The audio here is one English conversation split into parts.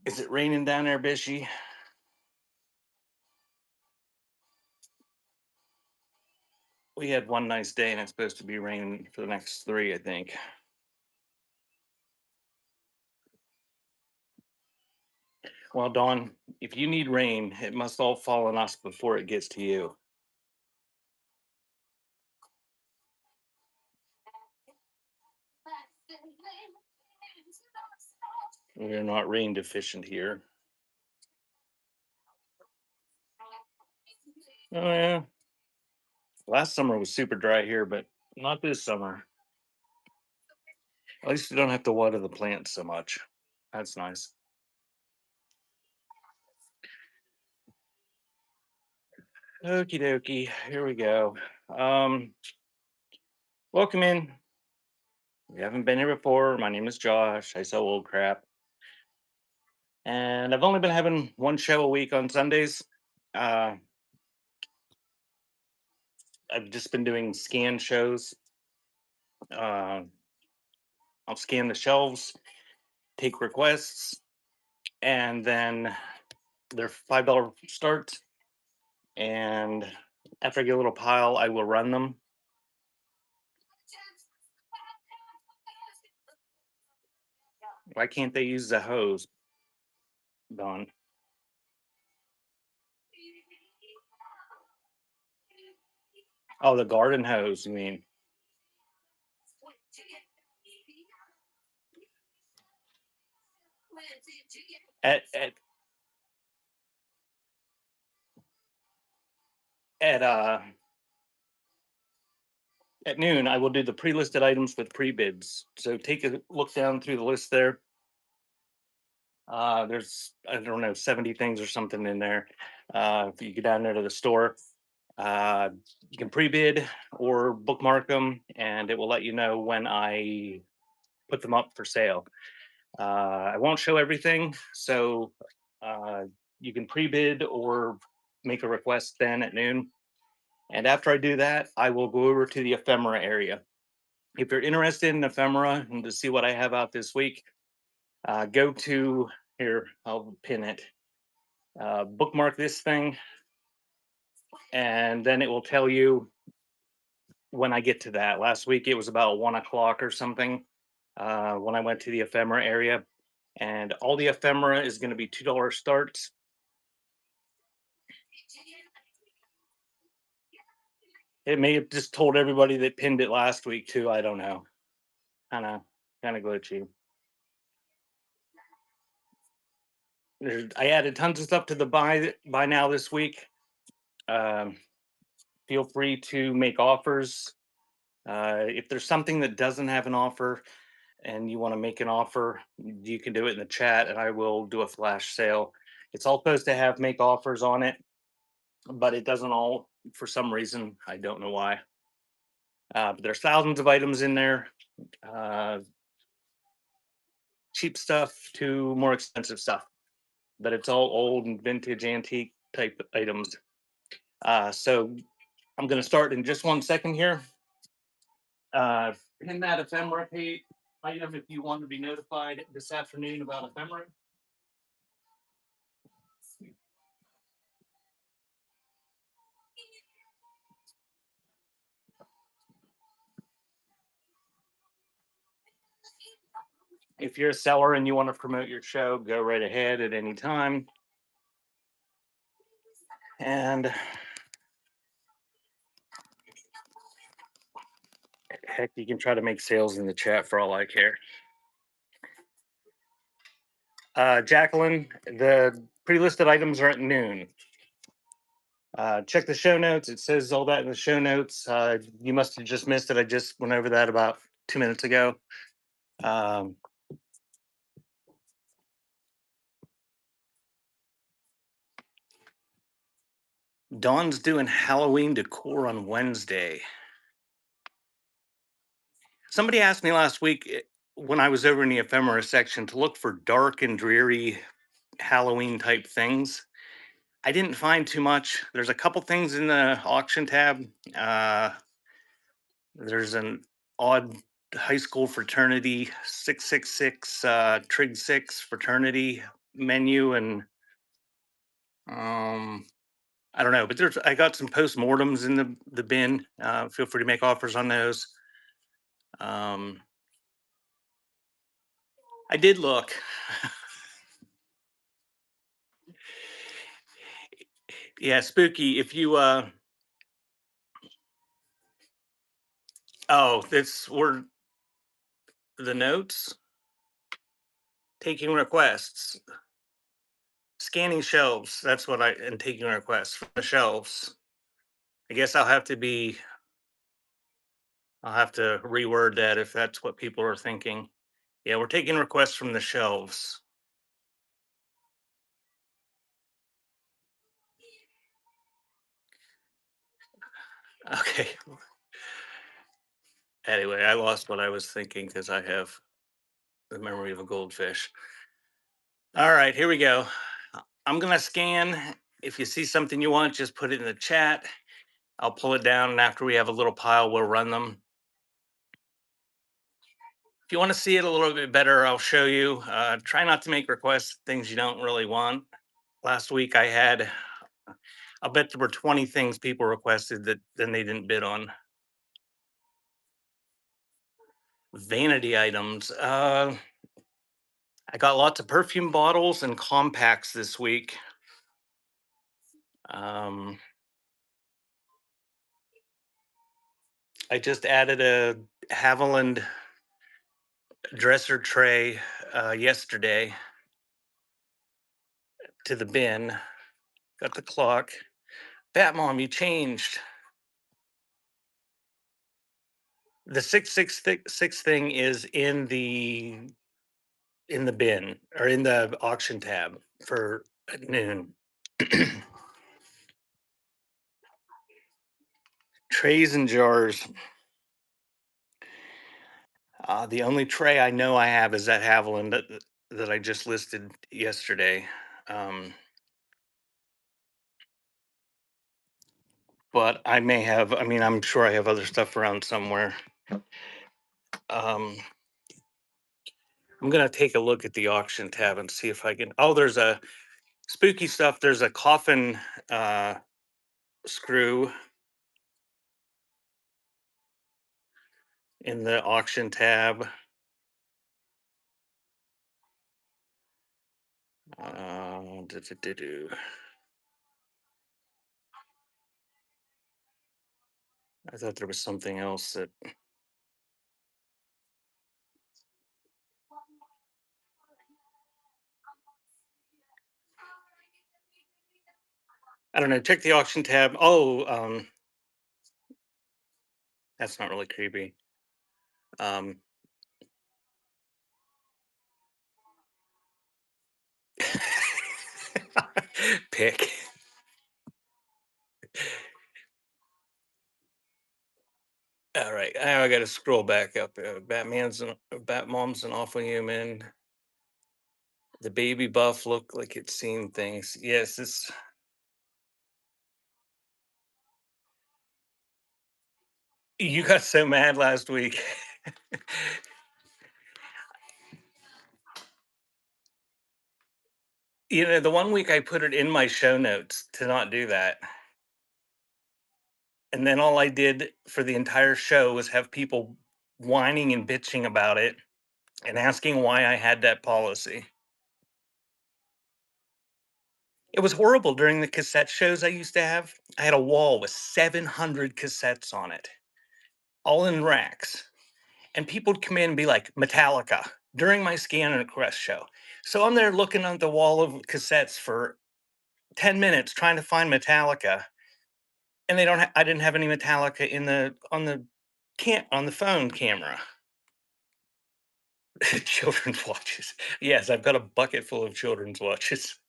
Is it raining down there, Bishy? We had one nice day and it's supposed to be raining for the next three, I think. Well, Dawn, if you need rain, it must all fall on us before it gets to you. We're not rain deficient here. Oh, yeah. Last summer was super dry here, but not this summer. At least we don't have to water the plants so much. That's nice. Okie dokie. Here we go. Um, Welcome in. You haven't been here before. My name is Josh. I sell old crap. And I've only been having one show a week on Sundays. Uh, I've just been doing scan shows. Uh, I'll scan the shelves, take requests, and then they're $5 start. And after I get a little pile, I will run them. Why can't they use the hose, Don? Oh, the garden hose, you mean? At at at at noon, I will do the pre-listed items with pre-bids. So take a look down through the list there. There's I don't know 70 things or something in there. If you go down there to the store, uh, you can pre-bid or bookmark them, and it will let you know when I put them up for sale. I won't show everything, so uh, you can pre-bid or make a request then at noon. And after I do that, I will go over to the ephemera area. If you're interested in ephemera and to see what I have out this week, go to here. I'll pin it. Bookmark this thing, and then it will tell you when I get to that. Last week it was about 1 o'clock or something when I went to the ephemera area, and all the ephemera is going to be $2 starts. It may have just told everybody that pinned it last week too. I don't know. Kind of, kind of glitchy. I added tons of stuff to the buy now this week. Um, Feel free to make offers. If there's something that doesn't have an offer and you want to make an offer, you can do it in the chat, and I will do a flash sale. It's all supposed to have make offers on it, but it doesn't all for some reason. I don't know why. But there's thousands of items in there. Uh, Cheap stuff to more expensive stuff, but it's all old and vintage antique type items. So I'm going to start in just 1 second here. Pin that ephemera page item if you want to be notified this afternoon about ephemera. If you're a seller and you want to promote your show, go right ahead at any time. And heck, you can try to make sales in the chat for all I care. Jacqueline, the pre-listed items are at noon. Check the show notes. It says all that in the show notes. You must have just missed it. I just went over that about 2 minutes ago. Um, Dawn's doing Halloween decor on Wednesday. Somebody asked me last week when I was over in the ephemera section to look for dark and dreary Halloween type things. I didn't find too much. There's a couple things in the auction tab. Uh, there's an odd high school fraternity 666 Trig 6 fraternity menu and I don't know, but I got some postmortems in the bin. Feel free to make offers on those. Um, I did look. Yeah, spooky. If you oh, this were the notes, taking requests, scanning shelves. That's what I and taking requests from the shelves. I guess I'll have to reword that if that's what people are thinking. Yeah, we're taking requests from the shelves. Okay. Anyway, I lost what I was thinking because I have the memory of a goldfish. All right, here we go. I'm gonna scan. If you see something you want, just put it in the chat. I'll pull it down, and after we have a little pile, we'll run them. If you want to see it a little bit better, I'll show you. Try not to make requests things you don't really want. Last week I had, I'll bet there were 20 things people requested that then they didn't bid on. Vanity items. I got lots of perfume bottles and compacts this week. Um, I just added a Haviland dresser tray yesterday to the bin. Got the clock. Bat Mom, you changed. The 666 thing is in the bin or in the auction tab for noon. Trays and jars. The only tray I know I have is that Haviland that I just listed yesterday. Um, but I may have. I mean, I'm sure I have other stuff around somewhere. Um, I'm gonna take a look at the auction tab and see if I can. Oh, there's a spooky stuff. There's a coffin uh, screw in the auction tab. Do. I thought there was something else that I don't know. Check the auction tab. Oh, that's not really creepy. Um, pick. All right, now I got to scroll back up. Batmom's an awful human. The baby buff looked like it's seen things. Yes, this. You got so mad last week. You know, the one week I put it in my show notes to not do that. And then all I did for the entire show was have people whining and bitching about it and asking why I had that policy. It was horrible during the cassette shows I used to have. I had a wall with 700 cassettes on it, all in racks. And people would come in and be like, Metallica during my Scan and Request show. So I'm there looking at the wall of cassettes for 10 minutes trying to find Metallica. And I didn't have any Metallica in on the phone camera. Children's watches. Yes, I've got a bucket full of children's watches.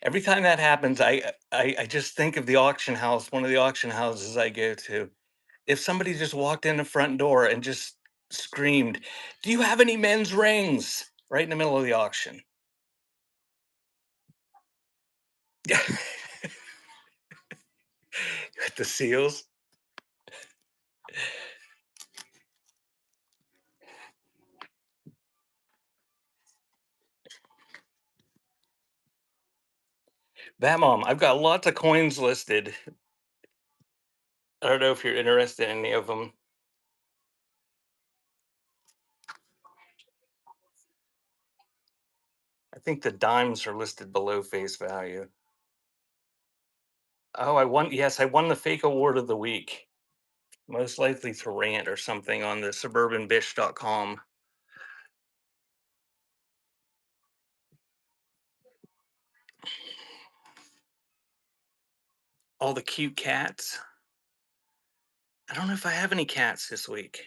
Every time that happens, I just think of the auction house, one of the auction houses I go to. If somebody just walked in the front door and just screamed, "Do you have any men's rings?" right in the middle of the auction. Yeah. With the seals. Bat Mom, I've got lots of coins listed. I don't know if you're interested in any of them. I think the dimes are listed below face value. Oh, I won. Yes, I won the fake award of the week. Most likely to rant or something on the suburbanbish.com. All the cute cats. I don't know if I have any cats this week.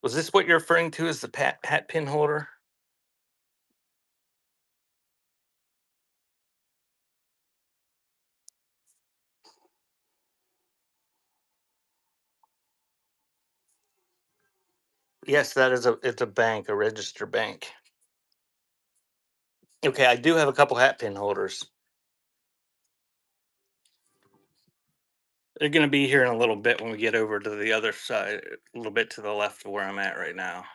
Was this what you're referring to as the hat pin holder? Yes, that is it's a bank, a registered bank. Okay, I do have a couple hat pin holders. They're going to be here in a little bit when we get over to the other side, a little bit to the left of where I'm at right now.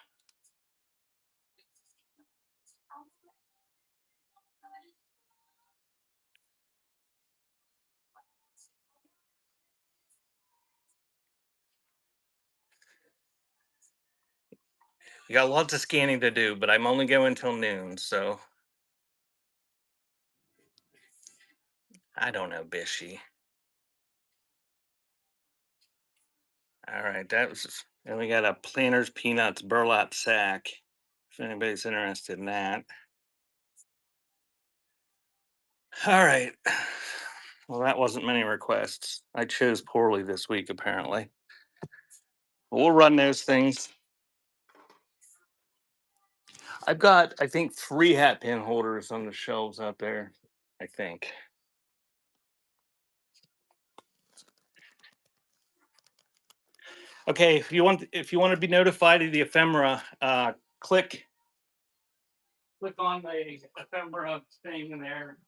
We got lots of scanning to do, but I'm only going till noon, so I don't know, Bishy. All right, that was. And we got a Planters Peanuts burlap sack. If anybody's interested in that. All right. Well, that wasn't many requests. I chose poorly this week, apparently. We'll run those things. I've got, I think, 3 hat pin holders on the shelves out there. I think. Okay, if you want to be notified of the ephemera, click on the ephemera thing there.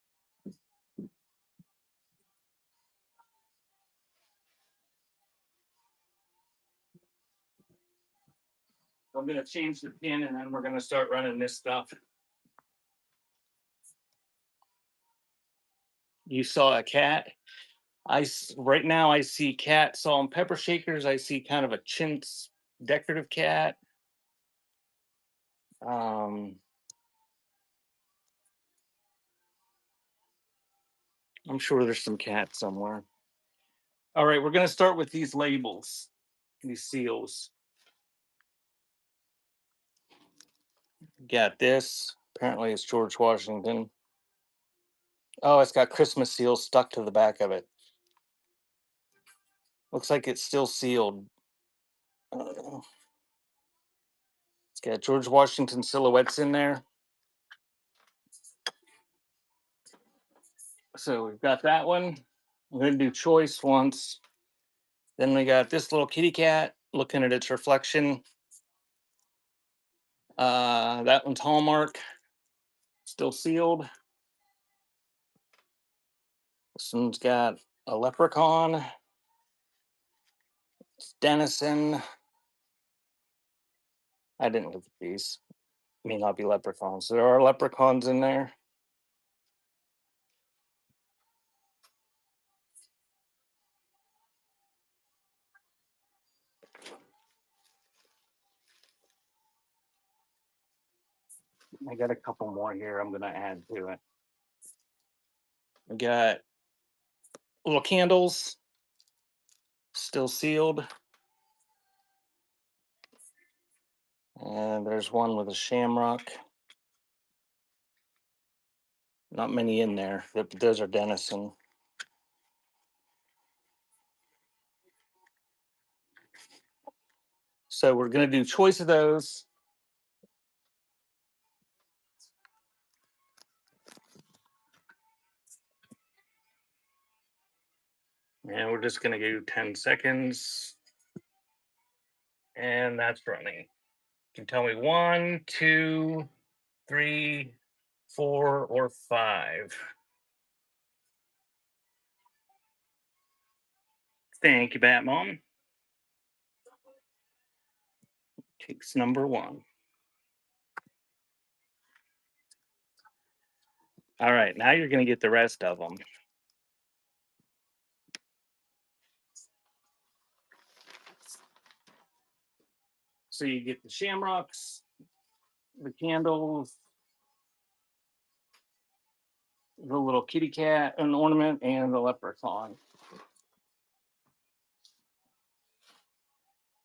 I'm gonna change the pin and then we're gonna start running this stuff. You saw a cat. Right now I see cat salt and pepper shakers. I see kind of a chintz decorative cat. Um, I'm sure there's some cats somewhere. All right, we're gonna start with these labels, these seals. Got this. Apparently it's George Washington. Oh, it's got Christmas seals stuck to the back of it. Looks like it's still sealed. Uh, it's got George Washington silhouettes in there. So we've got that one. I'm gonna do choice once. Then we got this little kitty cat looking at its reflection. That one's Hallmark, still sealed. This one's got a leprechaun. It's Denison. I didn't look at these. May not be leprechauns. There are leprechauns in there. I got a couple more here I'm gonna add to it. We got little candles, still sealed. And there's one with a shamrock. Not many in there. Those are Denison. So we're gonna do choice of those. And we're just gonna do 10 seconds. And that's running. You can tell me 1, 2, 3, 4, or 5. Thank you, Batmom. Takes number one. All right, now you're going to get the rest of them. So you get the shamrocks, the candles, the little kitty cat, an ornament, and the leprechaun.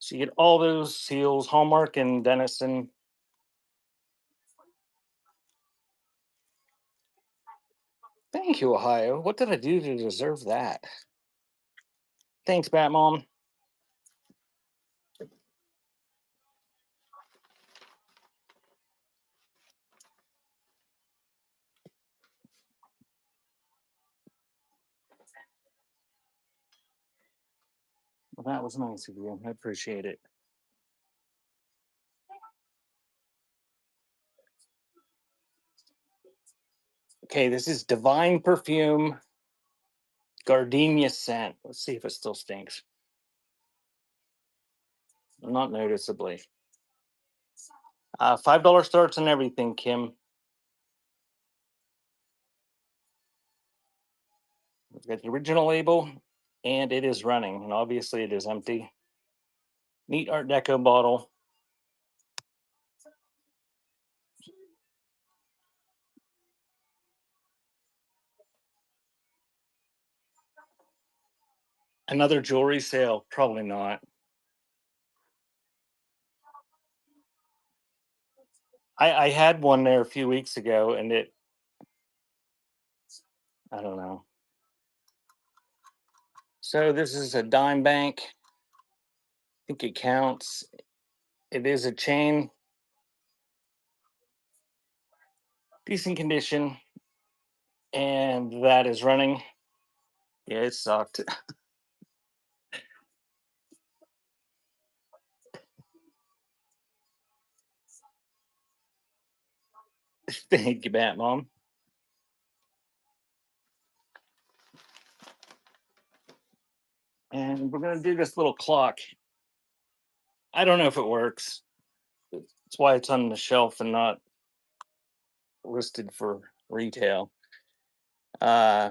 So you get all those seals, Hallmark and Denison. Thank you, Ohio. What did I do to deserve that? Thanks, Batmom. Well, that was nice of you. I appreciate it. Okay, this is Divine Perfume Gardenia scent. Let's see if it still stinks. Not noticeably. $5 starts and everything, Kim. We've got the original label, and it is running, and obviously it is empty. Neat Art Deco bottle. Another jewelry sale? Probably not. I had one there a few weeks ago, and I don't know. So this is a dime bank. I think it counts. It is a chain, decent condition, and that is running. Yeah, it sucked. Thank you, Bat Mom. And we're gonna do this little clock. I don't know if it works. That's why it's on the shelf and not listed for retail. Uh,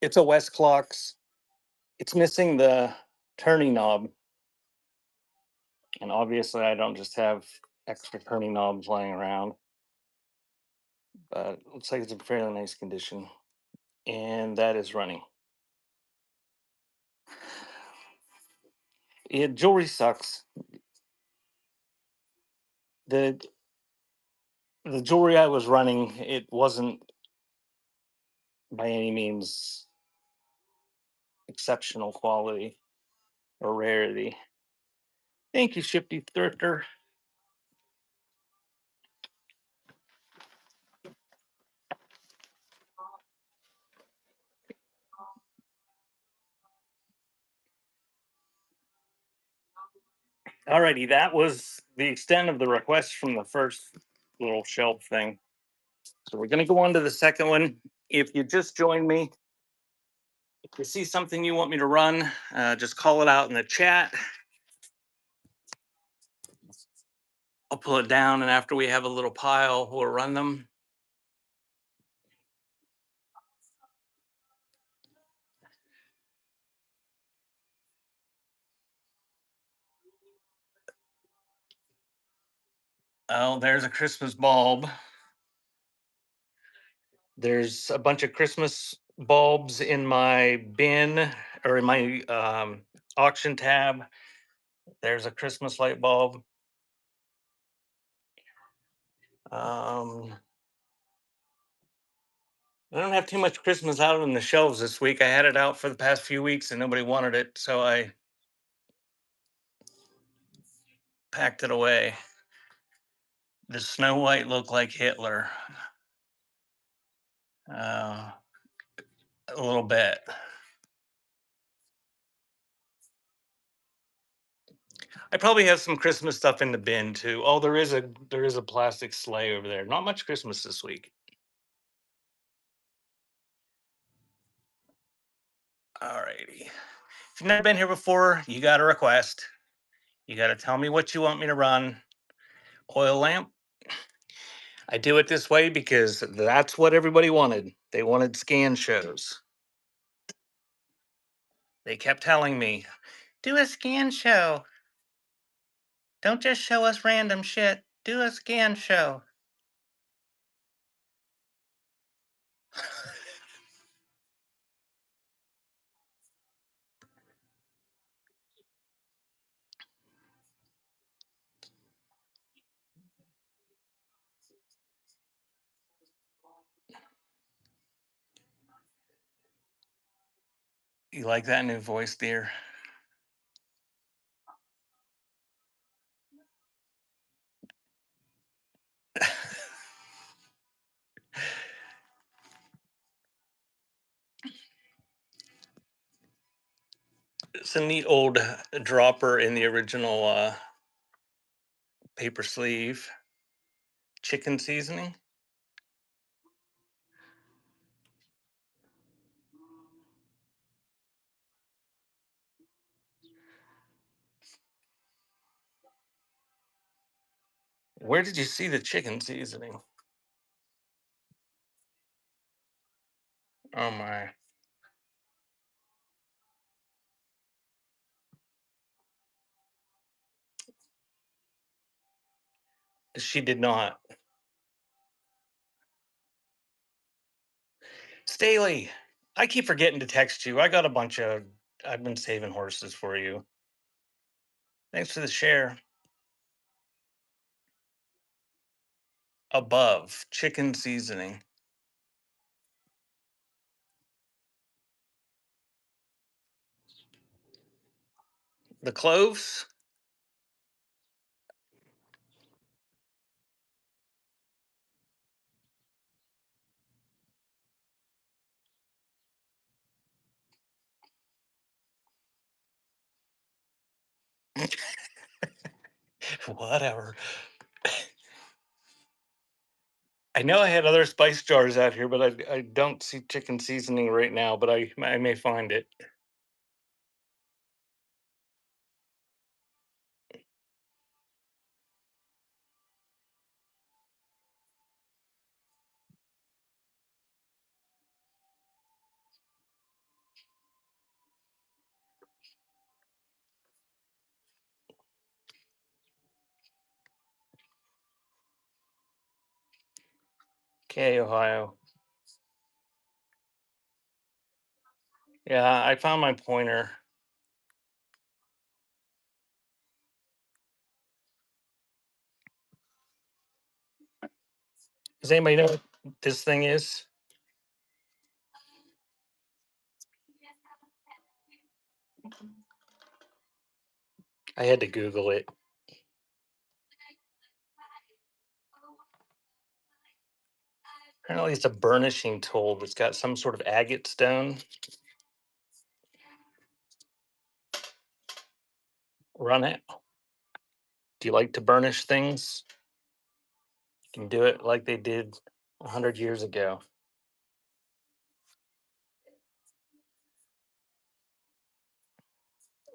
it's a West Clocks. It's missing the turning knob, and obviously I don't just have extra turning knobs lying around. But it looks like it's in fairly nice condition, and that is running. It jewelry sucks. The the jewelry I was running, it wasn't by any means exceptional quality or rarity. Thank you, Shifty Thrifter. Alrighty, that was the extent of the request from the first little shelf thing. So we're gonna go on to the second one. If you just joined me, if you see something you want me to run, just call it out in the chat. I'll pull it down, and after we have a little pile, we'll run them. Oh, there's a Christmas bulb. There's a bunch of Christmas bulbs in my bin or in my auction tab. There's a Christmas light bulb. Um, I don't have too much Christmas out on the shelves this week. I had it out for the past few weeks and nobody wanted it, so I packed it away. Does Snow White look like Hitler? Uh, a little bit. I probably have some Christmas stuff in the bin too. Oh, there is a plastic sleigh over there. Not much Christmas this week. Alrighty. If you've never been here before, you got a request. You got to tell me what you want me to run. Oil lamp. I do it this way because that's what everybody wanted. They wanted scan shows. They kept telling me, do a scan show. Don't just show us random shit. Do a scan show. You like that new voice, dear? It's a neat old dropper in the original paper sleeve. Chicken seasoning. Where did you see the chicken seasoning? Oh my. She did not. Staley, I keep forgetting to text you. I got a bunch of, I've been saving horses for you. Thanks for the share. Above, chicken seasoning. The cloves? Whatever. I know I had other spice jars out here, but I don't see chicken seasoning right now, but I may find it. Okay, Ohio. Yeah, I found my pointer. Does anybody know what this thing is? I had to Google it. Apparently, it's a burnishing tool that's got some sort of agate stone. Run it. Do you like to burnish things? You can do it like they did 100 years ago.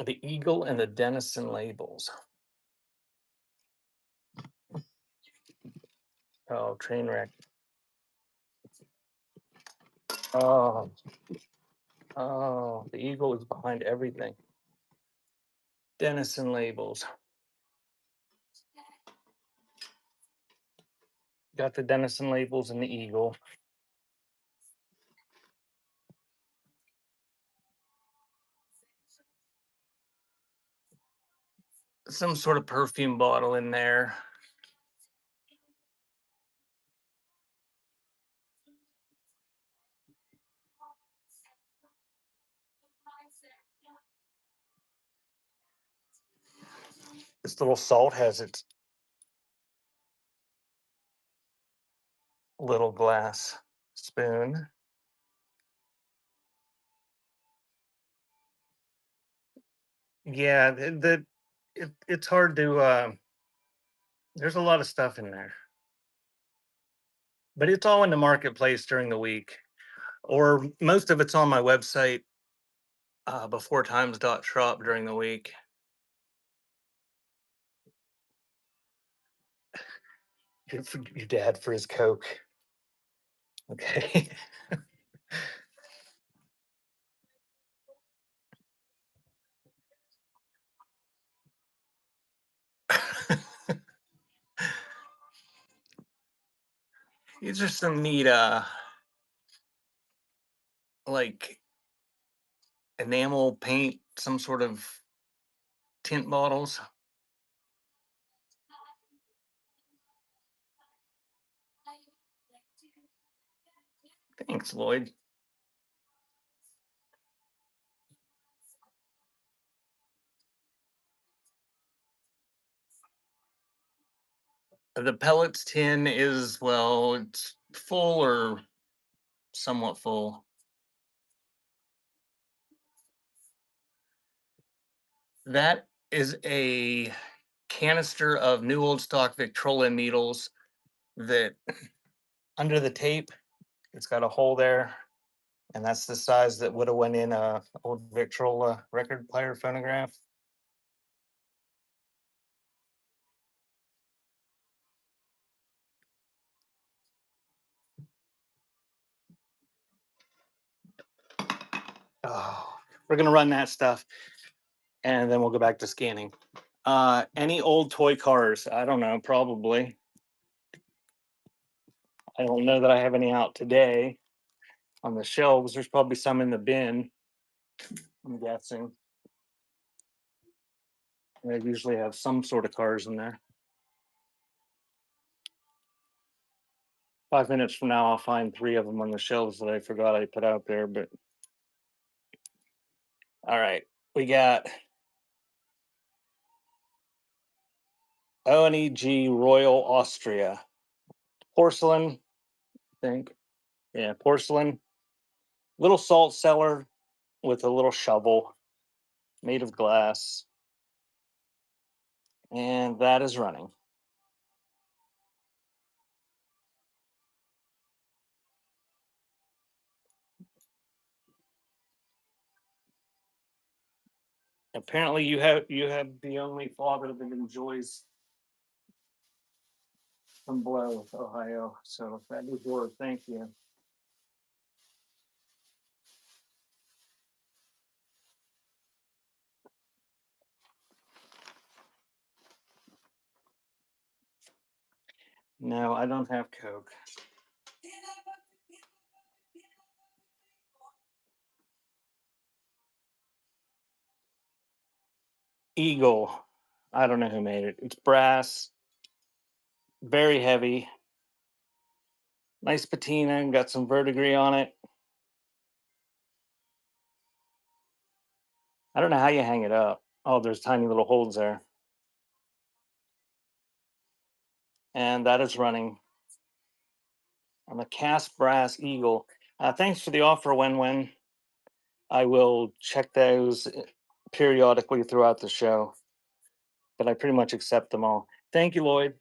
The Eagle and the Denison labels. Oh, train wreck. Oh, oh, the Eagle is behind everything. Denison labels. Got the Denison labels and the Eagle. Some sort of perfume bottle in there. This little salt has its little glass spoon. Yeah, it's hard to. There's a lot of stuff in there, but it's all in the marketplace during the week, or most of it's on my website. before times dot shop during the week. Your dad for his Coke. Okay. These are some neat, like enamel paint, some sort of tint bottles. Thanks, Lloyd. The pellets tin is, well, it's full or somewhat full. That is a canister of new old stock Victrola needles that under the tape, it's got a hole there, and that's the size that would have went in a old Victrola record player phonograph. Oh, we're gonna run that stuff, and then we'll go back to scanning. Any old toy cars? I don't know, probably. I don't know that I have any out today on the shelves. There's probably some in the bin, I'm guessing. They usually have some sort of cars in there. 5 minutes from now, I'll find three of them on the shelves that I forgot I put out there. But all right, we got ONEG Royal Austria porcelain. I think, yeah, porcelain. Little salt cellar with a little shovel made of glass, and that is running. Apparently, you have the only father that enjoys some blow with Ohio. So that is yours. Thank you. No, I don't have Coke. Eagle. I don't know who made it. It's brass, very heavy, nice patina, got some verdigris on it. I don't know how you hang it up. Oh, there's tiny little holes there. And that is running on the cast brass Eagle. Thanks for the offer, Wen. I will check those periodically throughout the show, but I pretty much accept them all. Thank you, Lloyd.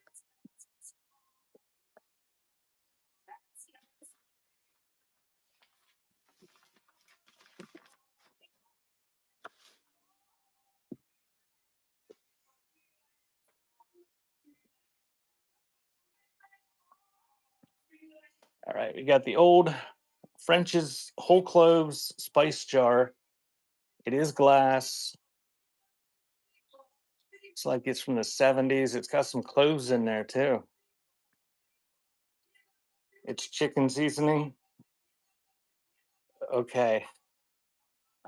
All right, we got the old French's whole cloves spice jar. It is glass. It's like it's from the 70s. It's got some cloves in there too. It's chicken seasoning. Okay.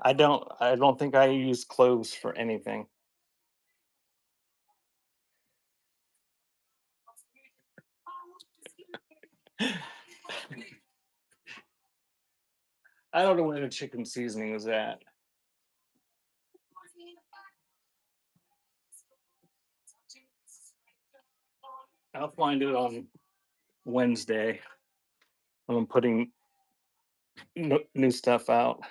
I don't think I use cloves for anything. I don't know where the chicken seasoning was at. I'll find it on Wednesday when I'm putting new stuff out.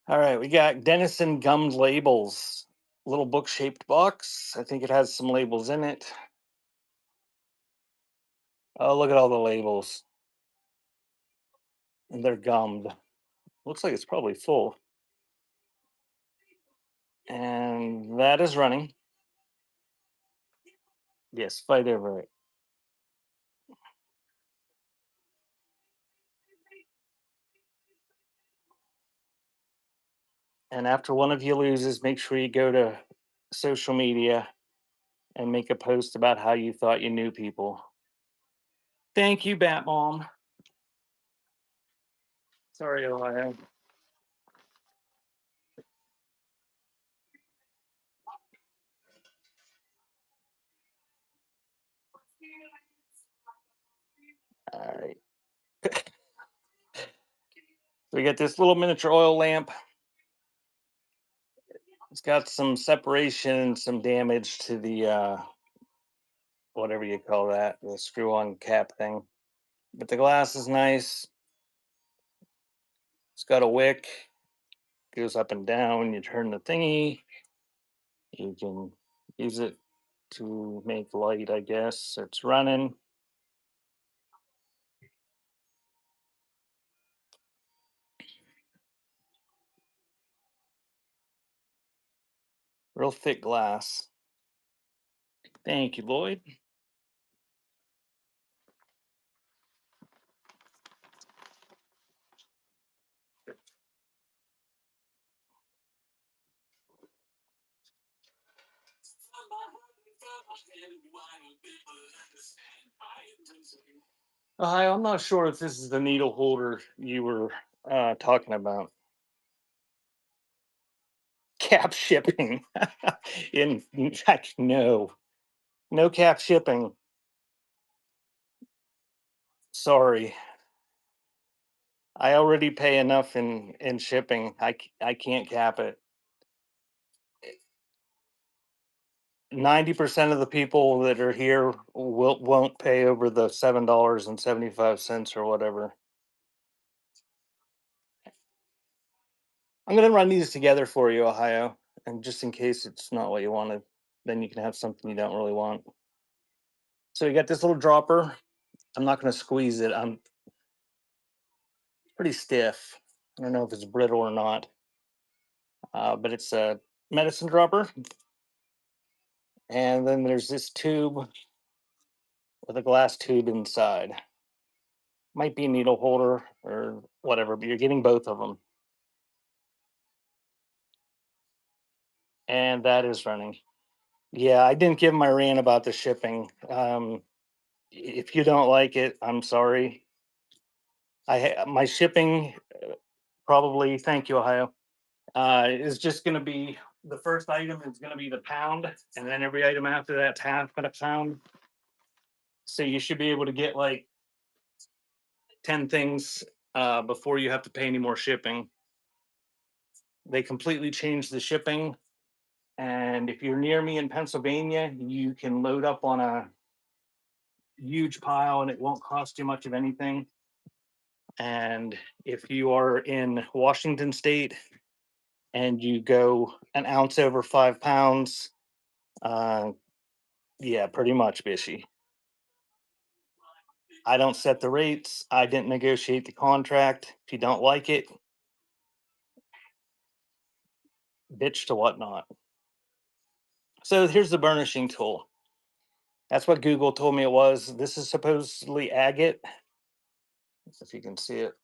All right, we got Dennison gummed labels. Little book shaped box. I think it has some labels in it. Oh, look at all the labels. And they're gummed. Looks like it's probably full. And that is running. Yes, fight over it. And after one of you loses, make sure you go to social media and make a post about how you thought you knew people. Thank you, Bat Mom. Sorry, Ohio. All right. We got this little miniature oil lamp. It's got some separation, some damage to the whatever you call that, the screw on cap thing. But the glass is nice. It's got a wick, goes up and down. You turn the thingy. You can use it to make light, I guess. It's running. Real thick glass. Thank you, Lloyd. I'm not sure if this is the needle holder you were talking about. Cap shipping. In fact, no. No cap shipping. Sorry. I already pay enough in shipping. I can't cap it. 90% of the people that are here won't pay over the $7.75 or whatever. I'm gonna run these together for you, Ohio, and just in case it's not what you wanted, then you can have something you don't really want. So you got this little dropper. I'm not gonna squeeze it. I'm pretty stiff. I don't know if it's brittle or not, but it's a medicine dropper. And then there's this tube with a glass tube inside. Might be a needle holder or whatever, but you're getting both of them. And that is running. Yeah, I didn't give my rant about the shipping. If you don't like it, I'm sorry. My shipping probably. Thank you, Ohio. Is just going to be the first item is going to be the pound, and then every item after that's half a pound. So you should be able to get like 10 things before you have to pay any more shipping. They completely changed the shipping, and if you're near me in Pennsylvania, you can load up on a huge pile, and it won't cost you much of anything. And if you are in Washington State and you go an ounce over 5 pounds, uh, yeah, pretty much, Bishy. I don't set the rates. I didn't negotiate the contract. If you don't like it, bitch to whatnot. So here's the burnishing tool. That's what Google told me it was. This is supposedly agate. If you can see it,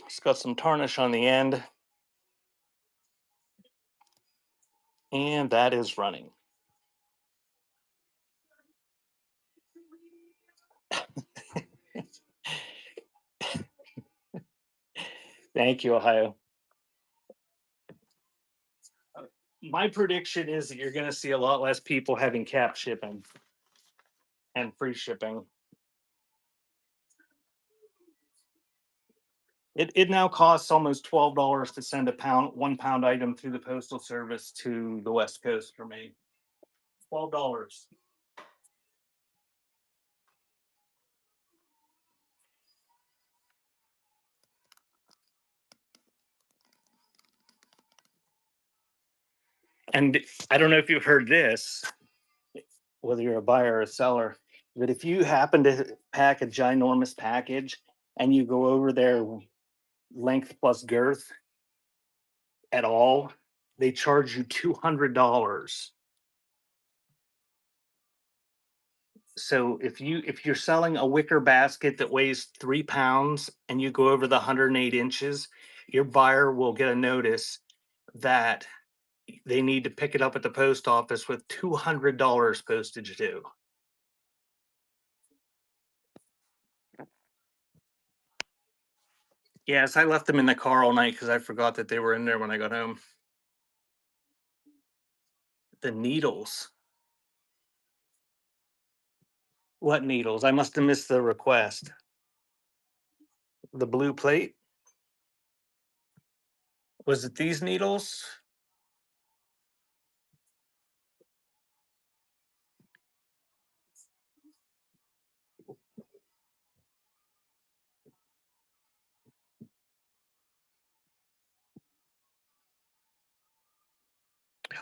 it's got some tarnish on the end, and that is running. Thank you, Ohio. My prediction is that you're going to see a lot less people having cap shipping and free shipping. It now costs almost $12 to send a 1 pound item through the postal service to the West Coast for me. $12. And I don't know if you've heard this, whether you're a buyer or a seller, but if you happen to pack a ginormous package and you go over their length plus girth at all, they charge you $200. So if you're selling a wicker basket that weighs 3 pounds and you go over the 108 inches, your buyer will get a notice that they need to pick it up at the post office with $200 postage due. Yes, I left them in the car all night because I forgot that they were in there when I got home. The needles. What needles? I must have missed the request. The blue plate? Was it these needles?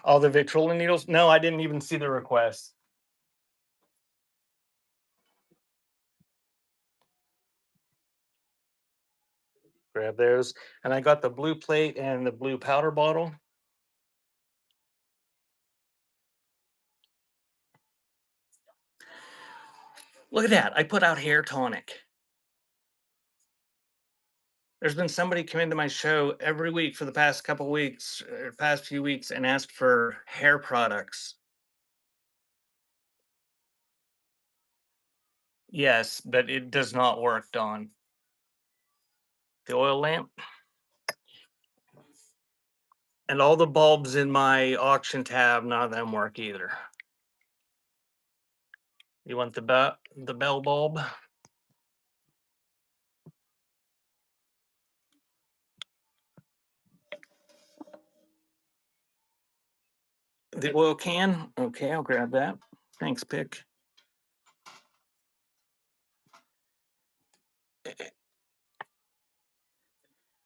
All the Victrola needles? No, I didn't even see the request. Grab those. And I got the blue plate and the blue powder bottle. Look at that. I put out hair tonic. There's been somebody come into my show every week for the past couple weeks, past few weeks, and asked for hair products. Yes, but it does not work, Don. The oil lamp and all the bulbs in my auction tab, none of them work either. You want the bell bulb? The oil can? Okay, I'll grab that. Thanks, Pick.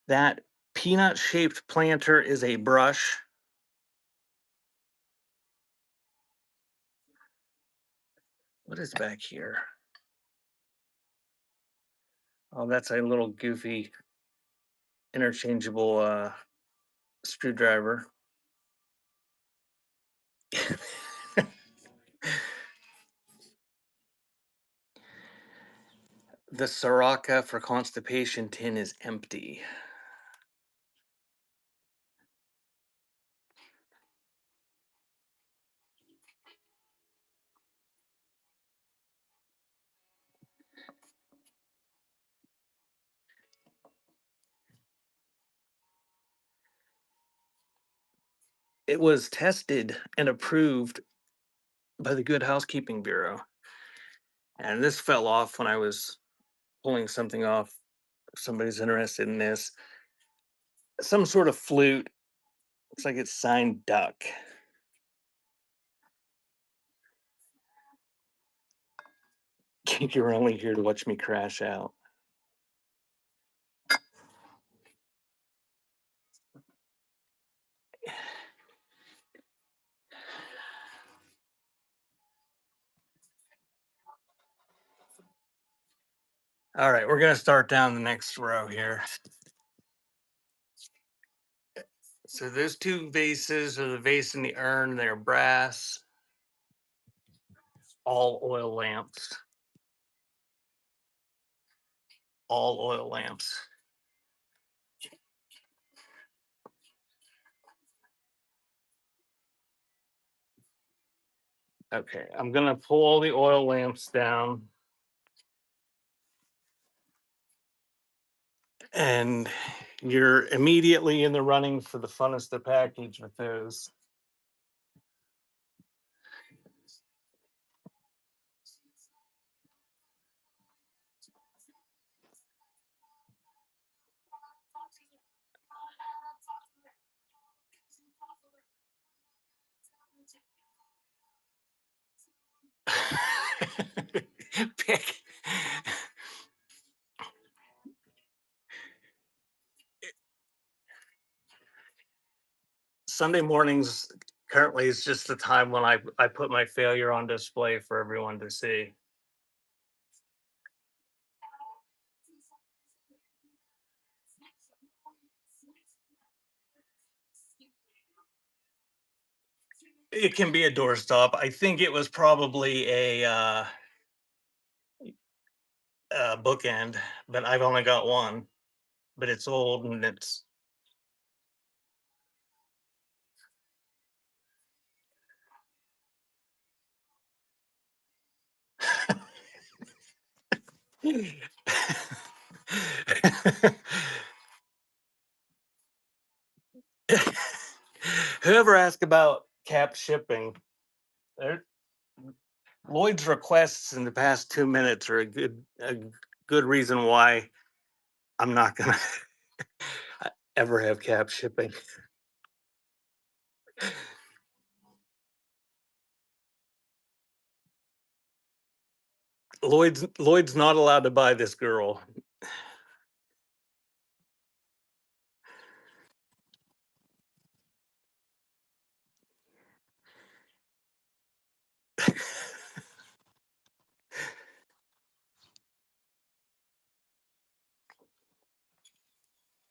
That peanut shaped planter is a brush. What is back here? Oh, that's a little goofy interchangeable screwdriver. The Soraka for constipation tin is empty. It was tested and approved by the Good Housekeeping Bureau. And this fell off when I was pulling something off. If somebody's interested in this, some sort of flute. Looks like it's signed Duck. You're only here to watch me crash out. All right, we're gonna start down the next row here. So those two vases are the vase and the urn. They're brass, all oil lamps. All oil lamps. Okay, I'm gonna pull all the oil lamps down. And you're immediately in the running for the funnest of package with those. Pick. Sunday mornings currently is just the time when I put my failure on display for everyone to see. It can be a doorstop. I think it was probably a bookend, but I've only got one. But it's old and it's whoever asked about cap shipping, there- Lloyd's requests in the past 2 minutes are a good reason why I'm not gonna ever have cap shipping. Lloyd's not allowed to buy this girl.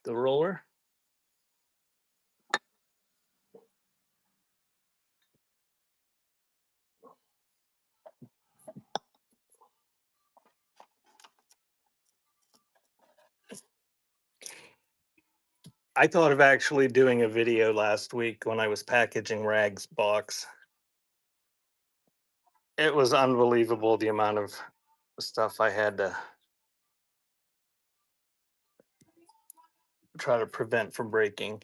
The roller. I thought of actually doing a video last week when I was packaging Rag's box. It was unbelievable the amount of stuff I had to try to prevent from breaking.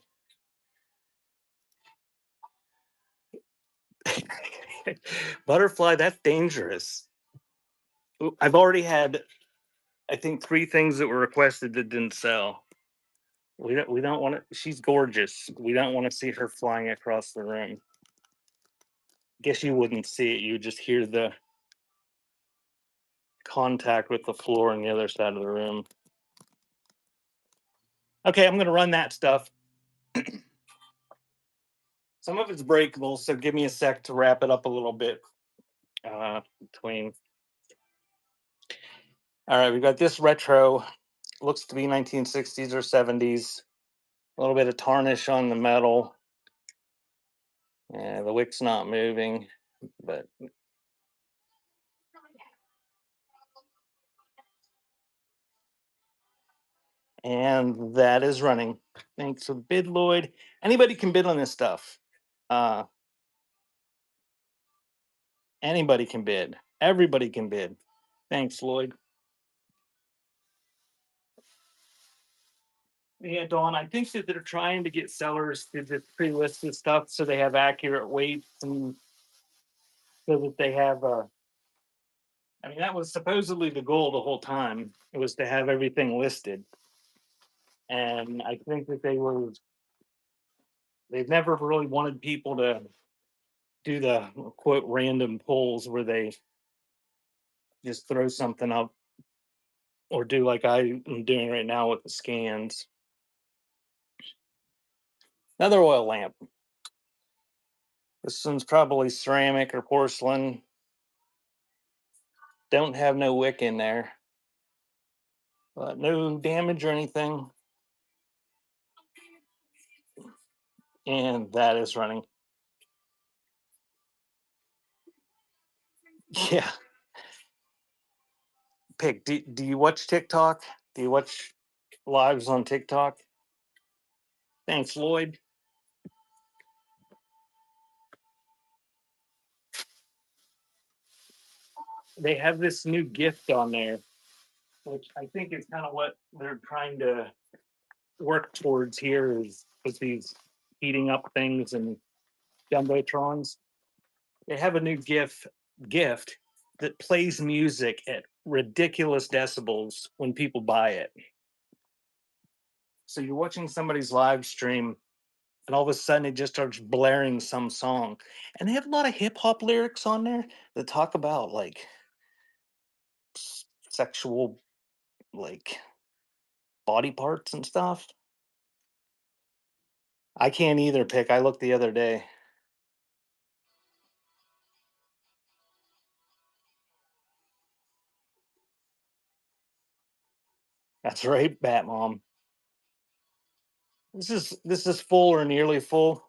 Butterfly, that's dangerous. I've already had, I think, 3 things that were requested that didn't sell. We don't want to. She's gorgeous. We don't want to see her flying across the room. Guess you wouldn't see it. You would just hear the contact with the floor on the other side of the room. Okay, I'm gonna run that stuff. Some of it's breakable, so give me a sec to wrap it up a little bit. Between. All right, we've got this retro. Looks to be 1960s or 70s. A little bit of tarnish on the metal. Yeah, the wick's not moving, but and that is running. Thanks. So bid Lloyd. Anybody can bid on this stuff. Uh, anybody can bid. Everybody can bid. Thanks, Lloyd. Yeah, Dawn. I think that they're trying to get sellers to just pre-list this stuff so they have accurate weights and so that they have. I mean, that was supposedly the goal the whole time. It was to have everything listed, and I think that they've never really wanted people to do the quote random polls where they just throw something up or do like I am doing right now with the scans. Another oil lamp. This one's probably ceramic or porcelain. Don't have no wick in there, but no damage or anything. And that is running. Yeah. Pick. Do you watch TikTok? Do you watch lives on TikTok? Thanks, Lloyd. They have this new gift on there, which I think is kind of what they're trying to work towards here is with these heating up things and jumbotrons. They have a new gift that plays music at ridiculous decibels when people buy it. So you're watching somebody's live stream and all of a sudden it just starts blaring some song. And they have a lot of hip hop lyrics on there that talk about like sexual like body parts and stuff. I can't either pick. I looked the other day. That's right, Bat Mom. This is full or nearly full.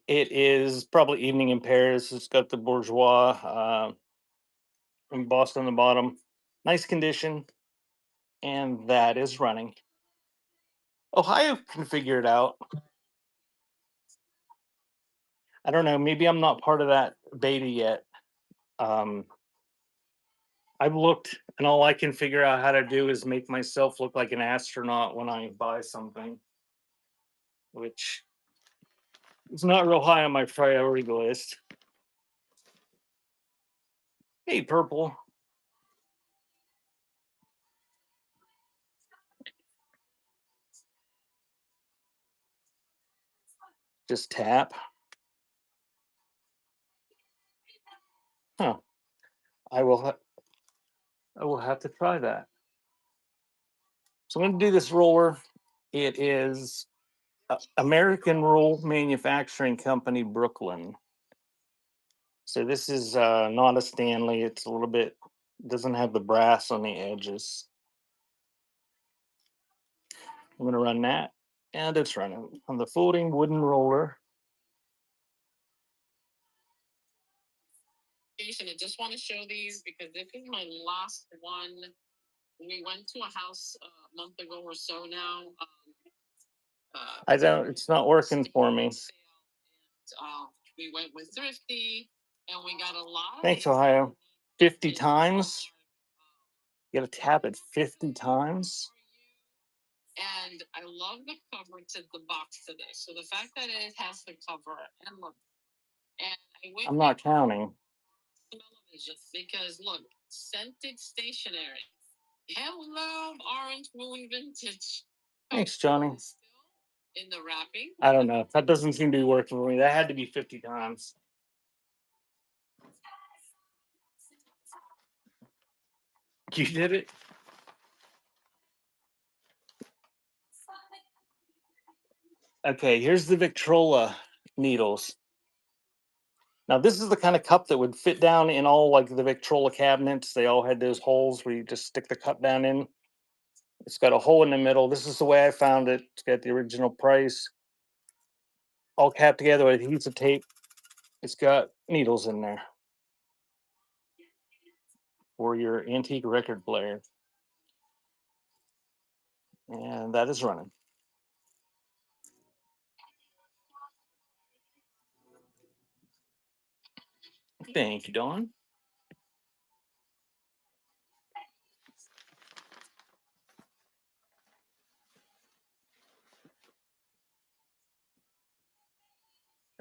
It is probably evening in Paris. It's got the bourgeois embossed on the bottom. Nice condition, and that is running. Ohio can figure it out. I don't know. Maybe I'm not part of that beta yet. Um, I've looked, and all I can figure out how to do is make myself look like an astronaut when I buy something, which is not real high on my priority list. Hey, purple. Just tap. Huh. I will. I will have to try that. So I'm going to do this roller. It is American Roll Manufacturing Company, Brooklyn. So this is not a Stanley. It's a little bit doesn't have the brass on the edges. I'm going to run that, and it's running on the folding wooden roller. I just want to show these because this is my last one. We went to a house a month ago or so now. I don't. It's not working for me. We went with Thrifty, and we got a lot. Thanks, Ohio. 50 times. You got to tap it 50 times. And I love the cover to the box to this. So the fact that it has the cover and look, and I'm not counting. Television because look, scented stationery. Hello, Orange Moon Vintage. Thanks, Johnny. In the wrapping. I don't know. That doesn't seem to be working for me. That had to be 50 times. You did it? Okay, here's the Victrola needles. Now, this is the kind of cup that would fit down in all like the Victrola cabinets. They all had those holes where you just stick the cup down in. It's got a hole in the middle. This is the way I found it. It's got the original price. All capped together with adhesive tape. It's got needles in there for your antique record player. And that is running. Thank you, Dawn.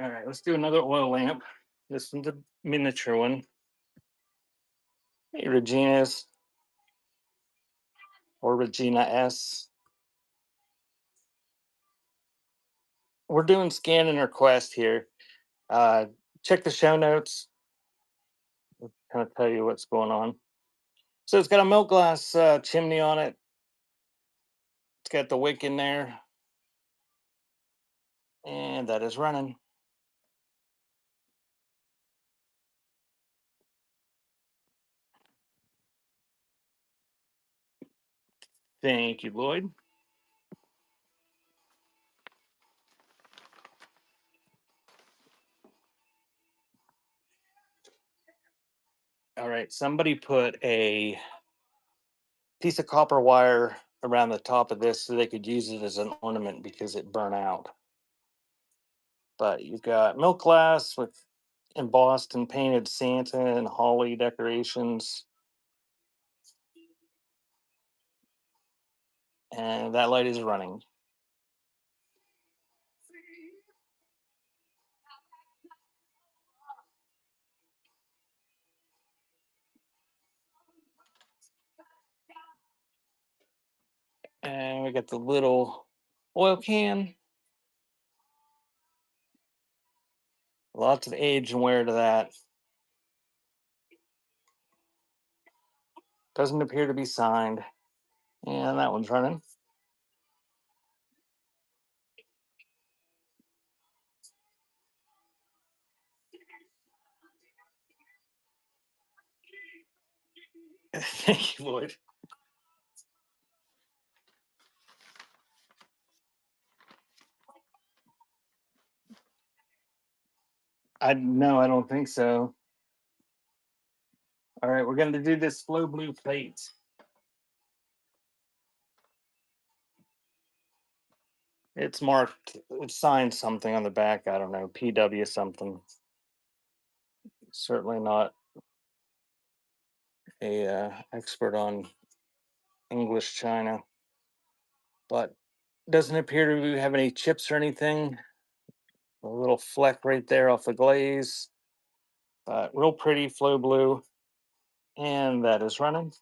All right, let's do another oil lamp. This one's a miniature one. Hey, Regina's or Regina S. We're doing scan and request here. Check the show notes. Kind of tell you what's going on. So it's got a milk glass chimney on it. It's got the wick in there, and that is running. Thank you, Lloyd. All right, somebody put a piece of copper wire around the top of this so they could use it as an ornament because it burnt out. But you've got milk glass with embossed and painted Santa and holly decorations. And that light is running. And we got the little oil can. Lots of age and wear to that. Doesn't appear to be signed. And that one's running. Thank you, Lloyd. No, I don't think so. All right, we're going to do this Flow Blue plate. It's marked, it's signed something on the back. I don't know, PW something. Certainly not a expert on English China, but doesn't appear to have any chips or anything. A little fleck right there off the glaze, but real pretty Flow Blue, and that is running.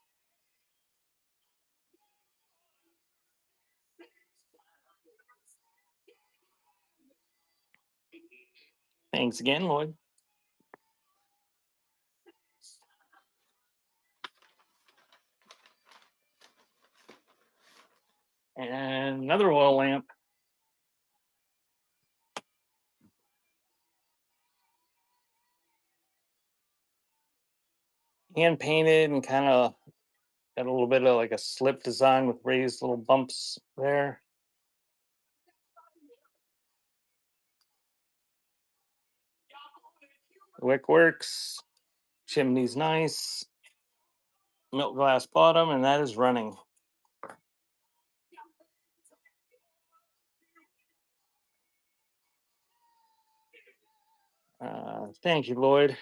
Thanks again, Lloyd. And another oil lamp. Hand painted and kind of got a little bit of like a slip design with raised little bumps there. Wick works. Chimney's nice. Milk glass bottom, and that is running. Thank you, Lloyd.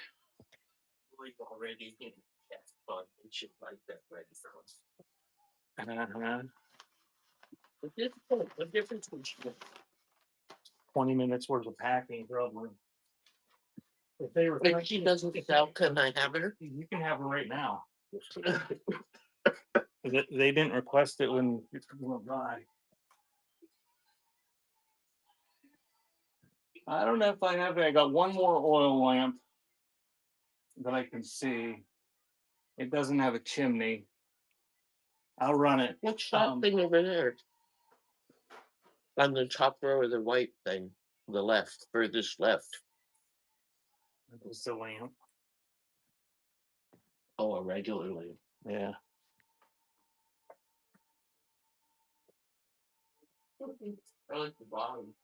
Uh-huh. The difference was 20 minutes worth of packing, probably. If they were, If she doesn't sell, can I have her? you can have them right now. They didn't request it when it went by. I don't know if I have it. I got one more oil lamp that I can see. It doesn't have a chimney. I'll run it. What's that thing over there? On the top row of the white thing, the left, furthest left. It's the lamp. Oh, a regular lamp. Yeah. I like the bottom.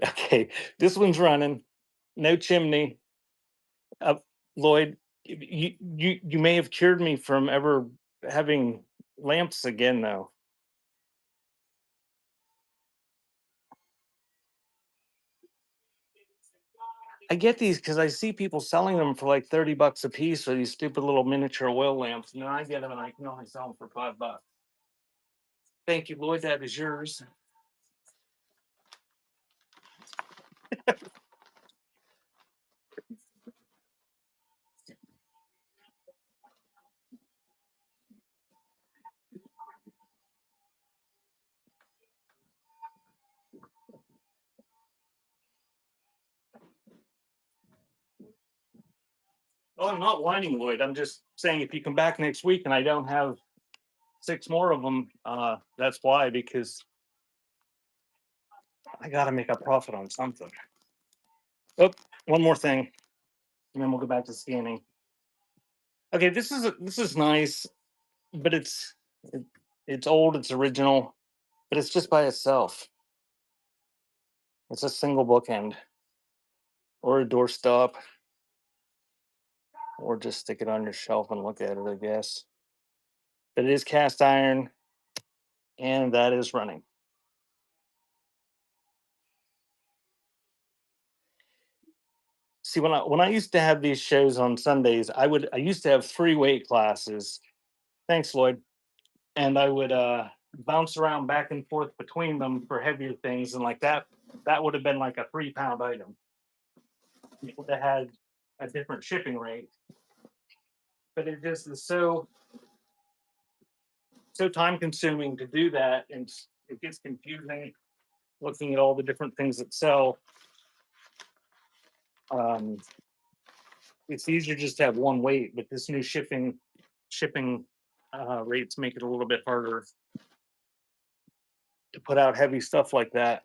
Okay, this one's running. No chimney. Lloyd, you may have cured me from ever having lamps again, though. I get these because I see people selling them for like 30 bucks a piece for these stupid little miniature oil lamps. And then I get them and I can only sell them for $5. Thank you, Lloyd. That is yours. Oh, I'm not whining, Lloyd. I'm just saying if you come back next week and I don't have 6 more of them, that's why, because I got to make a profit on something. Oh, one more thing, and then we'll go back to scanning. Okay, this is nice, but it's old, it's original, but it's just by itself. It's a single bookend, or a doorstop, or just stick it on your shelf and look at it, I guess. But it is cast iron, and that is running. See, when I used to have these shows on Sundays, I used to have 3 weight classes. Thanks, Lloyd. And I would bounce around back and forth between them for heavier things, and like that would have been like a 3-pound item. It would have had a different shipping rate, but it just is so time consuming to do that, and it gets confusing looking at all the different things that sell. Um, it's easier just to have one weight, but this new shipping rates make it a little bit harder to put out heavy stuff like that.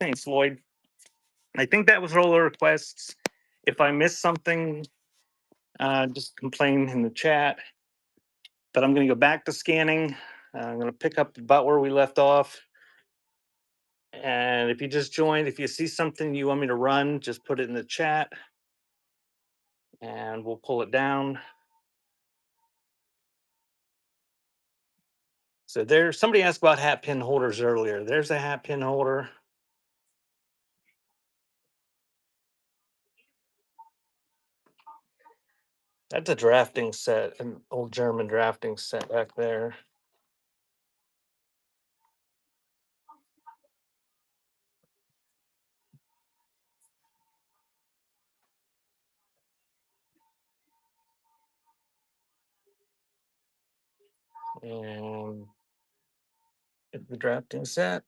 Thanks, Lloyd. I think that was all the requests. If I missed something, just complain in the chat. But I'm going to go back to scanning. I'm going to pick up about where we left off. And if you just joined, if you see something you want me to run, just put it in the chat and we'll pull it down. So there, somebody asked about hat pin holders earlier. There's a hat pin holder. That's a drafting set, an old German drafting set back there. And the drafting set.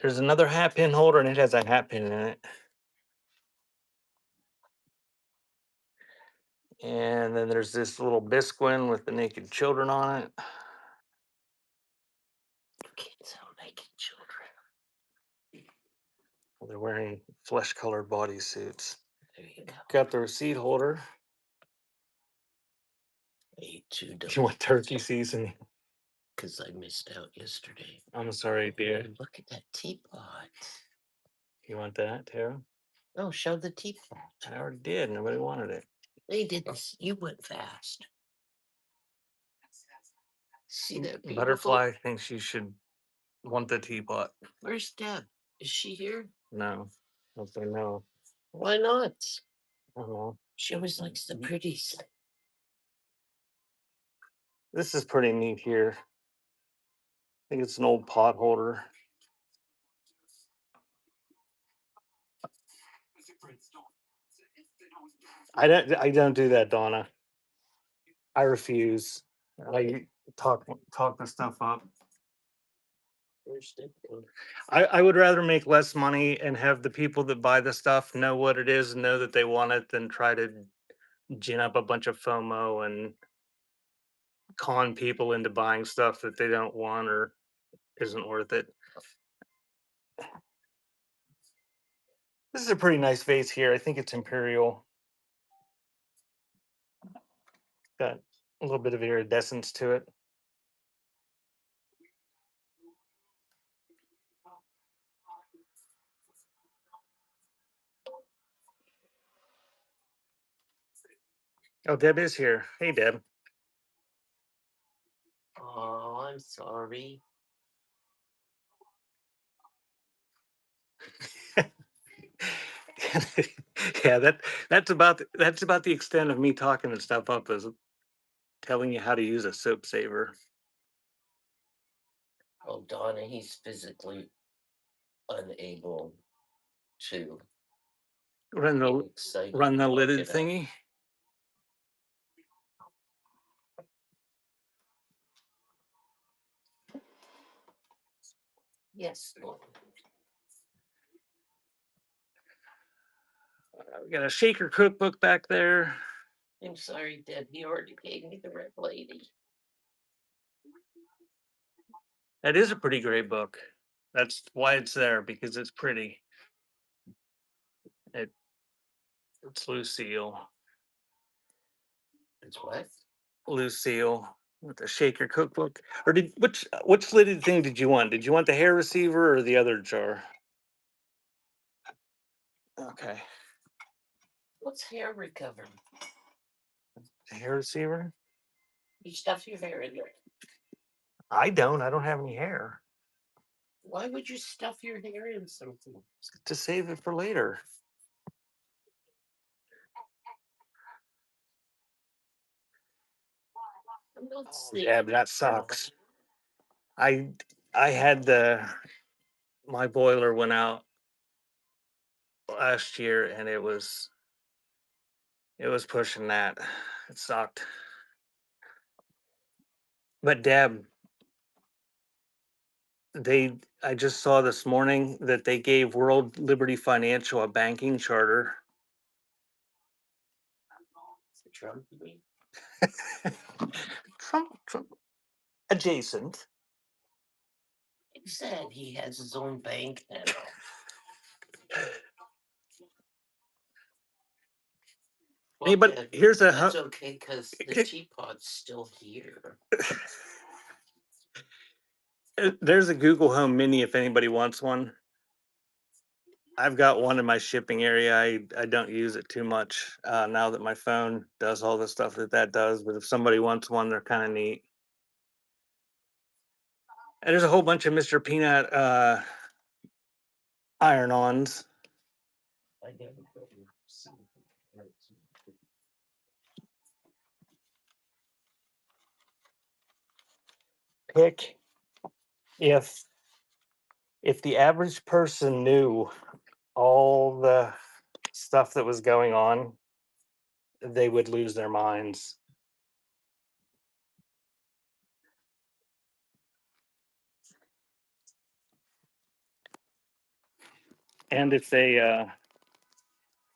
There's another hat pin holder and it has a hat pin in it. And then there's this little bisquin with the naked children on it. Kids out naked children. They're wearing flesh colored bodysuits. There you go. Got the receipt holder. Ate too You want turkey season? because I missed out yesterday. I'm sorry, dear. Oh, look at that teapot. You want that too? Oh, show the teapot. I already did. Nobody wanted it. They didn't. You went fast. See that beautiful? Butterfly thinks you should want the teapot. Where's Deb? Is she here? No. I'll say no. Why not? I don't know. She always likes the pretties. This is pretty neat here. I think it's an old pot holder. I don't do that, Donna. I refuse. I talk the stuff up. Where's Deb? I would rather make less money and have the people that buy the stuff know what it is and know that they want it than try to gin up a bunch of FOMO and con people into buying stuff that they don't want or isn't worth it. This is a pretty nice vase here. I think it's imperial. Got a little bit of iridescence to it. Oh, Deb is here. Hey, Deb. Oh, I'm sorry. Yeah, that's about the extent of me talking and stuff up is telling you how to use a soap saver. Oh, Donna, he's physically unable to Run get the excited. run the and look lidded it up. thingy. Yes, Lord. We got a shaker cookbook back there. I'm sorry, Deb. He already gave me the red lady. That is a pretty great book. That's why it's there, because it's pretty. It's Lucille. It's what? Lucille with the shaker cookbook. Or did which lidded thing did you want? Did you want the hair receiver or the other jar? Okay. What's hair recovery? The hair receiver? You stuff your hair in there. I don't have any hair. Why would you stuff your hair in something? To save it for later. I'm not Oh, sick. Deb, that sucks. I had my boiler went out last year and it was pushing that. It sucked. But Deb, I just saw this morning that they gave World Liberty Financial a banking charter. Trump, you mean? Trump adjacent. He said he has his own bank now. Hey, but Deb, here's a that's okay because the teapot's still here. There's a Google Home Mini if anybody wants one. I've got one in my shipping area. I don't use it too much now that my phone does all the stuff that does. But if somebody wants one, they're kind of neat. And there's a whole bunch of Mr. Peanut iron-ons. Pick if the average person knew all the stuff that was going on, they would lose their minds. And if the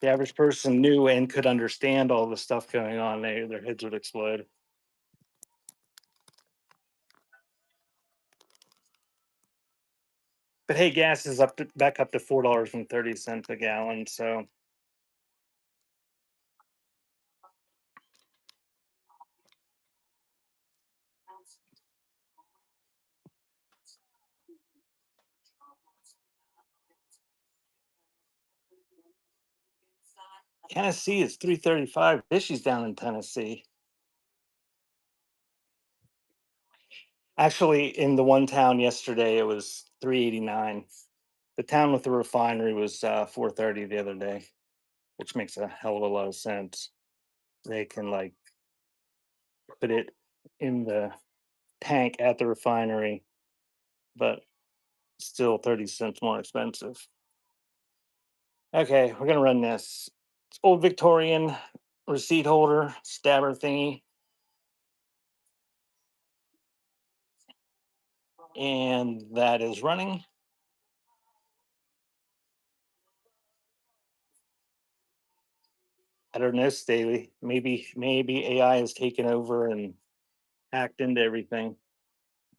average person knew and could understand all the stuff going on, their heads would explode. But hey, gas is back up to $4.30 a gallon. So Tennessee is 335. She's down in Tennessee. Actually, in the one town yesterday, it was 389. The town with the refinery was 430 the other day, which makes a hell of a lot of sense. They can like put it in the tank at the refinery, but still 30 cents more expensive. Okay, we're gonna run this. It's old Victorian receipt holder stabber thingy. And that is running. I don't know, Staley. Maybe AI has taken over and hacked into everything.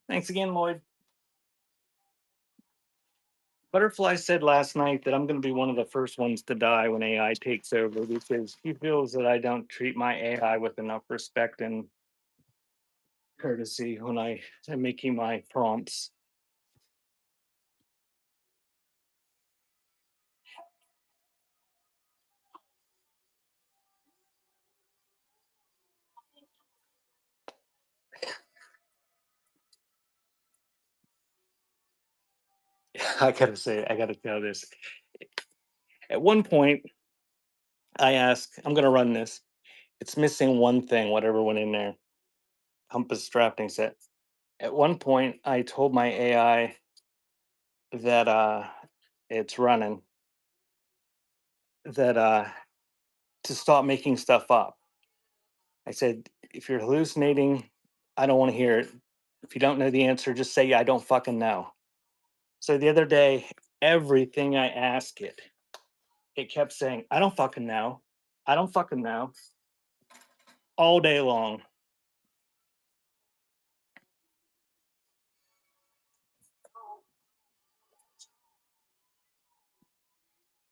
Thanks again, Lloyd. Butterfly said last night that I'm going to be one of the first ones to die when AI takes over because he feels that I don't treat my AI with enough respect and courtesy when I am making my prompts. I gotta tell this. At one point, I asked, I'm going to run this. It's missing one thing, whatever went in there. Compass drafting set. At one point, I told my AI that it's running, that to stop making stuff up. I said, if you're hallucinating, I don't want to hear it. If you don't know the answer, just say, I don't fucking know. So the other day, everything I asked it kept saying, I don't fucking know. I don't fucking know. All day long.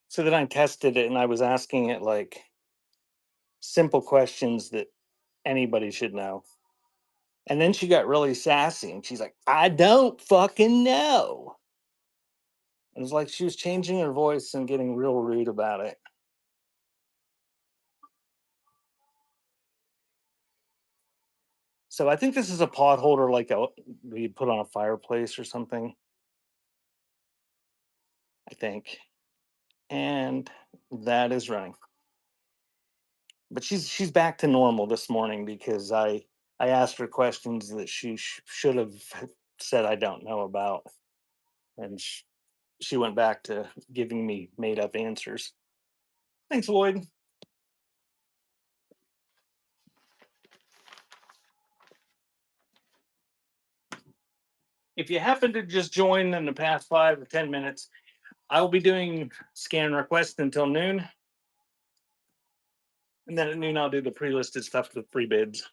So then I tested it and I was asking it like simple questions that anybody should know. And then she got really sassy and she's like, I don't fucking know. It was like she was changing her voice and getting real rude about it. So I think this is a pot holder like we put on a fireplace or something. I think. And that is running. But she's back to normal this morning because I asked her questions that she should have said I don't know about. And she went back to giving me made up answers. Thanks, Lloyd. If you happen to just join in the past 5 or 10 minutes, I will be doing scan requests until noon. And then at noon, I'll do the pre-listed stuff with free bids.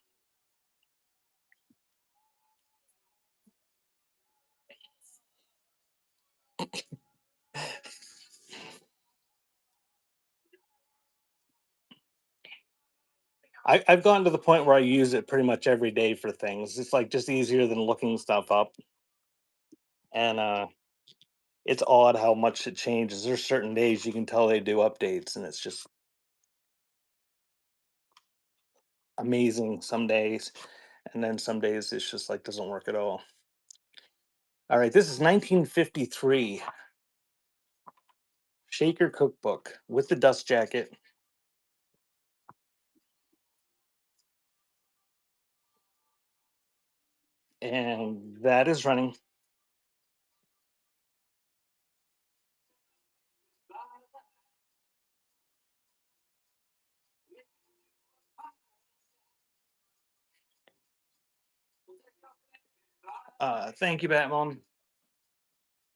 I've gotten to the point where I use it pretty much every day for things. It's like just easier than looking stuff up. And it's odd how much it changes. There's certain days you can tell they do updates, and it's just amazing some days. And then some days it's just like doesn't work at all. All right, this is 1953 Shaker cookbook with the dust jacket. And that is running. Thank you, Batmom.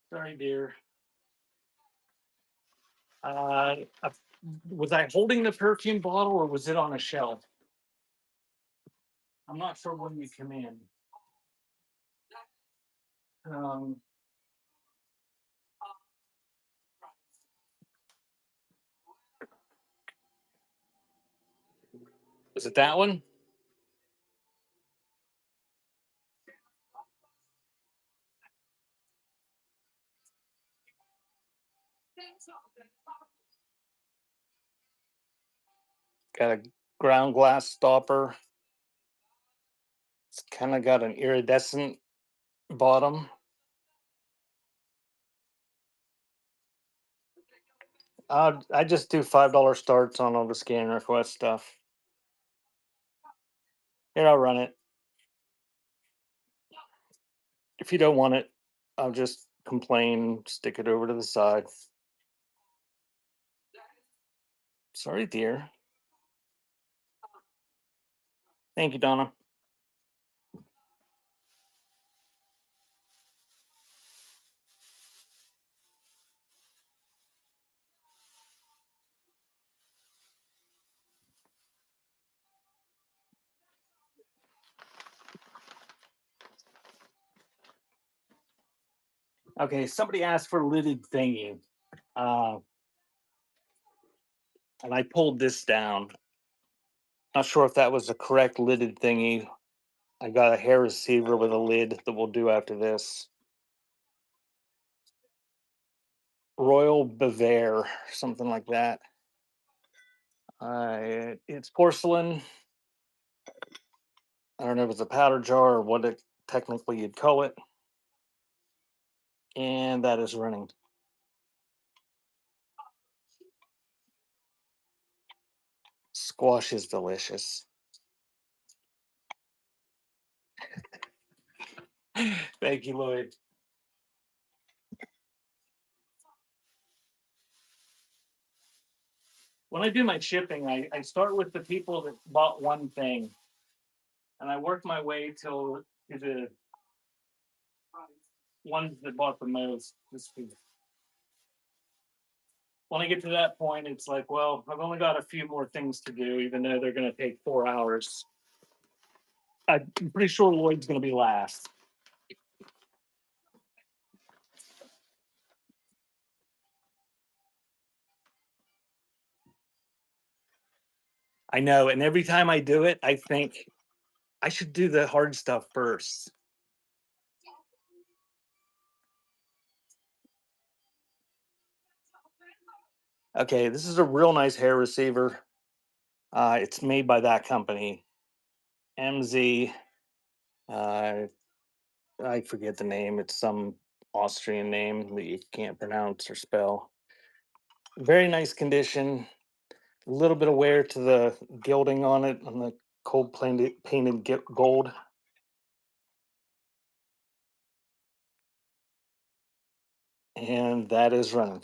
Sorry, dear. Was I holding the perfume bottle or was it on a shelf? I'm not sure when you come in. Um, is it that one? Got a ground glass stopper. It's kind of got an iridescent bottom. I just do $5 starts on all the scan request stuff. Here, I'll run it. If you don't want it, I'll just complain, stick it over to the side. Sorry, dear. Thank you, Donna. Okay, somebody asked for lidded thingy. Uh, and I pulled this down. Not sure if that was the correct lidded thingy. I got a hair receiver with a lid that we'll do after this. Royal Bavair, something like that. It's porcelain. I don't know if it's a powder jar or what it technically you'd call it. And that is running. Squash is delicious. Thank you, Lloyd. When I do my shipping, I start with the people that bought one thing. And I work my way to the ones that bought the most. When I get to that point, it's like, well, I've only got a few more things to do, even though they're going to take 4 hours. I'm pretty sure Lloyd's going to be last. I know. And every time I do it, I think I should do the hard stuff first. Okay, this is a real nice hair receiver. It's made by that company, MZ. I forget the name. It's some Austrian name that you can't pronounce or spell. Very nice condition. A little bit of wear to the gilding on it, on the cold painted gold. And that is running.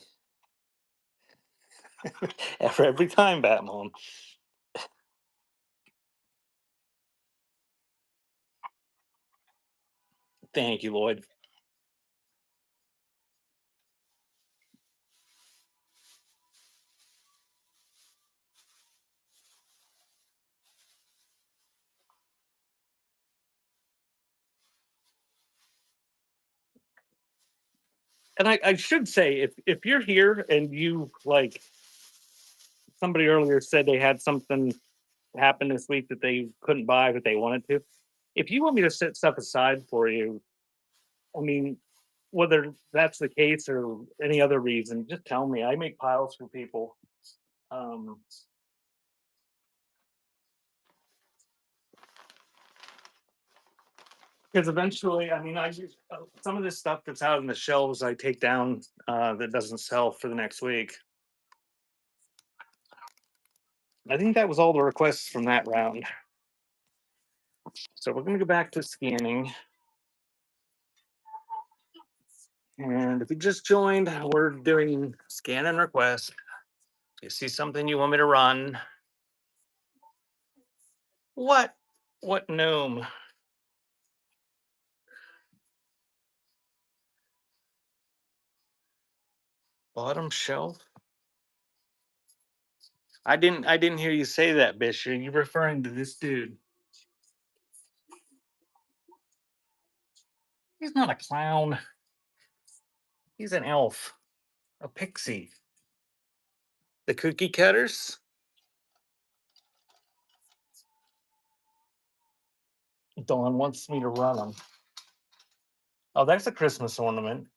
Every time, Batmom. Thank you, Lloyd. And I should say, if you're here and you like, somebody earlier said they had something happen this week that they couldn't buy but they wanted to. If you want me to set stuff aside for you, I mean, whether that's the case or any other reason, just tell me. I make piles for people. Um, because eventually, I mean, I use some of this stuff that's out on the shelves. I take down that doesn't sell for the next week. I think that was all the requests from that round. So we're going to go back to scanning. And if you just joined, we're doing scan and request. You see something you want me to run? What? What gnome? Bottom shelf? I didn't hear you say that, Bish. Are you referring to this dude? He's not a clown. He's an elf. A pixie. The cookie cutters? Dawn wants me to run them. Oh, that's a Christmas ornament.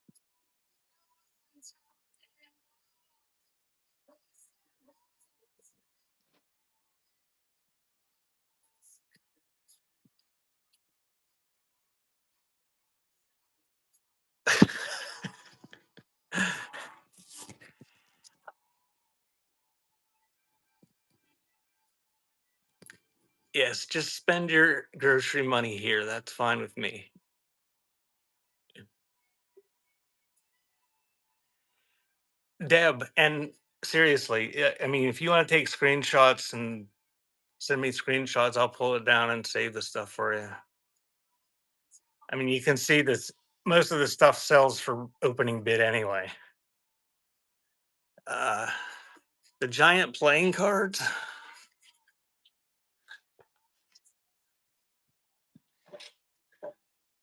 Yes, just spend your grocery money here. That's fine with me. Deb, and seriously, I mean, if you want to take screenshots and send me screenshots, I'll pull it down and save the stuff for you. I mean, you can see this. Most of the stuff sells for opening bid anyway. Uh, the giant playing cards.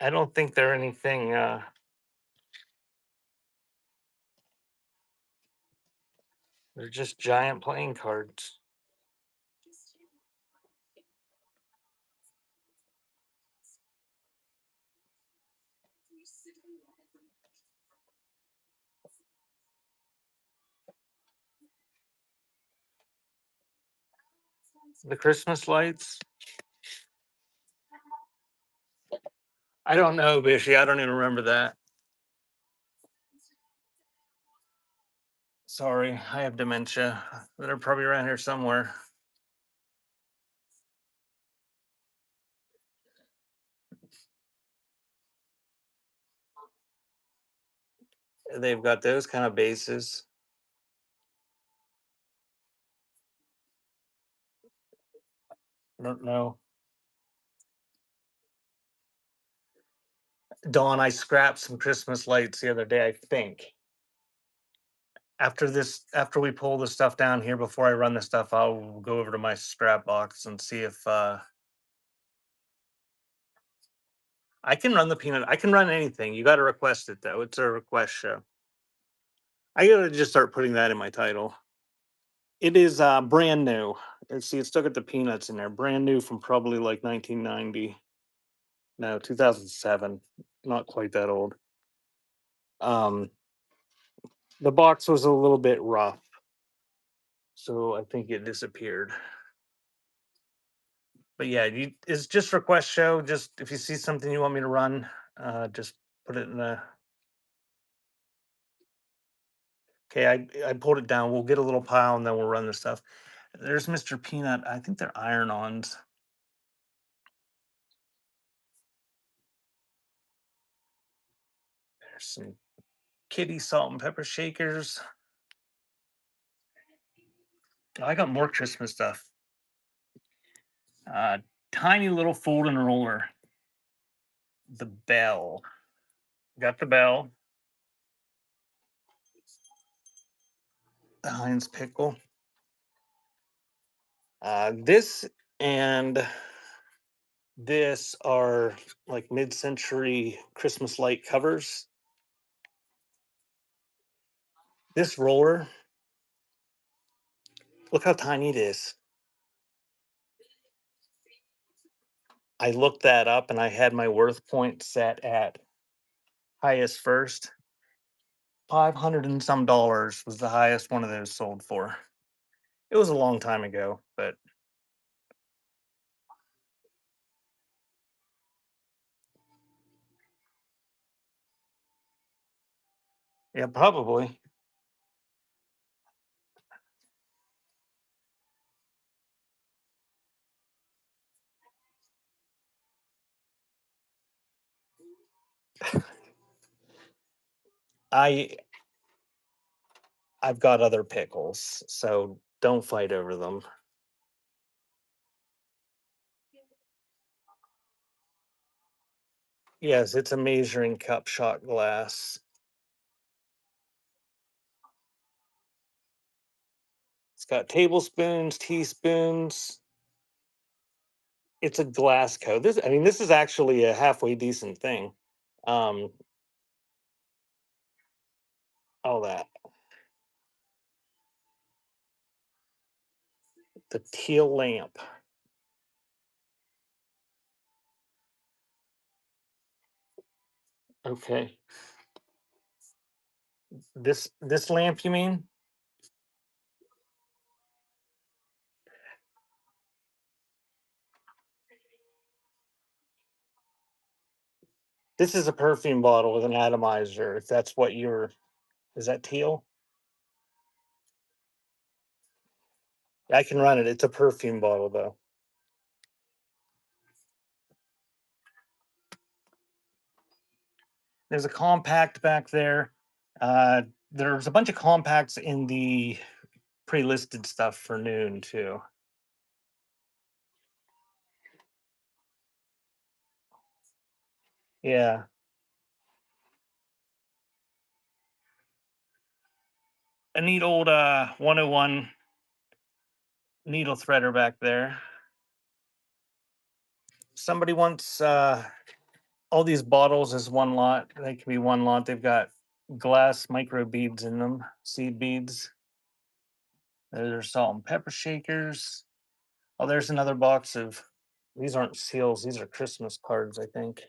I don't think they're anything. They're just giant playing cards. The Christmas lights. I don't know, Bishy. I don't even remember that. Sorry, I have dementia. They're probably around here somewhere. They've got those kind of bases. I don't know. Dawn, I scrapped some Christmas lights the other day, I think. After we pull the stuff down here, before I run the stuff, I'll go over to my scrap box and see if I can run the peanut. I can run anything. You got to request it though. It's a request show. I gotta just start putting that in my title. It is brand new. And see, it's still got the peanuts in there. Brand new from probably like 1990. No, 2007. Not quite that old. Um, the box was a little bit rough, so I think it disappeared. But yeah, it's just request show. Just if you see something you want me to run, just put it in the. Okay, I pulled it down. We'll get a little pile and then we'll run the stuff. There's Mr. Peanut. I think they're iron-ons. There's some kitty salt and pepper shakers. Oh, I got more Christmas stuff. Tiny little folding roller. The bell. Got the bell. The Heinz pickle. This and this are like mid-century Christmas light covers. This roller, look how tiny it is. I looked that up and I had my worth point set at highest first. 500 and some dollars was the highest one of those sold for. It was a long time ago, but yeah, probably. I I've got other pickles, so don't fight over them. Yes, it's a measuring cup shot glass. It's got tablespoons, teaspoons. It's a glass code. This is actually a halfway decent thing. Um, all that. The teal lamp. Okay. This lamp, you mean? This is a perfume bottle with an atomizer. If that's what you're, is that teal? I can run it. It's a perfume bottle though. There's a compact back there. There's a bunch of compacts in the pre-listed stuff for noon too. Yeah. A neat old 101 needle threader back there. Somebody wants all these bottles as one lot. They can be one lot. They've got glass micro beads in them, seed beads. There's salt and pepper shakers. Oh, there's another box of, these aren't seals, these are Christmas cards, I think.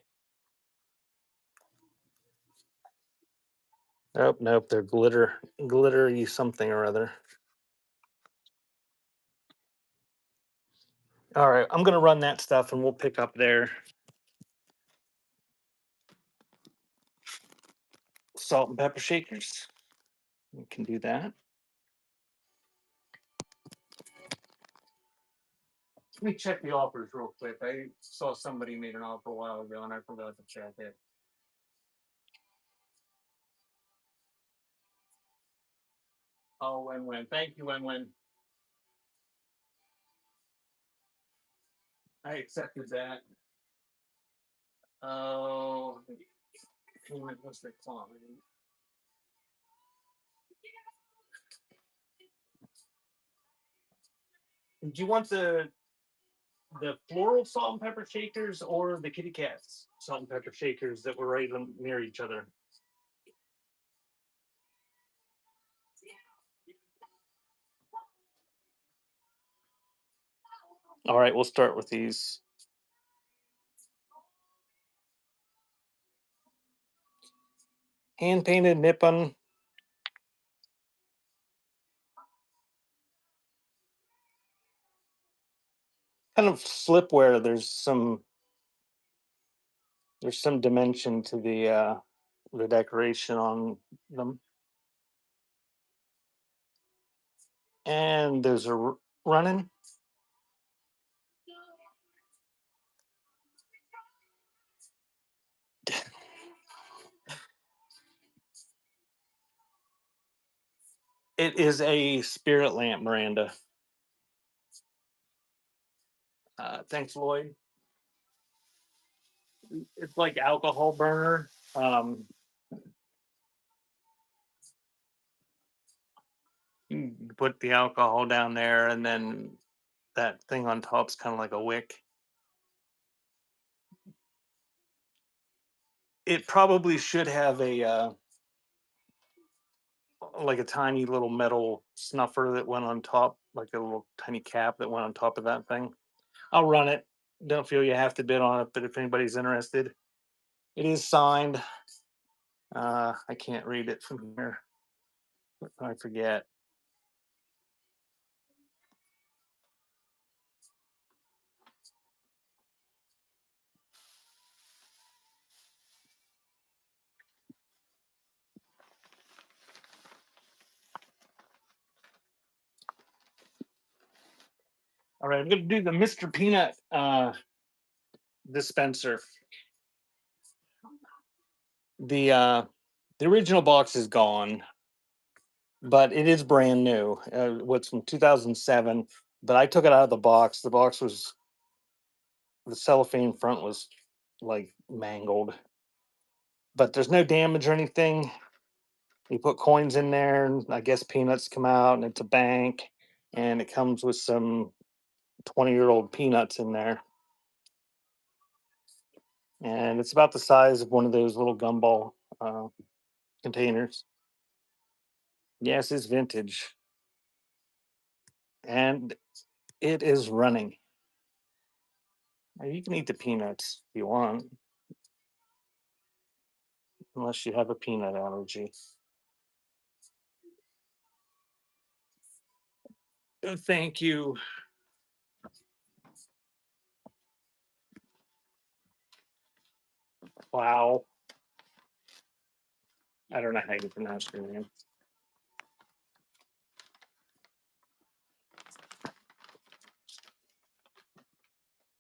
Oh, nope, they're glittery something or other. All right, I'm gonna run that stuff and we'll pick up there. Salt and pepper shakers. We can do that. Let me check the offers real quick. I saw somebody made an offer a while ago and I forgot to check it. Oh, Win-Win. Thank you, Win-Win. I accepted that. Oh, what's the clock? Do you want the floral salt and pepper shakers or the kitty cats salt and pepper shakers that were right near each other? All right, we'll start with these. Hand painted Nippon. Kind of slipware. There's some dimension to the decoration on them. And there's a running. It is a spirit lamp, Miranda. Thanks, Lloyd. It's like alcohol burner. You put the alcohol down there, and then that thing on top's kind of like a wick. It probably should have a like a tiny little metal snuffer that went on top, like a little tiny cap that went on top of that thing. I'll run it. Don't feel you have to bid on it, but if anybody's interested, it is signed. I can't read it from here. I forget. All right, I'm gonna do the Mr. Peanut dispenser. The original box is gone, but it is brand new. What's from 2007, but I took it out of the box. The box was the cellophane front was like mangled, but there's no damage or anything. You put coins in there, and I guess peanuts come out, and it's a bank, and it comes with some 20-year-old peanuts in there, and it's about the size of one of those little gumball containers. Yes, it's vintage, and it is running. Now, you can eat the peanuts if you want, unless you have a peanut allergy. Oh, thank you. Wow. I don't know how you pronounce your name.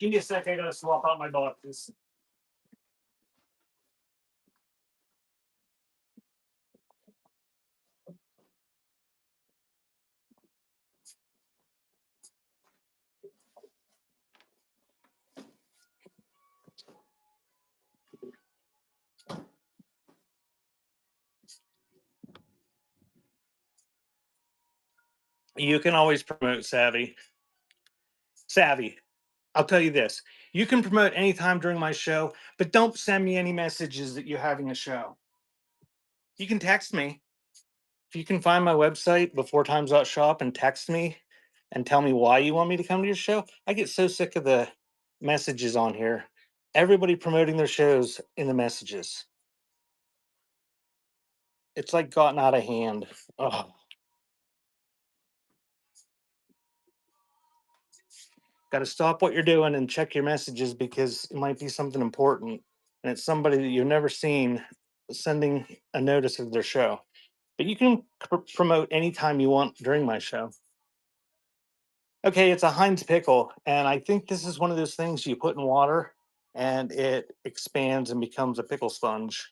Give me a second. I gotta swap out my boxes. You can always promote Savvy. Savvy. I'll tell you this. You can promote anytime during my show, but don't send me any messages that you're having a show. You can text me. If you can find my website before times.shop and text me and tell me why you want me to come to your show. I get so sick of the messages on here. Everybody promoting their shows in the messages. It's like gotten out of hand. Oh, got to stop what you're doing and check your messages because it might be something important. And it's somebody that you've never seen sending a notice of their show. But you can promote anytime you want during my show. Okay, it's a Heinz pickle, and I think this is one of those things you put in water and it expands and becomes a pickle sponge.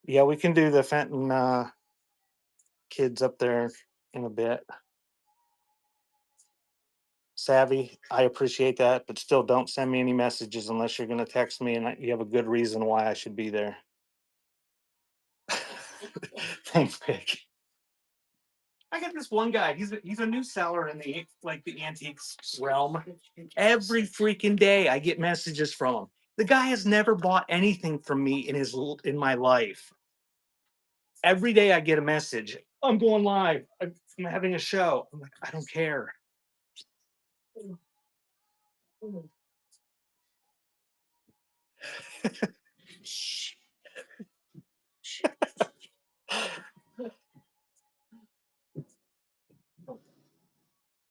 Yeah, we can do the Fenton kids up there in a bit. Savvy, I appreciate that, but still don't send me any messages unless you're going to text me and you have a good reason why I should be there. Thanks, Pick. I got this one guy. He's a new seller in the antiques realm. Every freaking day, I get messages from him. The guy has never bought anything from me in my life. Every day, I get a message. I'm going live. I'm having a show. I'm like, I don't care.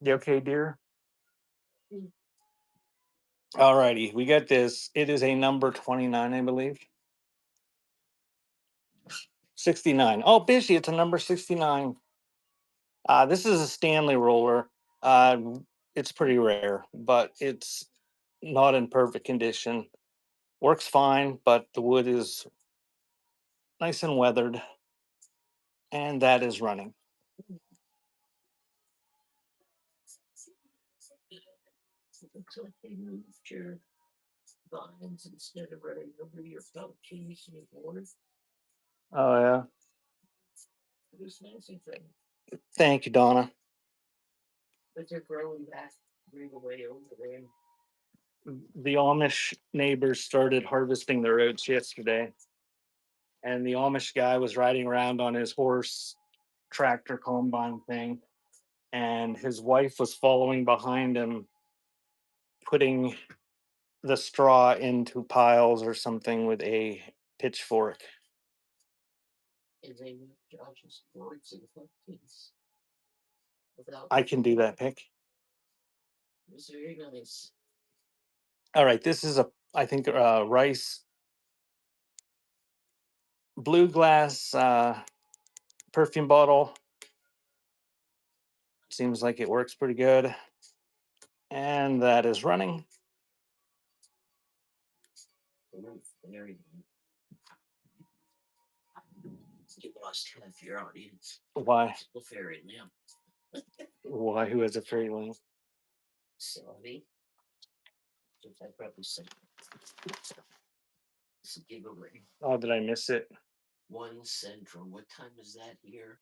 You okay, dear? All righty, we got this. It is a number 29, I believe. 69. Oh, Bishy, it's a number 69. This is a Stanley roller. Uh, it's pretty rare, but it's not in perfect condition. Works fine, but the wood is nice and weathered, and that is running. Looks like they moved your vines instead of running over your felt keys and board. Oh yeah. This fancy thing. Thank you, Donna. But they're growing back right away over there. The Amish neighbors started harvesting their oats yesterday, and the Amish guy was riding around on his horse tractor combine thing, and his wife was following behind him, putting the straw into piles or something with a pitchfork. And they make Josh's words in cookies. Without I can do that, Pick. it's very nice. All right, this is I think rice blue glass perfume bottle. Seems like it works pretty good. And that is running. Very you lost half your audience. Why? Well, fairy lamp. Why? Who has a fairy lamp? Sorry. I probably said it's a giveaway. Oh, did I miss it? 1 Central. What time is that here?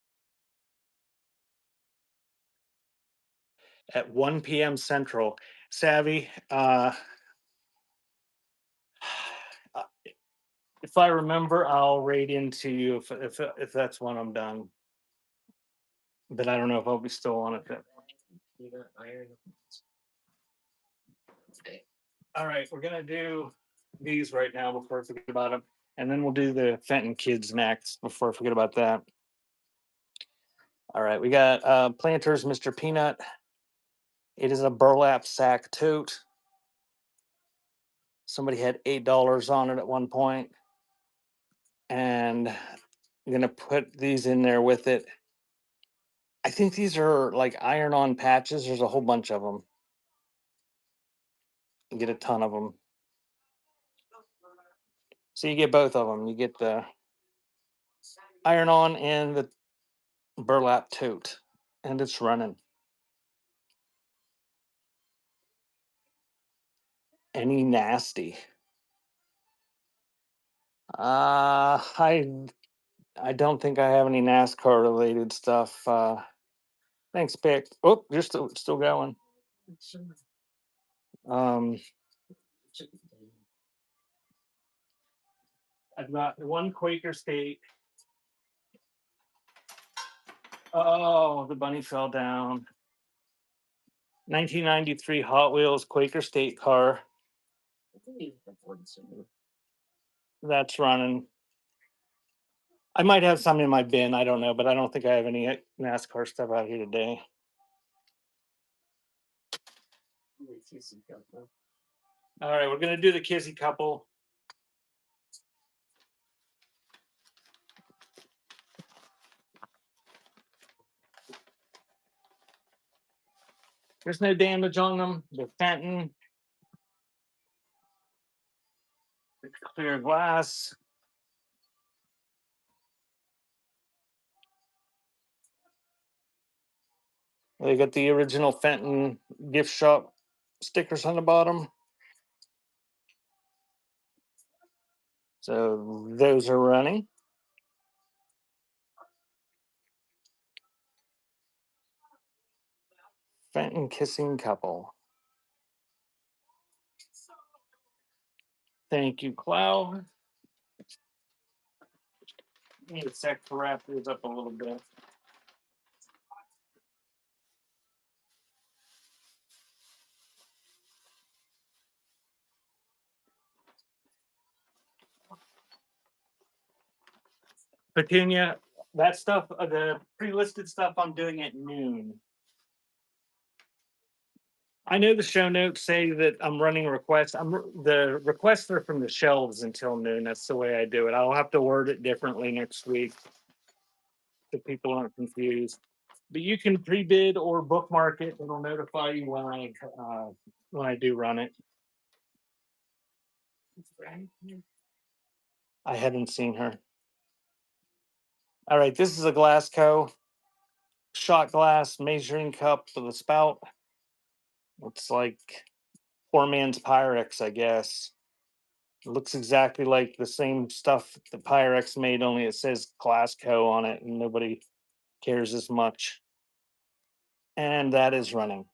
At 1 p.m. Central. Savvy, if I remember, I'll rate into you if that's when I'm done. But I don't know if I'll be still on it then. You got iron. Okay. All right, we're gonna do these right now before I forget about them, and then we'll do the Fenton Kids next before I forget about that. All right, we got Planters Mr. Peanut. It is a burlap sack tote. Somebody had $8 on it at one point, and I'm gonna put these in there with it. I think these are like iron-on patches. There's a whole bunch of them. You get a ton of them. So you get both of them. You get the iron-on and the burlap tote, and it's running. Any nasty? I don't think I have any NASCAR related stuff. Thanks, Pick. Oh, you're still going. Um, I've got one Quaker State. Oh, the bunny fell down. 1993 Hot Wheels Quaker State car. That's running. I might have some in my bin. I don't know, but I don't think I have any NASCAR stuff out here today. All right, we're gonna do the Kizzy couple. There's no damage on them. They're Fenton. It's clear glass. They got the original Fenton gift shop stickers on the bottom. So those are running. Fenton kissing couple. Thank you, Cloud. Need a sec to wrap these up a little bit. Petunia, that stuff, the pre-listed stuff, I'm doing at noon. I know the show notes say that I'm running requests. The requests are from the shelves until noon. That's the way I do it. I'll have to word it differently next week so people aren't confused. But you can pre-bid or bookmark it. It'll notify you when I do run it. I hadn't seen her. All right, this is a Glasgow shot glass measuring cup with a spout. It's like poor man's Pyrex, I guess. It looks exactly like the same stuff that Pyrex made, only it says Glasgow on it, and nobody cares as much. And that is running.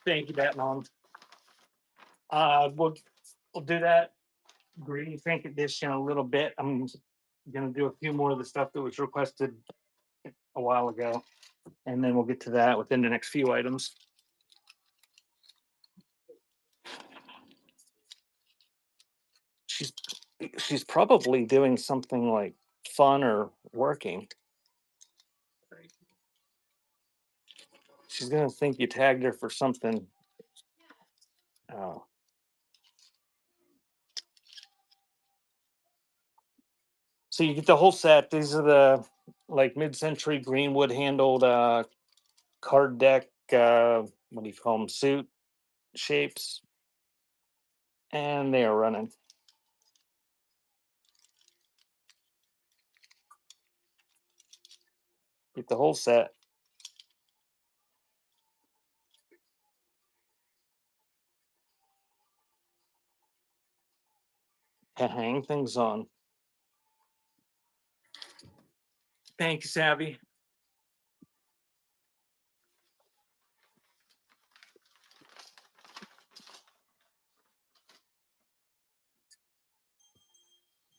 Thank you, Batman. We'll do that green trinket dish in a little bit. I'm gonna do a few more of the stuff that was requested a while ago, and then we'll get to that within the next few items. She's probably doing something like fun or working. She's gonna think you tagged her for something. Oh. So you get the whole set. These are the like mid-century greenwood handled card deck. What do you call them? Suit shapes, and they are running. Get the whole set. To hang things on. Thank you, Savvy.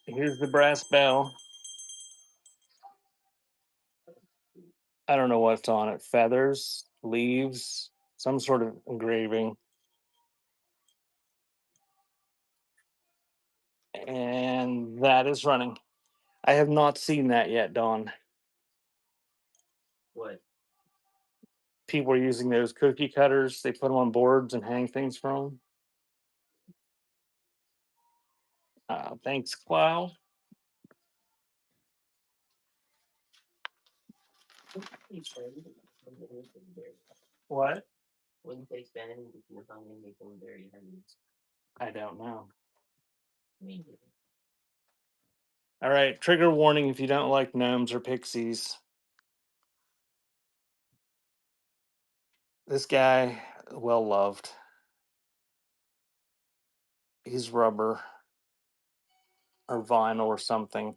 Here's the brass bell. I don't know what's on it. Feathers, leaves, some sort of engraving. And that is running. I have not seen that yet, Dawn. What? People are using those cookie cutters. They put them on boards and hang things from them. Thanks, Clow. What? Wouldn't they spend if you're hungry, make them very heavy? I don't know. Maybe. All right, trigger warning if you don't like gnomes or pixies. This guy, well loved. He's rubber or vinyl or something,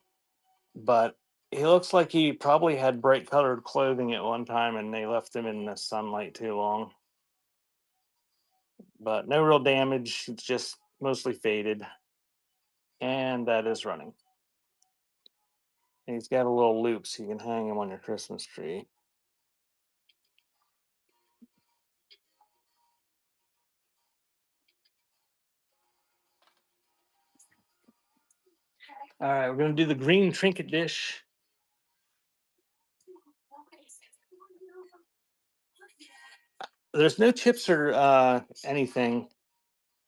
but he looks like he probably had bright colored clothing at one time and they left him in the sunlight too long. But no real damage, it's just mostly faded. And that is running. And he's got a little loop so you can hang him on your Christmas tree. All right, we're going to do the green trinket dish. There's no chips or anything.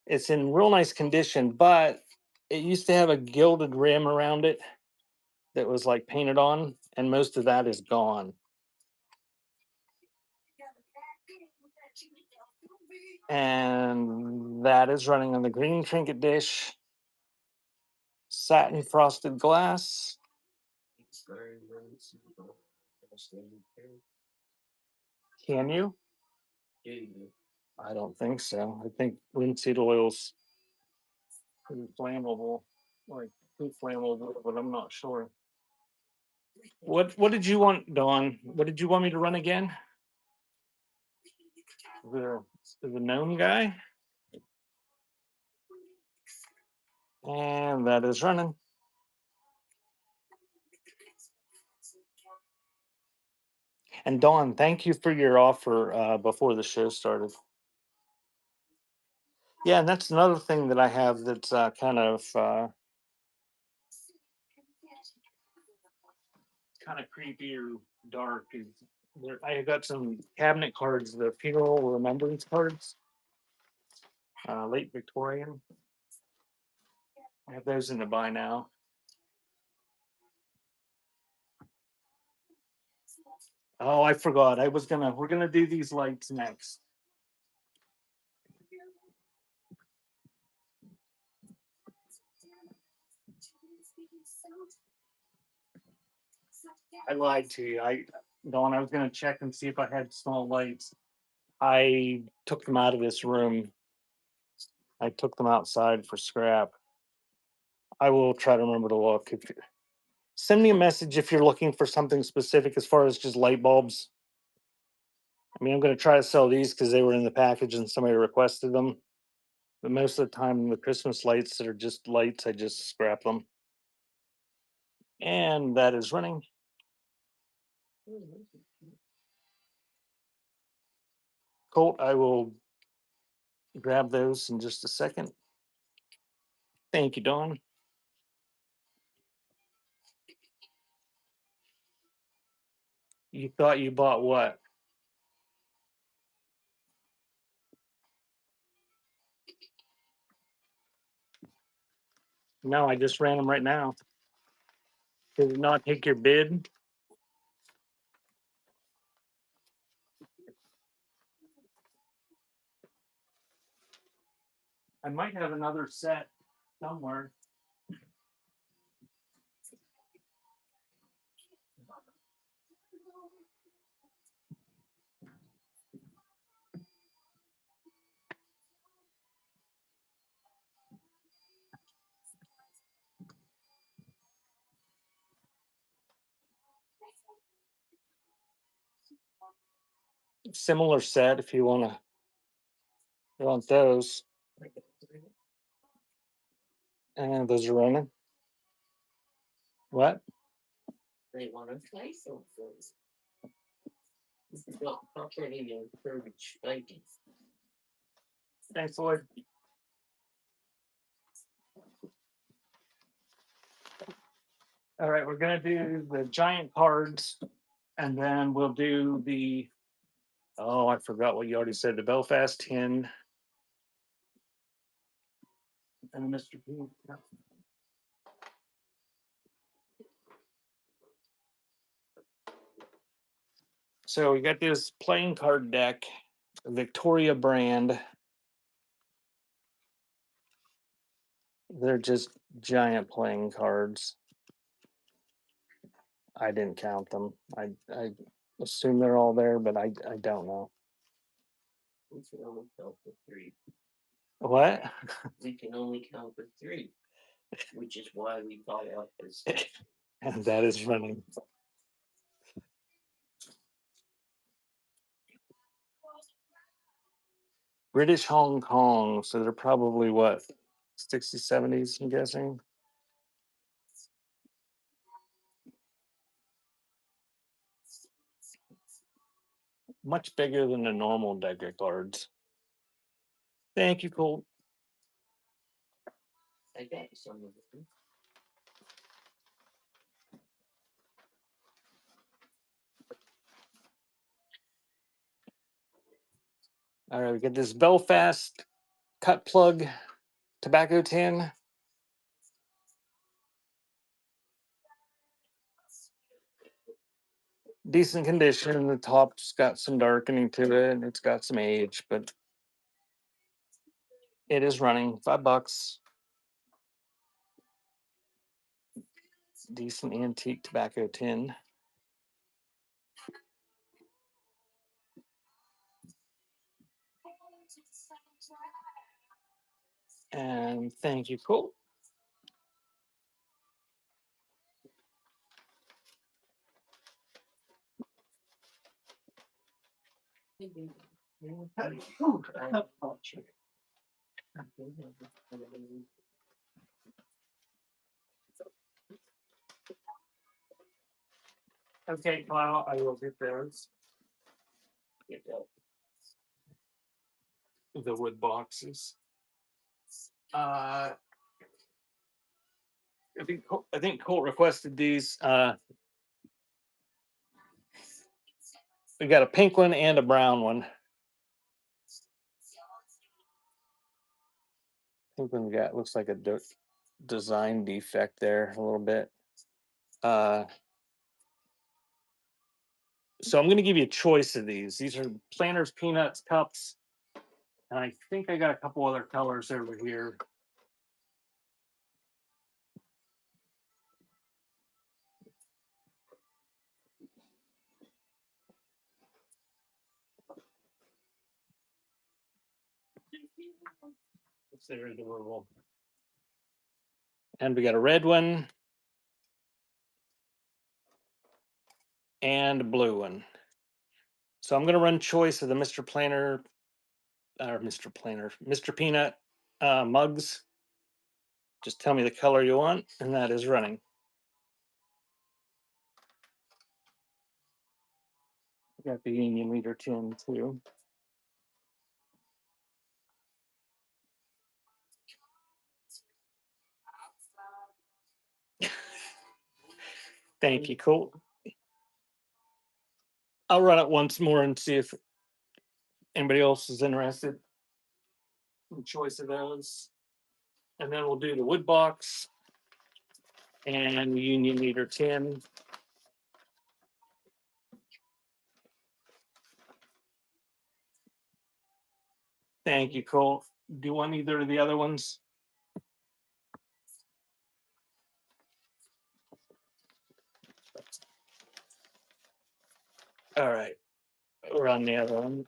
It's in real nice condition, but it used to have a gilded rim around it that was like painted on, and most of that is gone. And that is running on the green trinket dish. Satin frosted glass. Can you? I don't think so. I think linseed oil's pretty flammable, like too flammable, but I'm not sure. What did you want, Dawn? What did you want me to run again? The gnome guy? And that is running. And Dawn, thank you for your offer before the show started. Yeah, and that's another thing that I have that's kind of creepy or dark. Is I got some cabinet cards, the funeral remembrance cards, late Victorian. I have those in the buy now. Oh, I forgot. We're gonna do these lights next. I lied to you. Dawn, I was gonna check and see if I had small lights. I took them out of this room. I took them outside for scrap. I will try to remember to look. Send me a message if you're looking for something specific as far as just light bulbs. I mean, I'm gonna try to sell these because they were in the package and somebody requested them. But most of the time, the Christmas lights that are just lights, I just scrap them. And that is running. Colt, I will grab those in just a second. Thank you, Dawn. You thought you bought what? No, I just ran them right now. Did it not take your bid? I might have another set somewhere. Similar set if you want those. And those are running. What? They want to play something. This is not properly encouraged fighting. Thanks, Lloyd. All right, we're gonna do the giant cards, and then we'll do the. Oh, I forgot what you already said. The Belfast 10 and the Mr. P. So we got this playing card deck, Victoria brand. They're just giant playing cards. I didn't count them. I assume they're all there, but I don't know. We can only count for 3. What? We can only count for 3, which is why we call out this. And that is running. British Hong Kong. So they're probably what, 60s, 70s, I'm guessing. Much bigger than the normal deck of cards. Thank you, Colt. I got some of them. All right, we got this Belfast cut plug tobacco tin. Decent condition. The top's got some darkening to it, and it's got some age, but it is running $5. Decent antique tobacco tin. And thank you, Colt. Okay, Kyle, I will get those. Get that. The wood boxes. I think Colt requested these. We got a pink one and a brown one. Pink one got looks like a design defect there a little bit. So I'm going to give you a choice of these. These are Planters Peanuts cups, and I think I got a couple other colors over here. They're adorable. And we got a red one and a blue one. So I'm gonna run choice of the Mr. Planner or Mr. Peanut mugs. Just tell me the color you want, and that is running. Got the Union Leader tin too. Thank you, Colt. I'll run it once more and see if anybody else is interested in choice of those. And then we'll do the wood box and the Union Leader tin. Thank you, Colt. Do you want either of the other ones? All right. We're on the other one.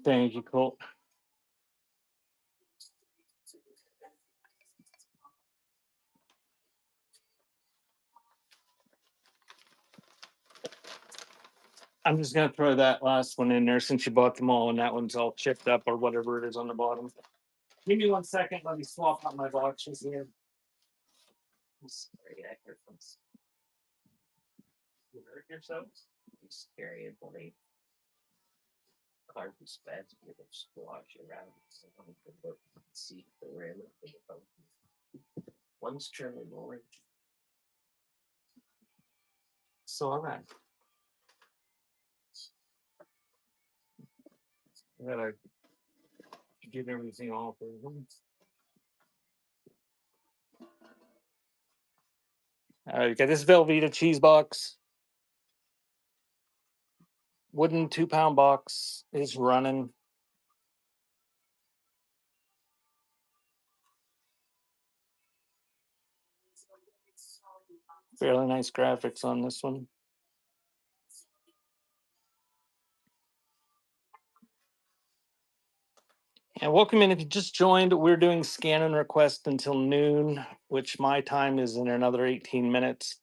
Thank you, Colt. I'm just gonna throw that last one in there since you bought them all and that one's all chipped up or whatever it is on the bottom. Give me 1 second. Let me swap out my boxes here. Sorry, I heard from You hurt yourself? scary and funny. Cards bad to give them squash around. So I can look and see the rim of the phone. One's turning orange. So all right. I gotta get everything off of them. All right, got this Velveeta cheese box. Wooden 2-pound box is running. Fairly nice graphics on this one. And welcome in. If you just joined, we're doing scan and request until noon, which my time is in another 18 minutes.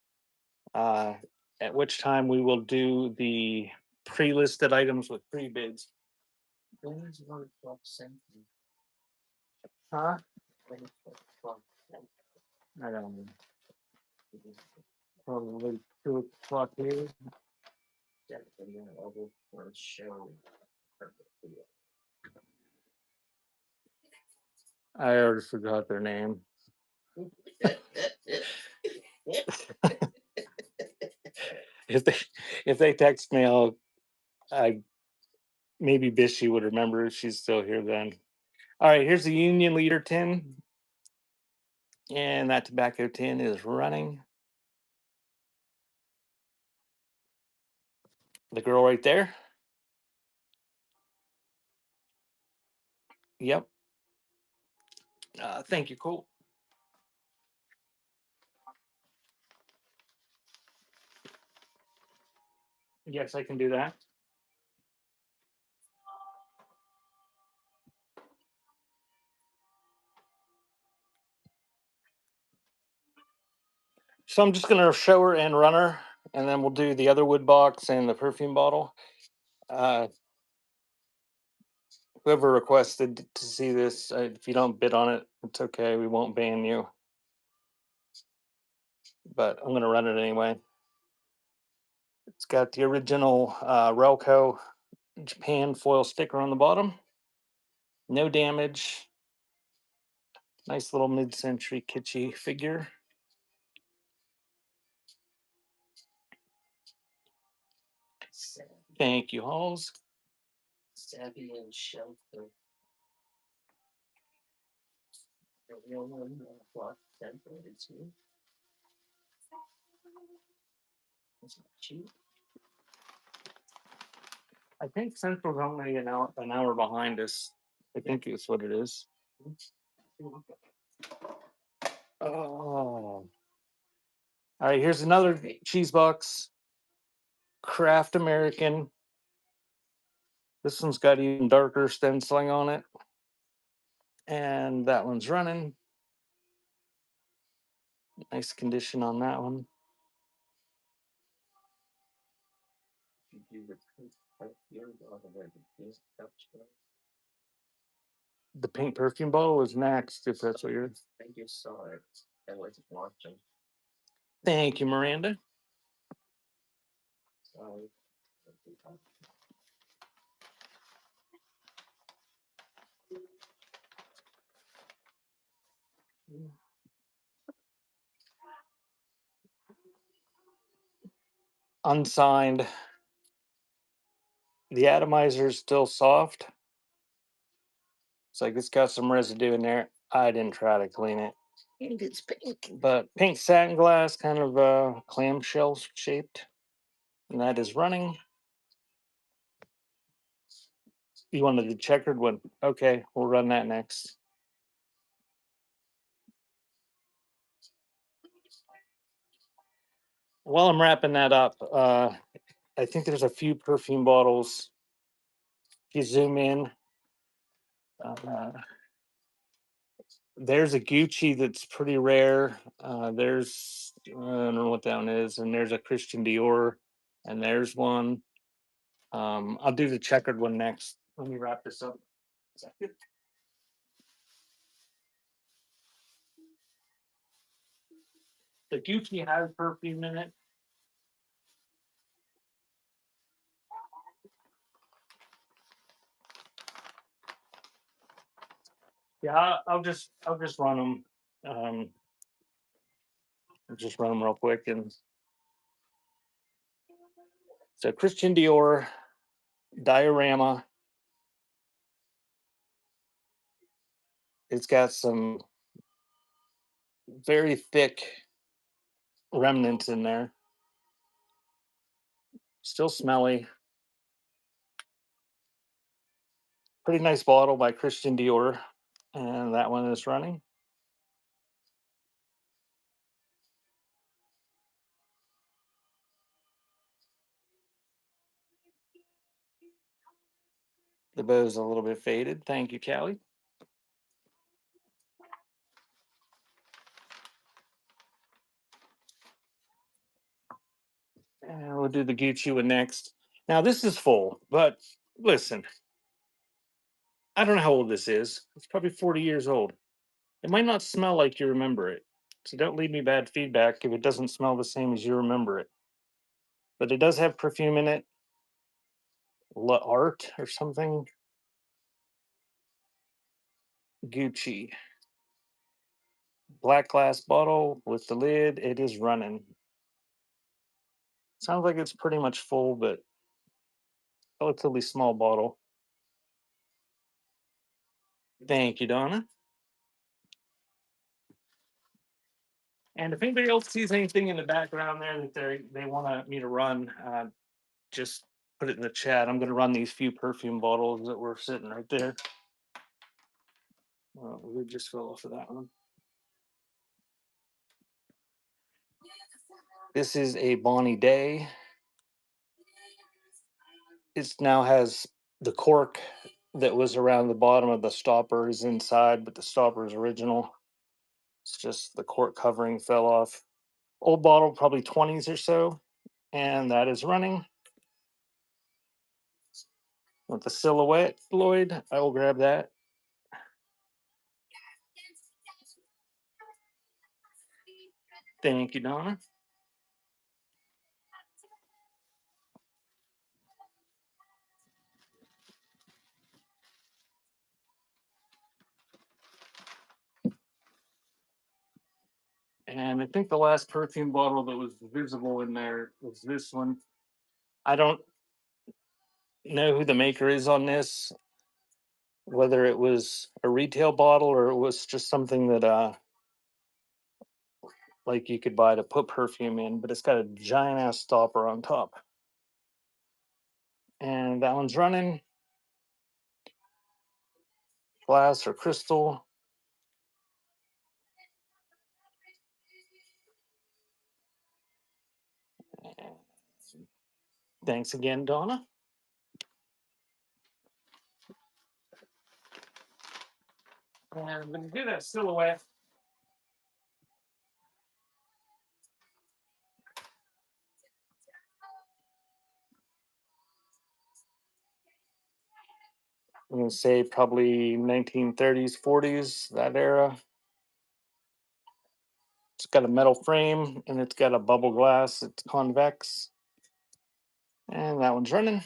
At which time we will do the pre-listed items with pre-bids. Where's 1 o'clock center? Huh? 1 o'clock center. I don't know. Probably 2 o'clock here. Definitely not over for a show. Perfectly. I already forgot their name. If they text me, I maybe Bishy would remember if she's still here then. All right, here's the Union Leader tin. And that tobacco tin is running. The girl right there. Yep. Thank you, Colt. Yes, I can do that. So I'm just gonna show her and run her, and then we'll do the other wood box and the perfume bottle. Whoever requested to see this, if you don't bid on it, it's okay. We won't ban you. But I'm gonna run it anyway. It's got the original Relco Japan foil sticker on the bottom. No damage. Nice little mid-century kitschy figure. Thank you, Halls. Savvy and shelter. The real 1 o'clock center is here. It's not cheap. I think Central's only an hour behind us. I think it's what it is. Oh. All right, here's another cheese box. Kraft American. This one's got even darker stenciling on it. And that one's running. Nice condition on that one. You do the perfume bottle where the pink cups go. The pink perfume bottle is next, if that's what you're. I just saw it. I wasn't watching. Thank you, Miranda. Sorry. Unsigned. The atomizer is still soft. It's like it's got some residue in there. I didn't try to clean it. And it's pink. But pink satin glass, kind of clamshell shaped. And that is running. You wanted the checkered one. Okay, we'll run that next. While I'm wrapping that up, I think there's a few perfume bottles. If you zoom in, there's a Gucci that's pretty rare. There's I don't know what that one is, and there's a Christian Dior, and there's one. I'll do the checkered one next. Let me wrap this up. Second. The Gucci has perfume in it. Yeah, I'll just run them. I'll just run them real quick. And so Christian Dior diorama. It's got some very thick remnants in there. Still smelly. Pretty nice bottle by Christian Dior. And that one is running. The bow's a little bit faded. Thank you, Callie. And we'll do the Gucci one next. Now this is full, but listen, I don't know how old this is. It's probably 40 years old. It might not smell like you remember it. So don't leave me bad feedback if it doesn't smell the same as you remember it. But it does have perfume in it. La Art or something. Gucci. Black glass bottle with the lid. It is running. Sounds like it's pretty much full, but relatively small bottle. Thank you, Donna. And if anybody else sees anything in the background there that they want me to run, just put it in the chat. I'm going to run these few perfume bottles that were sitting right there. We just fell off of that one. This is a Bonnie Day. It now has the cork that was around the bottom of the stopper is inside, but the stopper is original. It's just the cork covering fell off. Old bottle, probably 20s or so. And that is running. With the silhouette, Lloyd, I will grab that. Thank you, Donna. And I think the last perfume bottle that was visible in there was this one. I don't know who the maker is on this, whether it was a retail bottle or it was just something that like you could buy to put perfume in, but it's got a giant ass stopper on top. And that one's running. Glass or crystal. Thanks again, Donna. And I'm going to do that silhouette. I'm going to say probably 1930s, 40s, that era. It's got a metal frame and it's got a bubble glass. It's convex. And that one's running.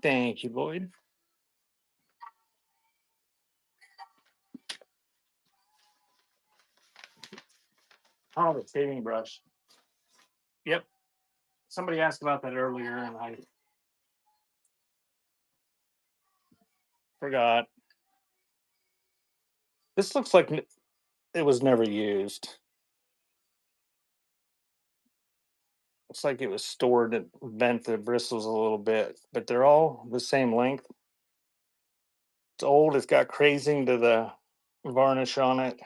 Thank you, Lloyd. Oh, the shaving brush. Yep. Somebody asked about that earlier and I forgot. This looks like it was never used. Looks like it was stored and bent the bristles a little bit, but they're all the same length. It's old. It's got crazing to the varnish on it.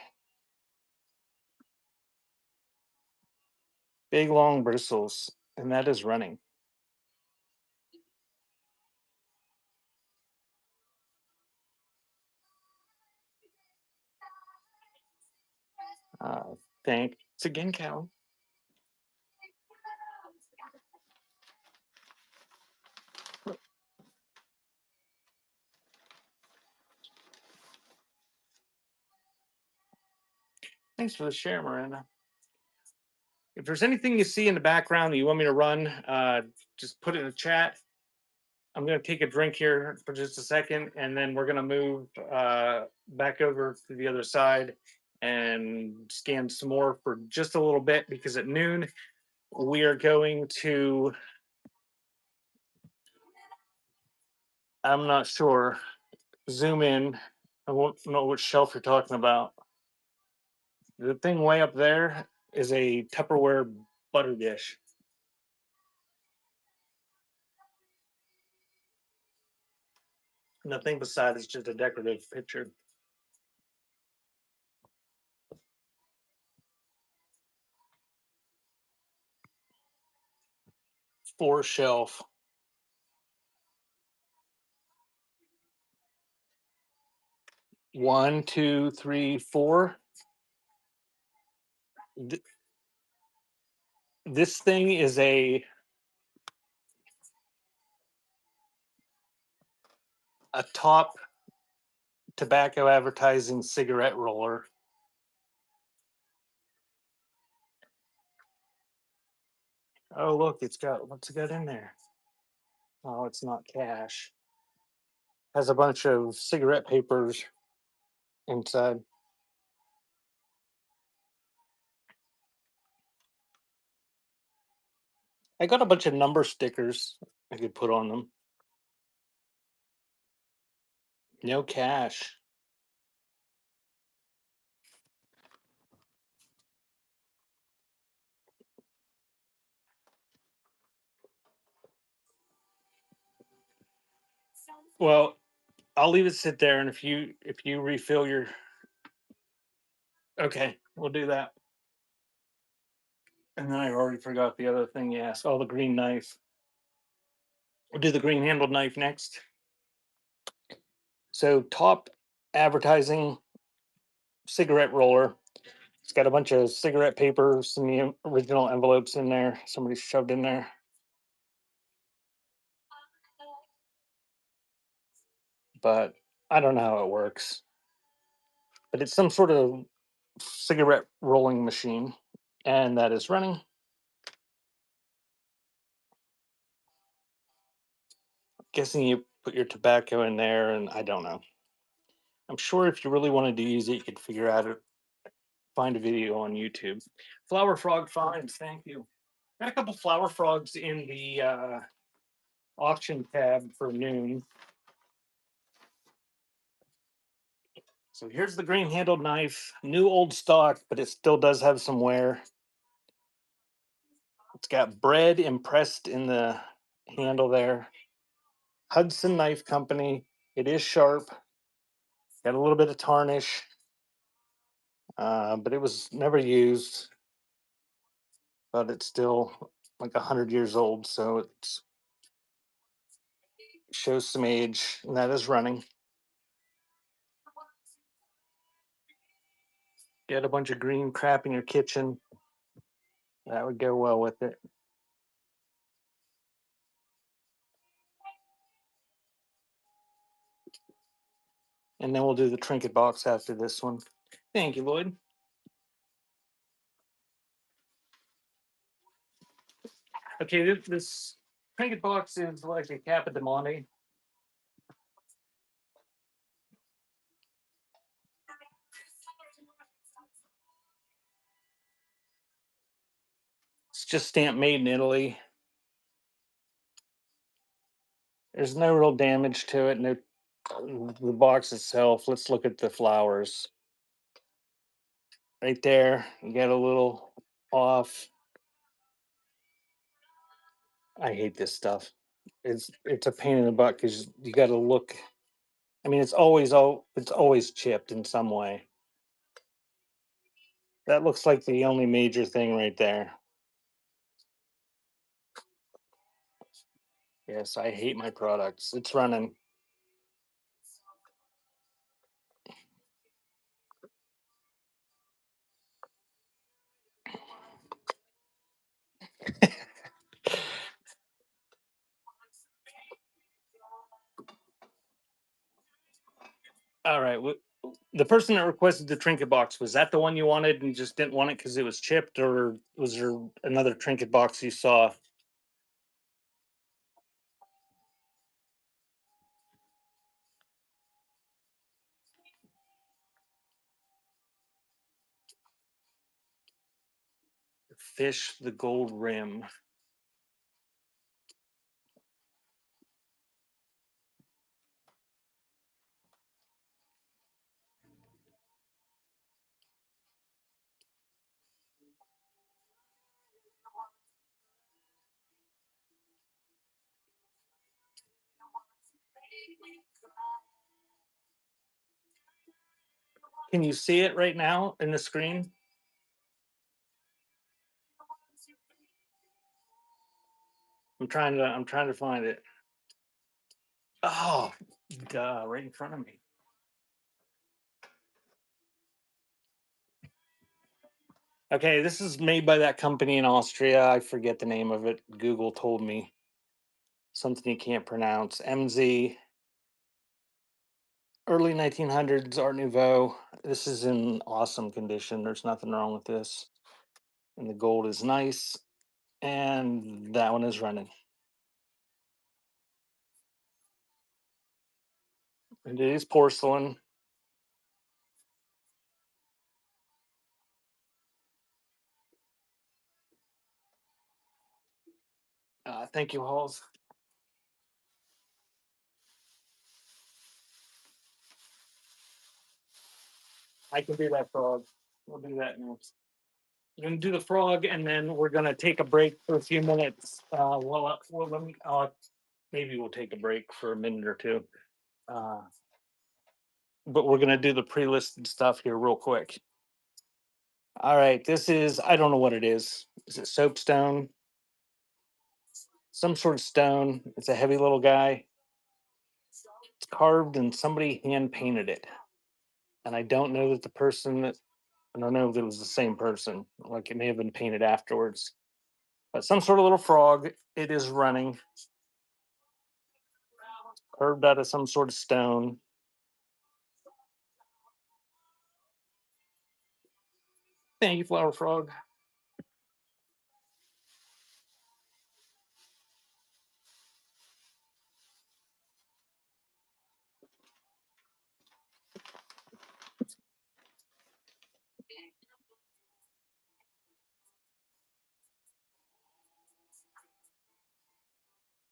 Big long bristles, and that is running. Thanks again, Cal. Thanks for the share, Miranda. If there's anything you see in the background that you want me to run, just put it in the chat. I'm going to take a drink here for just a second, and then we're going to move back over to the other side and scan some more for just a little bit because at noon we are going to, I'm not sure, zoom in. I won't know which shelf you're talking about. The thing way up there is a Tupperware butter dish. Nothing beside it's just a decorative picture. Four shelf. One, two, three, four. This thing is a top tobacco advertising cigarette roller. Oh, look, what's it got in there? Oh, it's not cash. Has a bunch of cigarette papers inside. I got a bunch of number stickers I could put on them. No cash. Well, I'll leave it sit there, and if you refill your, okay, we'll do that. And then I already forgot the other thing you asked. Oh, the green knife. We'll do the green handled knife next. So top advertising cigarette roller. It's got a bunch of cigarette papers and the original envelopes in there. Somebody shoved in there. But I don't know how it works. But it's some sort of cigarette rolling machine, and that is running. Guessing you put your tobacco in there, and I don't know. I'm sure if you really wanted to use it, you could figure out it, find a video on YouTube. Flower frog finds, thank you. Got a couple flower frogs in the auction tab for noon. So here's the green handled knife, new old stock, but it still does have some wear. It's got bread impressed in the handle there. Hudson Knife Company. It is sharp. Got a little bit of tarnish, but it was never used. But it's still like 100 years old, so it shows some age, and that is running. Get a bunch of green crap in your kitchen. That would go well with it. And then we'll do the trinket box after this one. Thank you, Lloyd. Okay, this trinket box is like a Kappa de Monte. It's just stamp made in Italy. There's no real damage to it. No, the box itself. Let's look at the flowers. Right there, you got a little off. I hate this stuff. It's a pain in the butt because you got to look. I mean, it's always chipped in some way. That looks like the only major thing right there. Yes, I hate my products. It's running. All right. The person that requested the trinket box, was that the one you wanted and just didn't want it because it was chipped, or was there another trinket box you saw? Fish the gold rim. Can you see it right now in the screen? I'm trying to find it. Oh, duh, right in front of me. Okay, this is made by that company in Austria. I forget the name of it. Google told me something you can't pronounce. MZ, early 1900s Art Nouveau. This is in awesome condition. There's nothing wrong with this. And the gold is nice. And that one is running. And it is porcelain. Thank you, Halls. I can do that frog. We'll do that next. We're gonna do the frog, and then we're gonna take a break for a few minutes. Well, let me. Maybe we'll take a break for a minute or two. Uh, but we're gonna do the pre-listed stuff here real quick. All right, this is, I don't know what it is. Is it soapstone? Some sort of stone. It's a heavy little guy. It's carved and somebody hand painted it. And I don't know that the person that I don't know if it was the same person. Like it may have been painted afterwards. But some sort of little frog. It is running. Carved out of some sort of stone. Thank you, Flower Frog.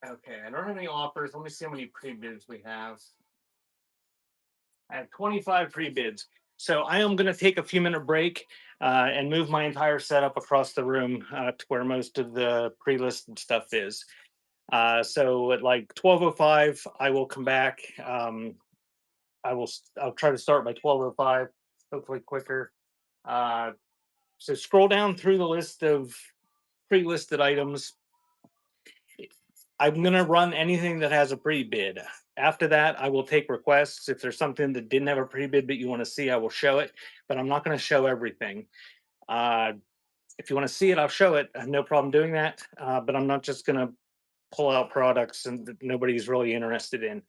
Okay, I don't have any offers. Let me see how many pre-bids we have. I have 25 pre-bids. So I am going to take a few minute break and move my entire setup across the room to where most of the pre-listed stuff is. So at like 12:05, I will come back. I'll try to start by 12:05, hopefully quicker. So scroll down through the list of pre-listed items. I'm gonna run anything that has a pre-bid. After that, I will take requests. If there's something that didn't have a pre-bid but you want to see, I will show it. But I'm not gonna show everything. Uh, if you want to see it, I'll show it. I have no problem doing that. But I'm not just gonna pull out products and that nobody's really interested in.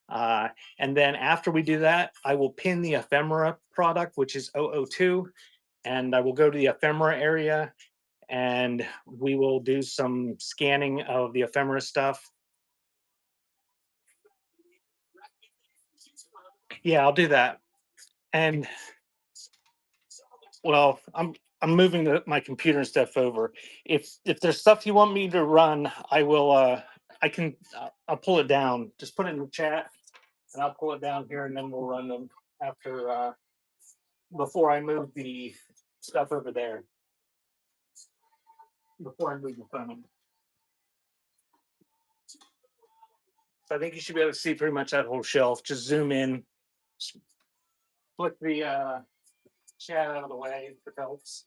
Uh, and then after we do that, I will pin the ephemera product, which is 002, and I will go to the ephemera area and we will do some scanning of the ephemera stuff. Yeah, I'll do that. And well, I'm moving my computer and stuff over. If there's stuff you want me to run, I will. I can. I'll pull it down. Just put it in the chat, and I'll pull it down here, and then we'll run them after. Before I move the stuff over there. Before I move the phone. So I think you should be able to see pretty much that whole shelf. Just zoom in. Flick the chat out of the way if it helps.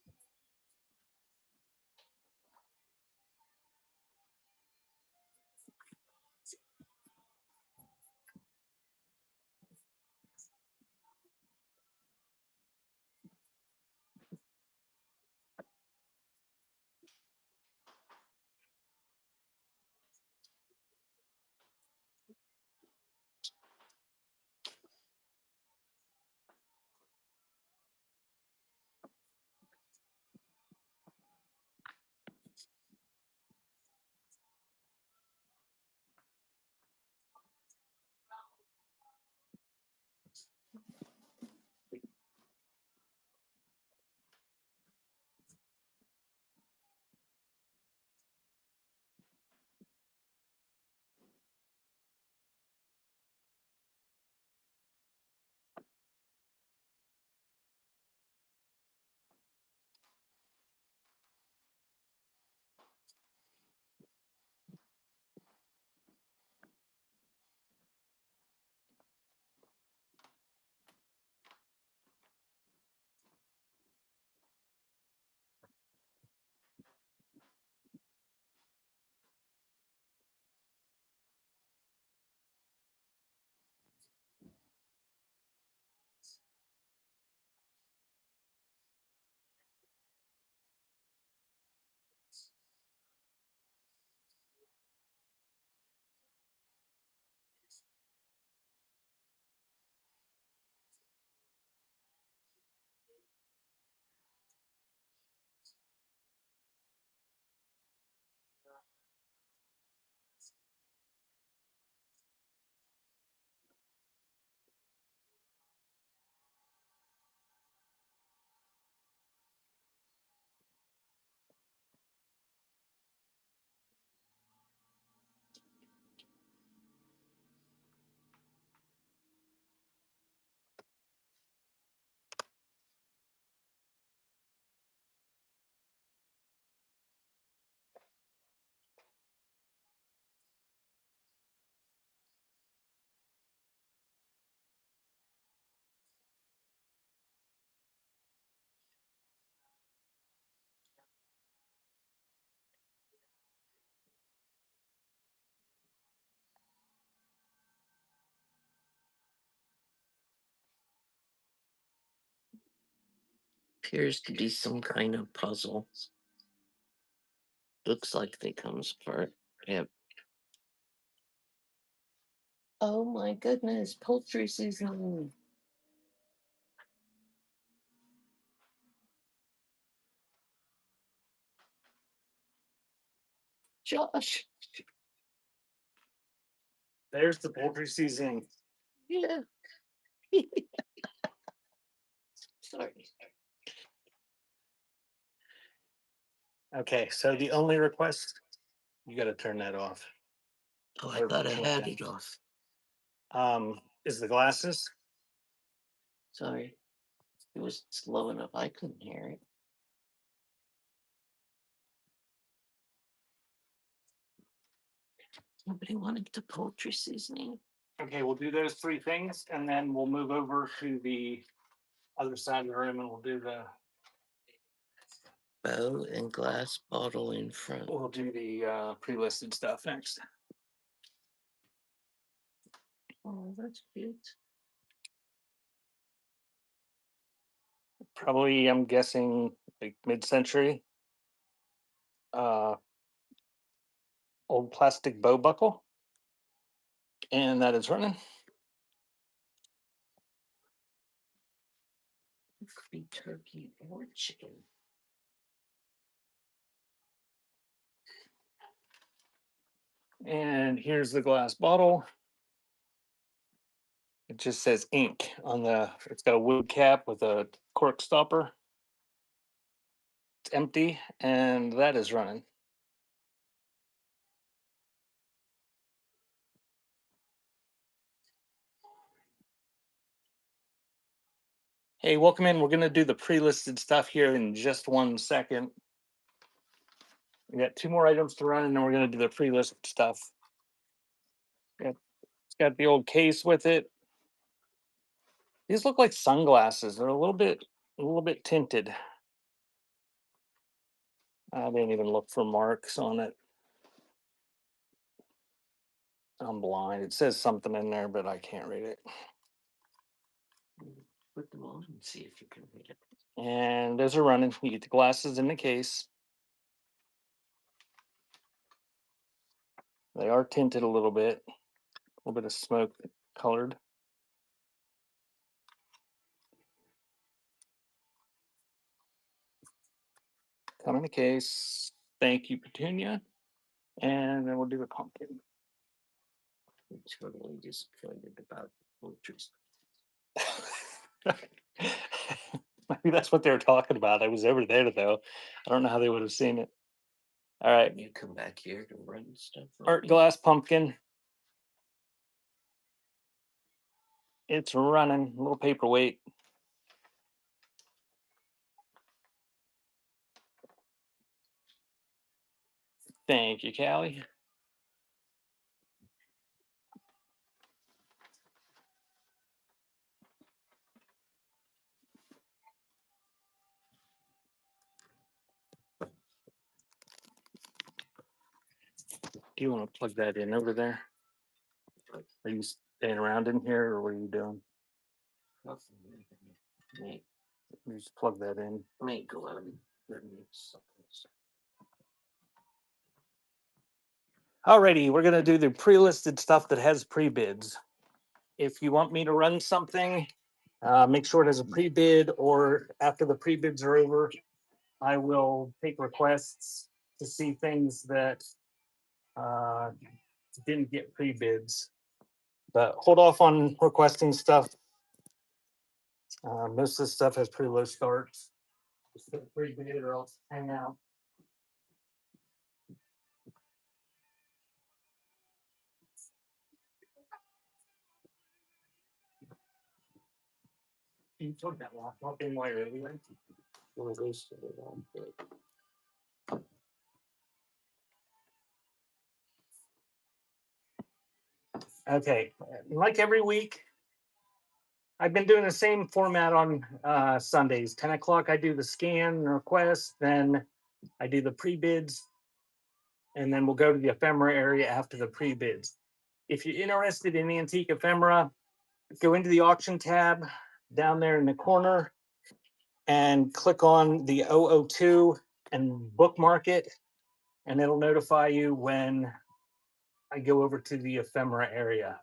Appears to be some kind of puzzle. Looks like they comes apart. Yep. Oh my goodness, poultry season. Josh. There's the poultry seasoning. Yeah. Sorry. Okay, so the only request, you got to turn that off. Oh, I thought I had it off. Is the glasses. Sorry. It was slow enough. I couldn't hear it. Nobody wanted the poultry seasoning. Okay, we'll do those three things, and then we'll move over to the other side of the room, and we'll do the Bow and glass bottle in front. pre-listed stuff next. Oh, that's cute. Probably, I'm guessing, like mid-century. Old plastic bow buckle. And that is running. It could be turkey or chicken. And here's the glass bottle. It just says ink on it's got a wood cap with a cork stopper. It's empty, and that is running. Hey, welcome in. We're going to do the pre-listed stuff here in just 1 second. We got 2 more items to run, and then we're going to do the pre-listed stuff. It's got the old case with it. These look like sunglasses. They're a little bit tinted. I didn't even look for marks on it. I'm blind. It says something in there, but I can't read it. Put them on and see if you can read it. And those are running. You get the glasses in the case. They are tinted a little bit of smoke colored. Come in the case. Thank you, Petunia. And then we'll do a pumpkin. I'm totally disappointed about poultry. Maybe that's what they were talking about. I was over there though. I don't know how they would have seen it. All right. You come back here to run stuff. Art glass pumpkin. It's running. A little paperweight. Thank you, Callie. Do you want to plug that in over there? Are you staying around in here, or what are you doing? May You just plug that in. go on. Alrighty, we're gonna do the pre-listed stuff that has pre-bids. If you want me to run something, make sure it has a pre-bid, or after the pre-bids are over, I will take requests to see things that didn't get pre-bids. But hold off on requesting stuff. Most of the stuff has pretty low starts. Just get pre-bid or else hang out. You took that laptop in while you're anyway. One of those to the wall, but Okay, like every week, I've been doing the same format on Sundays. 10 o'clock, I do the scan and request, then I do the pre-bids, and then we'll go to the ephemera area after the pre-bids. If you're interested in antique ephemera, go into the auction tab down there in the corner and click on the 002 and bookmark it, and it'll notify you when I go over to the ephemera area.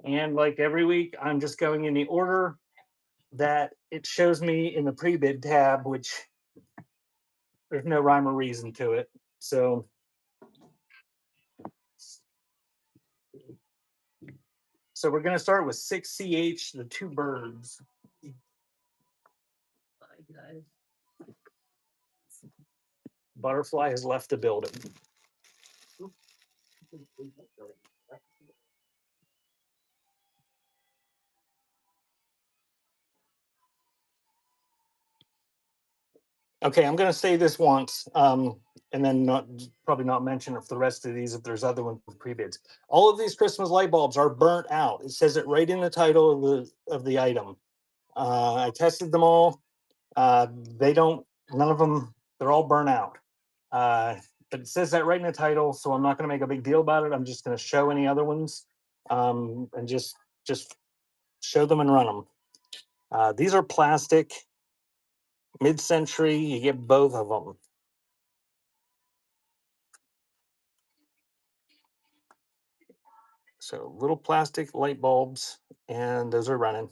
And like every week, I'm just going in the order that it shows me in the pre-bid tab, which there's no rhyme or reason to it. So we're going to start with 6CH, the 2 birds. bye guys. Butterfly has left the building. Okay, I'm going to say this once, and then probably not mention it for the rest of these if there's other ones with pre-bids. All of these Christmas light bulbs are burnt out. It says it right in the title of the item. I tested them all. None of them, they're all burnt out. But it says that right in the title, so I'm not going to make a big deal about it. I'm just going to show any other ones and just show them and run them. These are plastic, mid-century. You get both of them. So little plastic light bulbs, and those are running.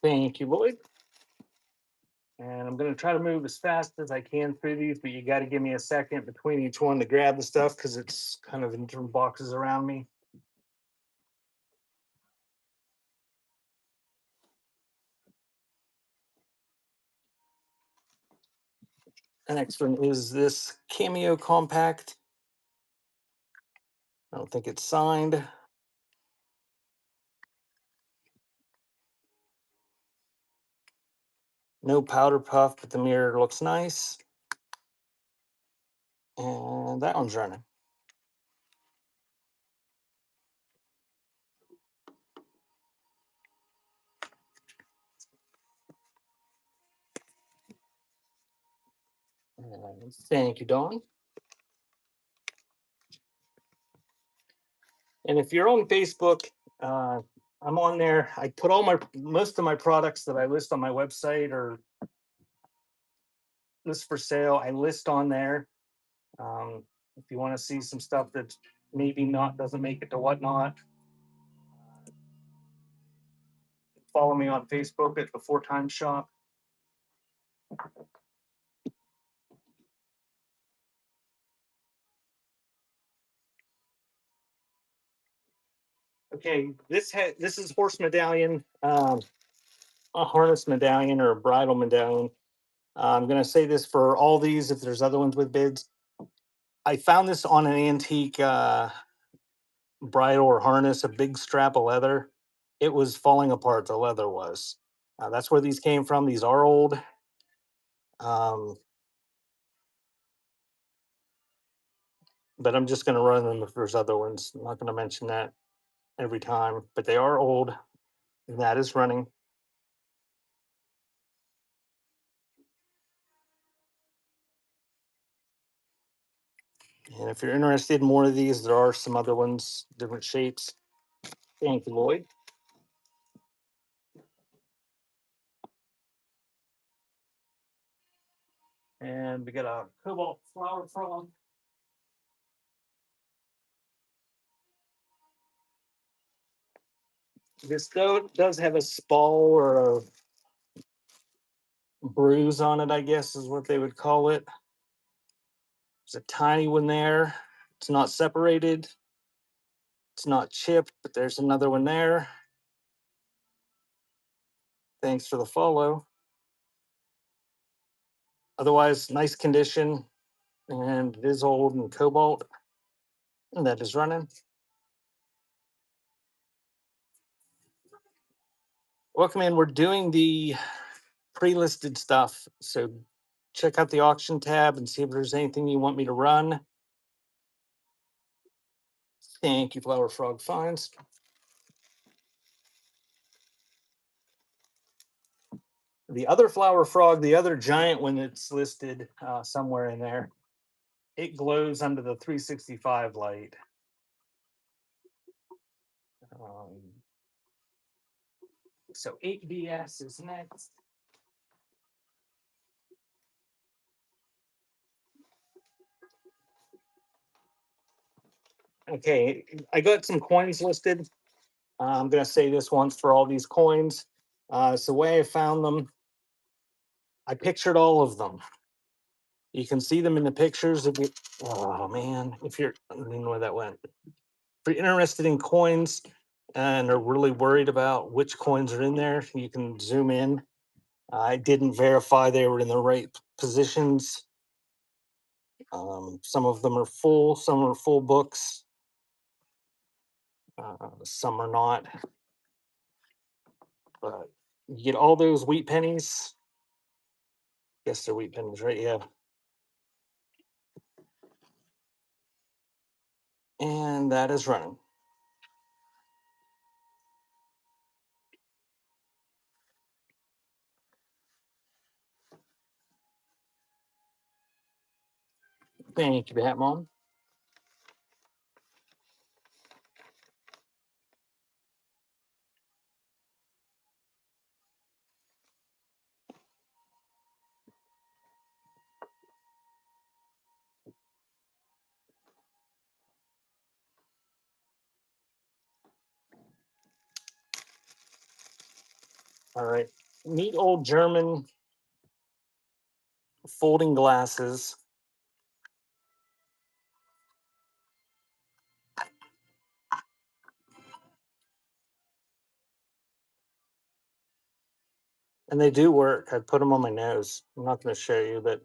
Thank you, Lloyd. And I'm going to try to move as fast as I can through these, but you got to give me a second between each one to grab the stuff because it's kind of in different boxes around me. The next one is this Cameo Compact. I don't think it's signed. No powder puff, but the mirror looks nice. And that one's running. Thank you, Dawn. And if you're on Facebook, I'm on there. I put most of my products that I list on my website or list for sale. I list on there. If you want to see some stuff that maybe doesn't make it to Whatnot, follow me on Facebook at the 4 Times Shop. Okay, this is horse medallion, a harness medallion or a bridle medallion. I'm gonna say this for all these. If there's other ones with bids, I found this on an antique bridle or harness, a big strap of leather. It was falling apart. The leather was. That's where these came from. These are old. But I'm just gonna run them if there's other ones. I'm not gonna mention that every time, but they are old. And that is running. And if you're interested in more of these, there are some other ones, different shapes. Thank you, Lloyd. And we got a cobalt flower frog. This does have a spall or a bruise on it, I guess is what they would call it. There's a tiny one there. It's not separated. It's not chipped, but there's another one there. Thanks for the follow. Otherwise, nice condition. And it is old and cobalt. And that is running. Welcome in. We're doing the pre-listed stuff. So check out the auction tab and see if there's anything you want me to run. Thank you, Flower Frog Finds. The other flower frog, the other giant one that's listed somewhere in there, it glows under the 365 light. So 8BS is next. Okay, I got some coins listed. I'm going to say this once for all these coins. It's the way I found them. I pictured all of them. You can see them in the pictures. Oh man, I don't know where that went. If you're interested in coins and are really worried about which coins are in there, you can zoom in. I didn't verify they were in the right positions. Some of them are full, some are full books. Some are not. But you get all those wheat pennies. Guess they're wheat pennies, right? Yeah. And that is running. Thank you, Bat Mom. All right. Neat old German folding glasses. And they do work. I put them on my nose. I'm not going to show you, but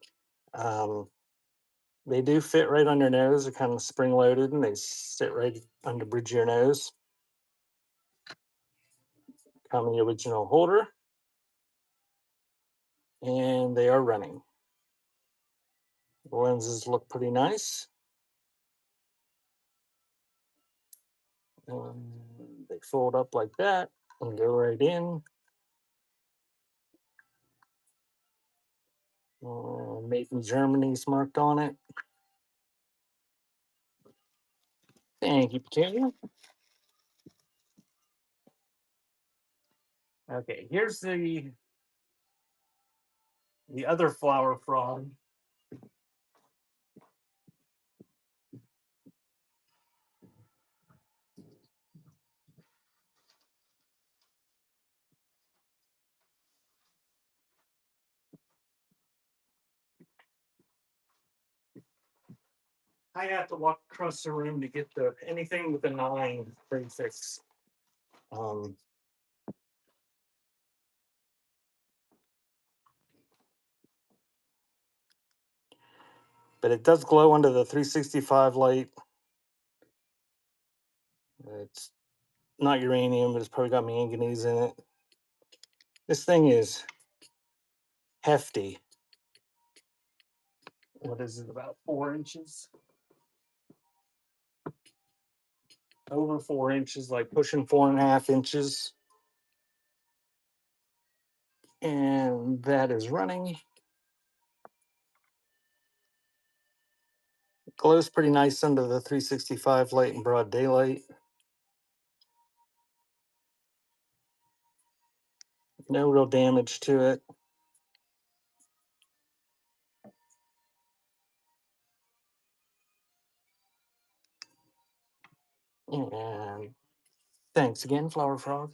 they do fit right on your nose. They're kind of spring loaded and they sit right on the bridge of your nose. Come in the original holder. And they are running. The lenses look pretty nice. They fold up like that and go right in. Made in Germany's marked on it. Thank you, Petunia. Okay, here's the other flower frog. I have to walk across the room to get the anything with a 9 prefix. But it does glow under the 365 light. It's not uranium, but it's probably got manganese in it. This thing is hefty. What is it, about 4 inches? Over 4 inches, like pushing 4.5 inches. And that is running. Glows pretty nice under the 365 light in broad daylight. No real damage to it. And thanks again, Flower Frog.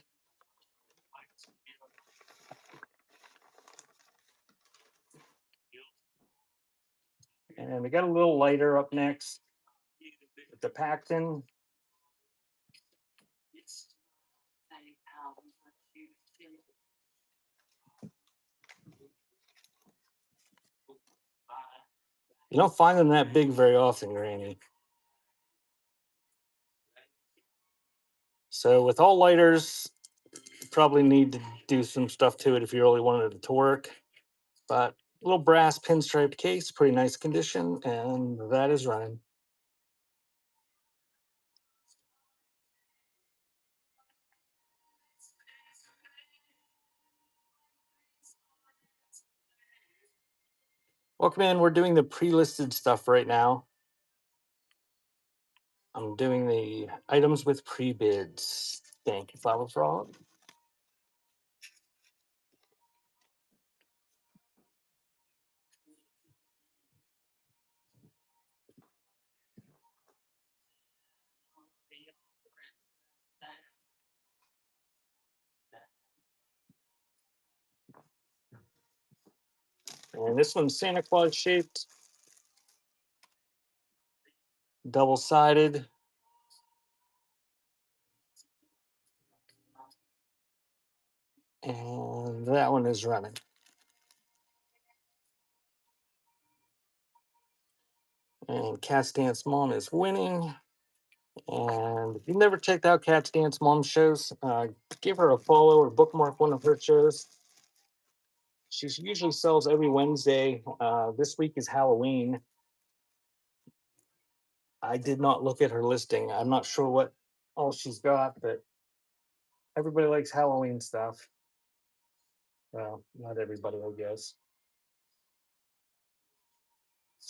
And we got a little lighter up next with the Pacton. You don't find them that big very often, Granny. So with all lighters, you probably need to do some stuff to it if you really wanted it to work. But little brass pinstripe case, pretty nice condition, and that is running. Welcome in. We're doing the pre-listed stuff right now. I'm doing the items with pre-bids. Thank you, Flower Frog. And this one's Santa Claus shaped, double-sided. And that one is running. And Cat's Dance Mom is winning. And if you've never checked out Cat's Dance Mom shows, give her a follow or bookmark one of her shows. She usually sells every Wednesday. This week is Halloween. I did not look at her listing. I'm not sure what all she's got, but everybody likes Halloween stuff. Well, not everybody, I guess.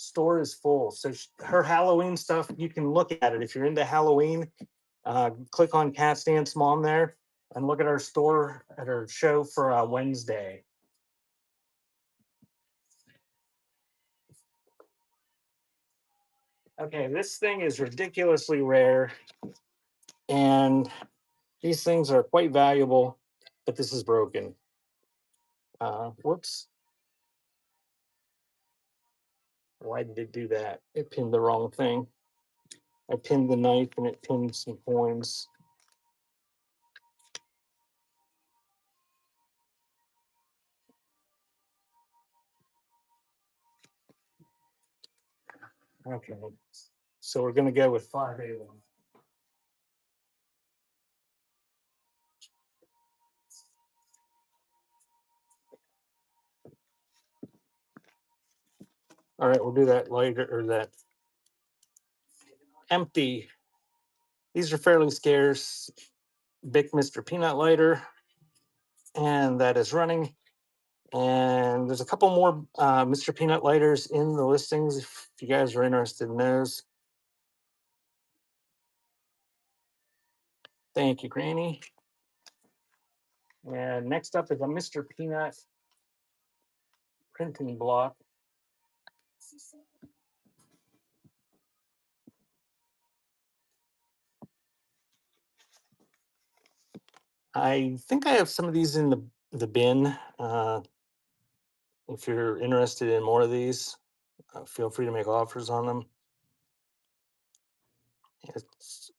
store is full. So her Halloween stuff, you can look at it if you're into Halloween. Click on Cat Dance Mom there and look at our store at her show for Wednesday. Okay, this thing is ridiculously rare, and these things are quite valuable, but this is broken. Whoops. Why did it do that? It pinned the wrong thing. I pinned the knife and it pinned some coins. Okay, so we're gonna go with 5A1. All right, we'll do that lighter or that empty. These are fairly scarce. Bic Mr. Peanut lighter, and that is running. And there's a couple more Mr. Peanut lighters in the listings if you guys are interested in those. Thank you, Granny. And next up is a Mr. Peanut printing block. I think I have some of these in the bin. If you're interested in more of these, feel free to make offers on them. It's,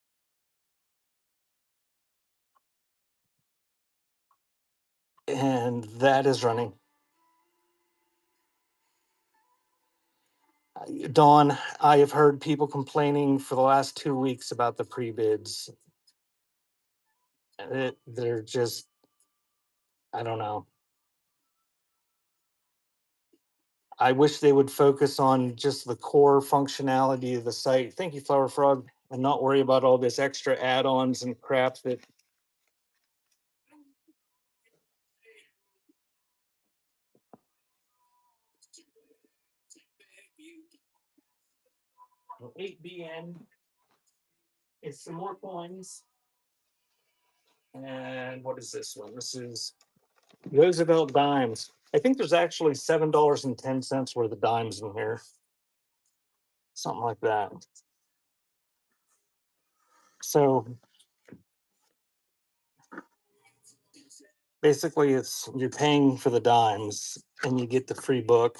and that is running. Dawn, I have heard people complaining for the last 2 weeks about the pre-bids. They're just, I don't know. I wish they would focus on just the core functionality of the site. Thank you, Flower Frog, and not worry about all this extra add-ons and crap that. 8BN is some more coins. And what is this one? This is Roosevelt dimes. I think there's actually $7.10 worth of dimes in here. Something like that. So basically it's you're paying for the dimes and you get the free book.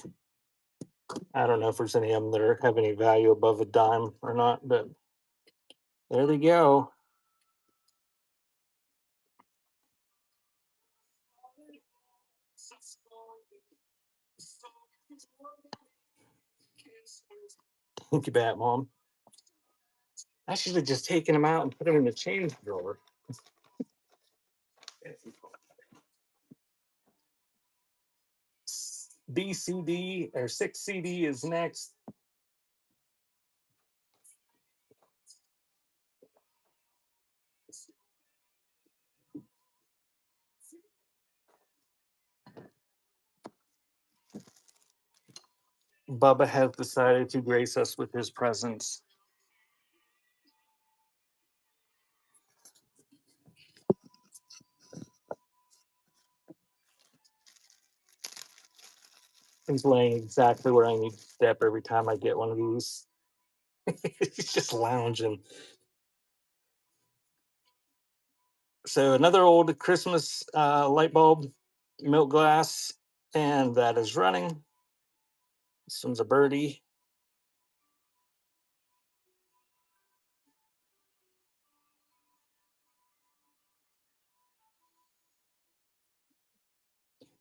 I don't know if there's any of them that have any value above a dime or not, but there they go. Thank you, Bat Mom. I should have just taken them out and put them in the change drawer. BCD or 6CD is next. Bubba has decided to grace us with his presence. He's laying exactly where I need to step every time I get one of these. He's just lounging. So another old Christmas light bulb, milk glass, and that is running. This one's a birdie.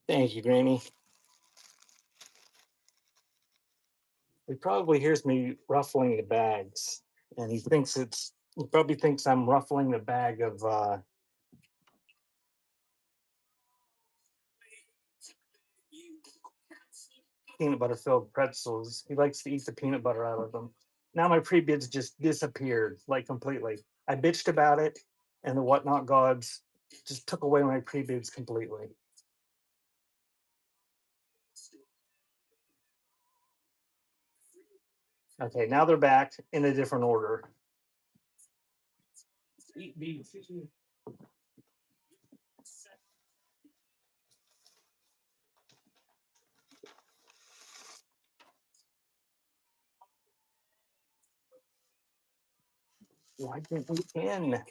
Thank you, Granny. He probably hears me ruffling the bags, and he probably thinks I'm ruffling the bag of peanut butter filled pretzels. He likes to eat the peanut butter out of them. Now my pre-bids just disappeared like completely. I bitched about it, and the whatnot gods just took away my pre-bids completely. Okay, now they're back in a different order. Eat beef. Why can't we pin?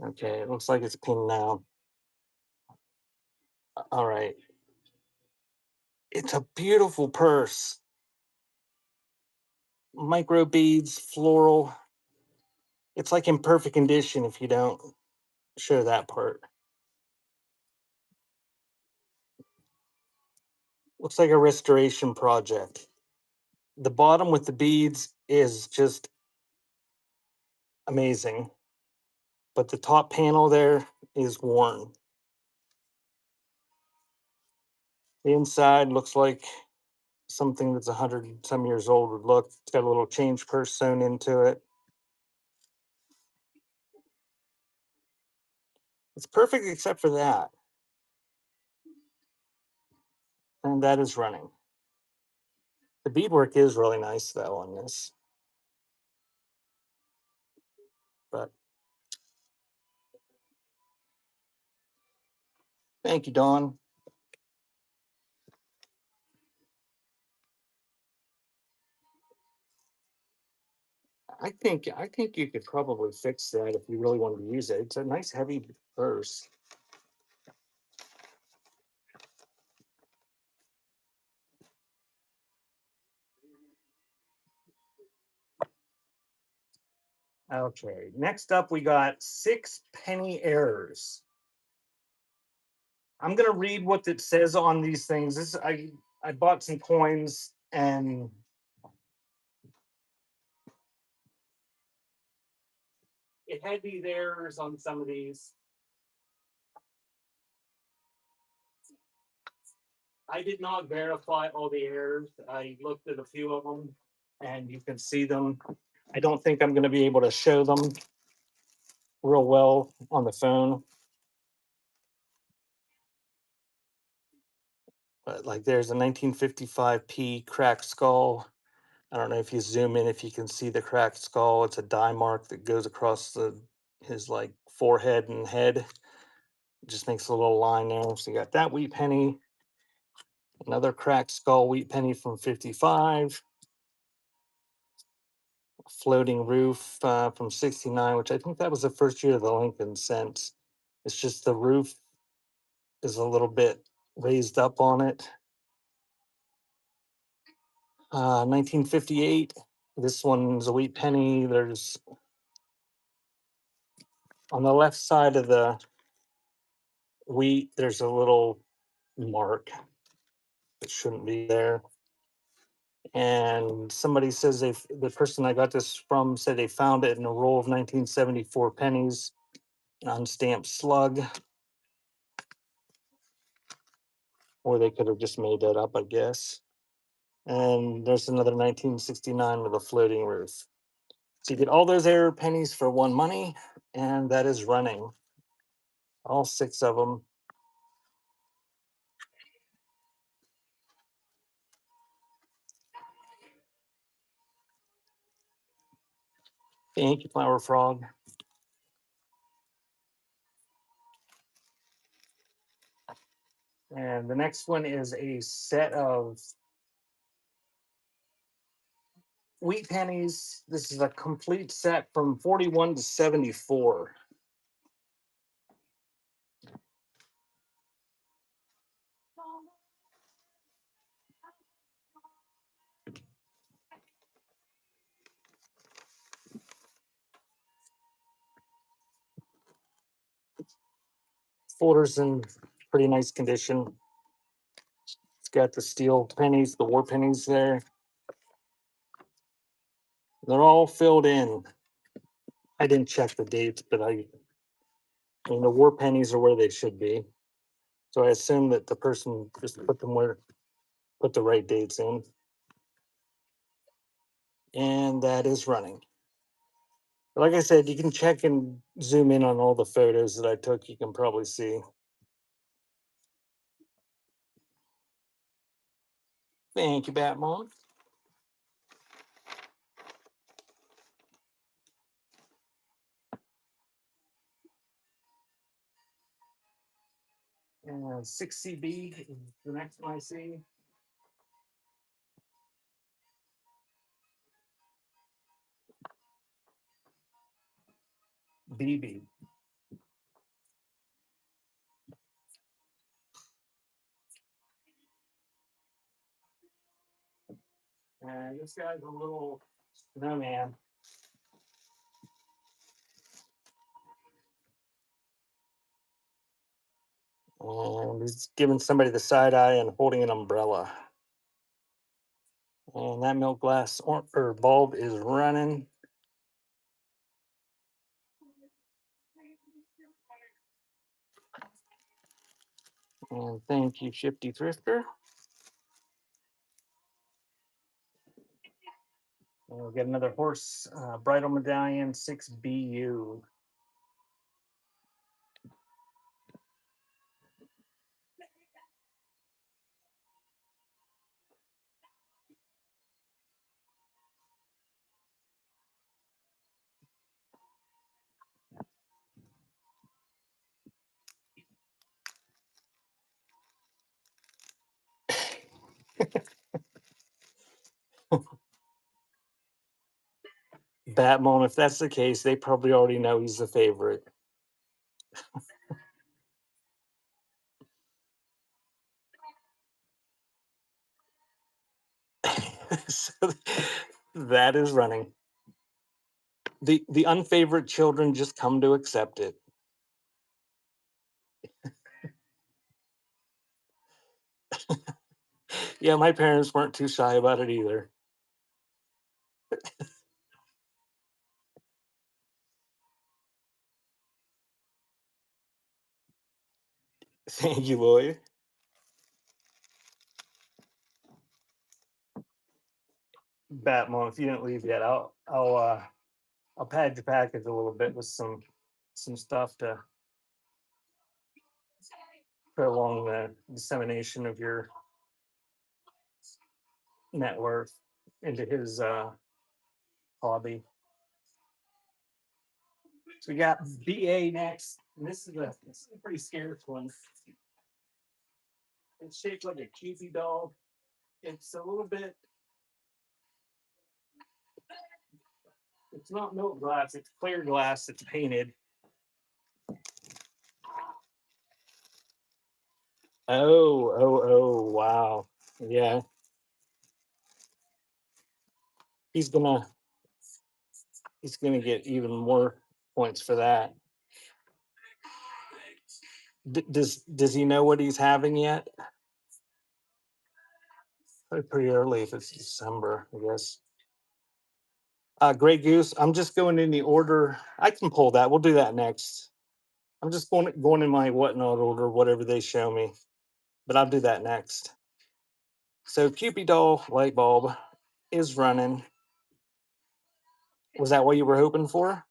Okay, it looks like it's pinned now. All right. It's a beautiful purse. Micro beads, floral. It's like in perfect condition if you don't show that part. Looks like a restoration project. The bottom with the beads is just amazing, but the top panel there is worn. The inside looks like something that's 100 some years old would look. It's got a little change purse sewn into it. It's perfect except for that. And that is running. The beadwork is really nice though on this. But thank you, Dawn. I think you could probably fix that if you really wanted to use it. It's a nice heavy purse. Okay, next up we got 6 penny errors. I'm gonna read what it says on these things. I bought some coins and it had these errors on some of these. I did not verify all the errors. I looked at a few of them and you can see them. I don't think I'm going to be able to show them real well on the phone. But like there's a 1955P cracked skull. I don't know if you zoom in, if you can see the cracked skull. It's a dye mark that goes across his like forehead and head. It just makes a little line there. So you got that wheat penny, another cracked skull wheat penny from 55, floating roof from 69, which I think that was the first year of the Lincoln cents. It's just the roof is a little bit raised up on it. 1958. This one's a wheat penny. There's on the left side of the wheat, there's a little mark that shouldn't be there. And somebody says the person I got this from said they found it in a roll of 1974 pennies, an unstamped slug. Or they could have just made that up, I guess. And there's another 1969 with a floating roof. So you get all those error pennies for one money, and that is running. All 6 of them. Thank you, Flower Frog. And the next one is a set of wheat pennies. This is a complete set from 41 to 74. Folder's in pretty nice condition. It's got the steel pennies, the war pennies there. They're all filled in. I didn't check the dates, but I mean, the war pennies are where they should be. So I assume that the person just put the right dates in. And that is running. Like I said, you can check and zoom in on all the photos that I took. You can probably see. Thank you, Batmon. And 6CB is the next one I see. BB. And this guy's a little snowman. And he's giving somebody the side eye and holding an umbrella. And that milk glass or bulb is running. And thank you, Shifty Thrifter. And we'll get another horse bridal medallion 6BU. Batmon, if that's the case, they probably already know he's the favorite. So that is running. The unfavorite children just come to accept it. Yeah, my parents weren't too shy about it either. Thank you, Lloyd. Batmon, if you didn't leave yet, I'll pad your package a little bit with some stuff to put along the dissemination of your net worth into his hobby. So we got BA next, and this is a pretty scarce one. It's shaped like a cheesy dog. It's a little bit. It's not milk glass. It's clear glass. It's painted. Oh! Wow. Yeah. He's gonna get even more points for that. Does he know what he's having yet? Probably pretty early if it's December, I guess. Grey Goose. I'm just going in the order. I can pull that. We'll do that next. I'm just going in my whatnot order, whatever they show me. But I'll do that next. So Cupid doll light bulb is running. Was that what you were hoping for?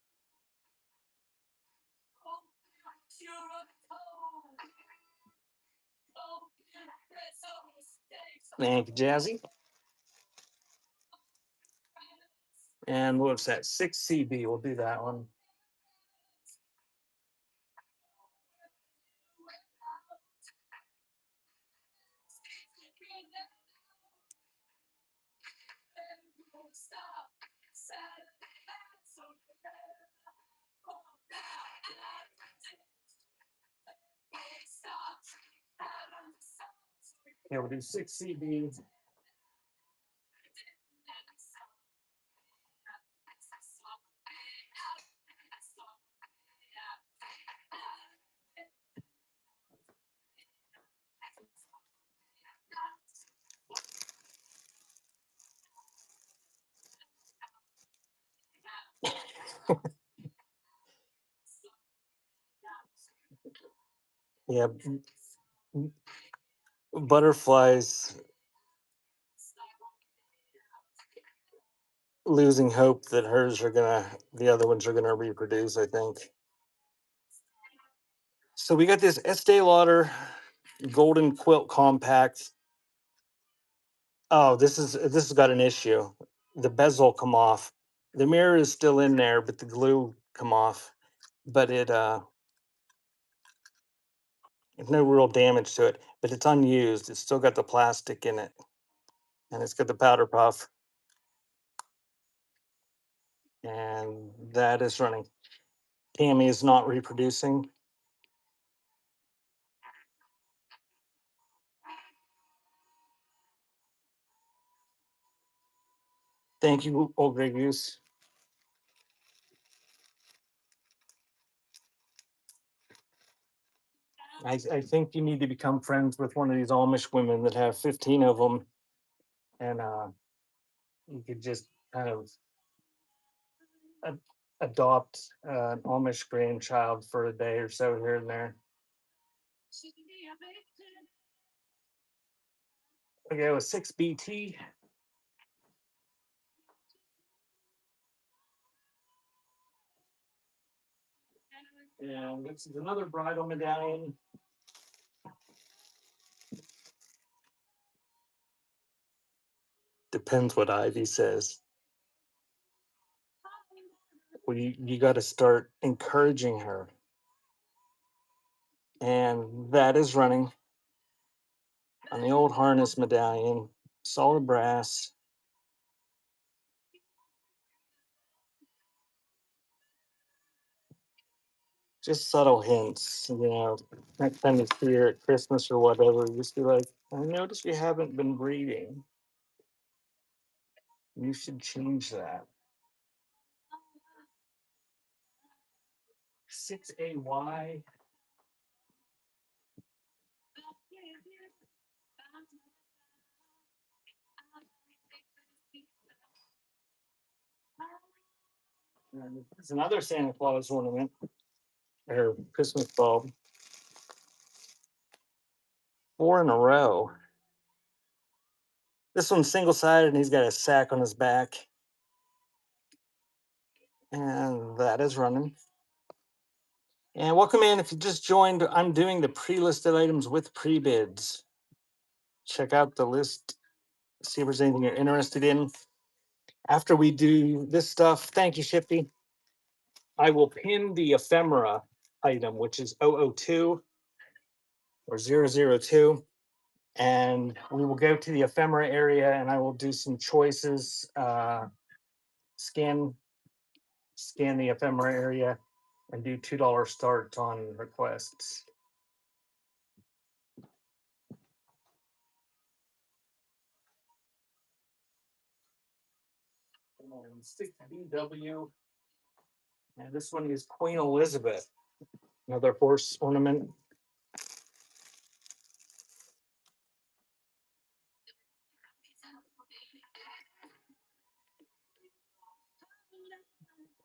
Thank you, Jazzy. And what's that? 6CB. We'll do that one. Yeah, we'll do 6CB. Yeah. Butterflies losing hope that the other ones are gonna reproduce, I think. So we got this Estee Lauder Golden Quilt Compact Oh, this has got an issue. The bezel come off. The mirror is still in there, but the glue come off. But there's no real damage to it. But it's unused. It's still got the plastic in it, and it's got the powder puff, and that is running. Tammy is not reproducing. Thank you, Old Grey Goose. I think you need to become friends with one of these Amish women that have 15 of them, and you could just kind of a- adopt an Amish grandchild for a day or so here and there. Okay, with 6BT. And this is another bridal medallion. Depends what Ivy says. Well, you got to start encouraging her. And that is running on the old harness medallion, solid brass. Just subtle hints, next time you see her at Christmas or whatever, just be like, I noticed you haven't been breeding. You should change that. 6AY. And there's another Santa Claus ornament or Christmas bulb. 4 in a row. This one's single sided and he's got a sack on his back. And that is running. And welcome in. If you just joined, I'm doing the pre-listed items with pre-bids. Check out the list, see if there's anything you're interested in. After we do this stuff, thank you, Shifty. I will pin the ephemera item, which is 002 or 002. And we will go to the ephemera area and I will do some choices, scan the ephemera area and do $2 start on requests. 6BW. And this one is Queen Elizabeth, another horse ornament.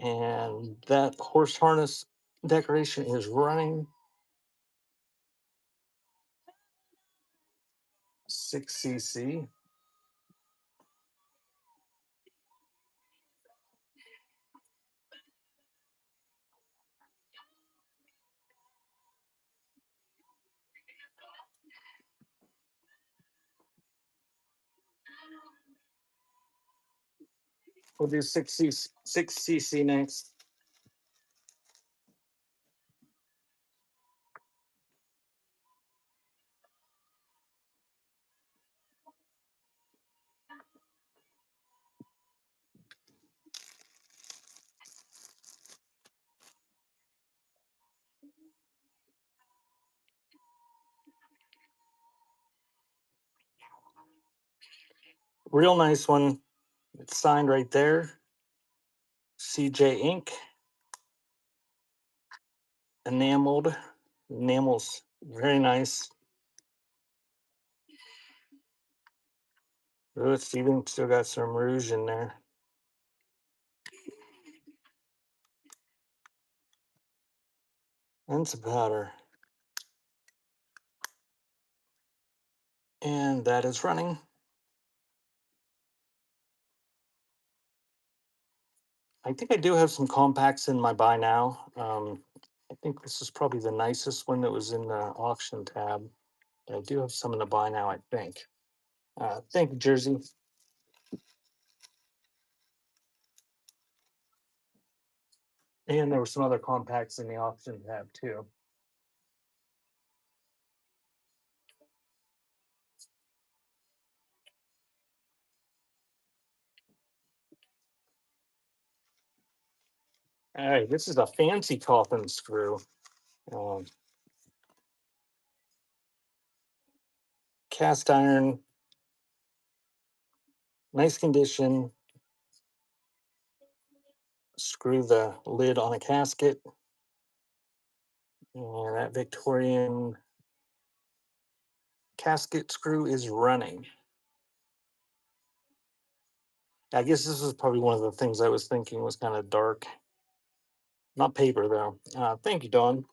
And that horse harness decoration is running 6cc. We'll do 6cc next. Real nice one. It's signed right there. CJ Inc. Enameled. Enamel's very nice. Oh, it's even still got some rouge in there. And some powder. And that is running. I think I do have some compacts in my buy now. I think this is probably the nicest one that was in the auction tab. I do have some in the buy now, I think. Thank you, Jersey. And there were some other compacts in the auction tab too. All right, this is a fancy coffin screw. Um, Cast iron, nice condition. Screw the lid on a casket. And that Victorian casket screw is running. I guess this is probably one of the things I was thinking was kind of dark. Not paper though. Thank you, Dawn.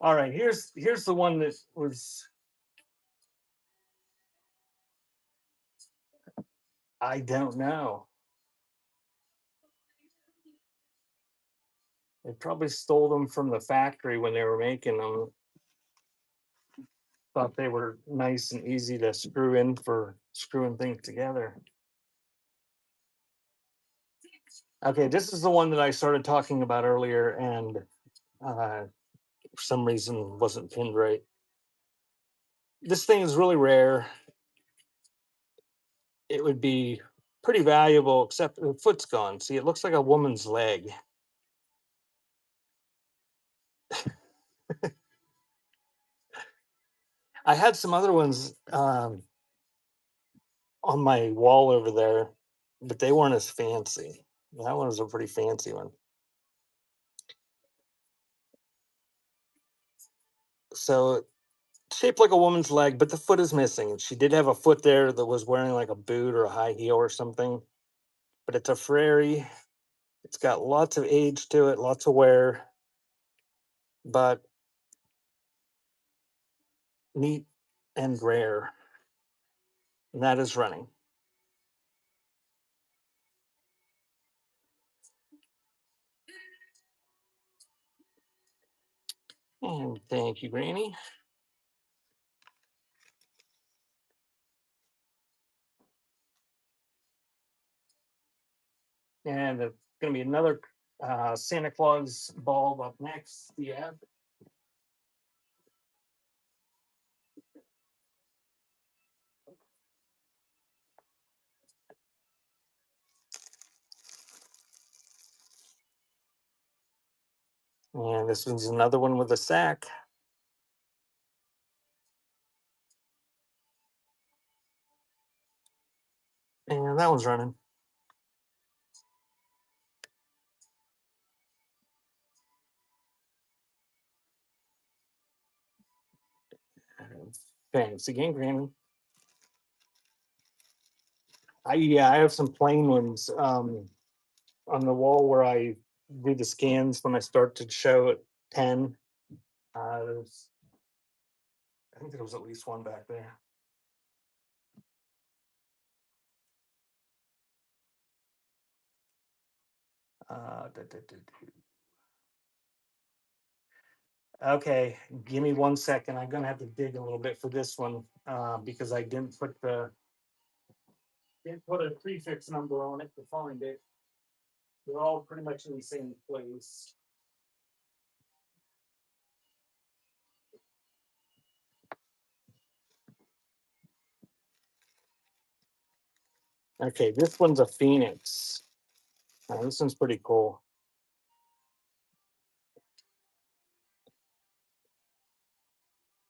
All right, here's the one that was, I don't know. They probably stole them from the factory when they were making them. Thought they were nice and easy to screw in for screwing things together. Okay, this is the one that I started talking about earlier, and for some reason wasn't pinned right. This thing is really rare. It would be pretty valuable, except the foot's gone. See, it looks like a woman's leg. I had some other ones on my wall over there, but they weren't as fancy. That one was a pretty fancy one. So shaped like a woman's leg, but the foot is missing. She did have a foot there that was wearing like a boot or a high heel or something. But it's a Frary. It's got lots of age to it, lots of wear, but neat and rare. And that is running. And thank you, Granny. And there's going to be another Santa Claus bulb up next. Yeah. And this one's another one with a sack. And that one's running. Thanks again, Granny. I have some plain ones on the wall where I do the scans when I start to show at 10. There's, I think there was at least one back there. Okay, give me 1 second. I'm gonna have to dig a little bit for this one because I didn't put a prefix number on it to find it. They're all pretty much in the same place. Okay, this one's a Phoenix. This one's pretty cool.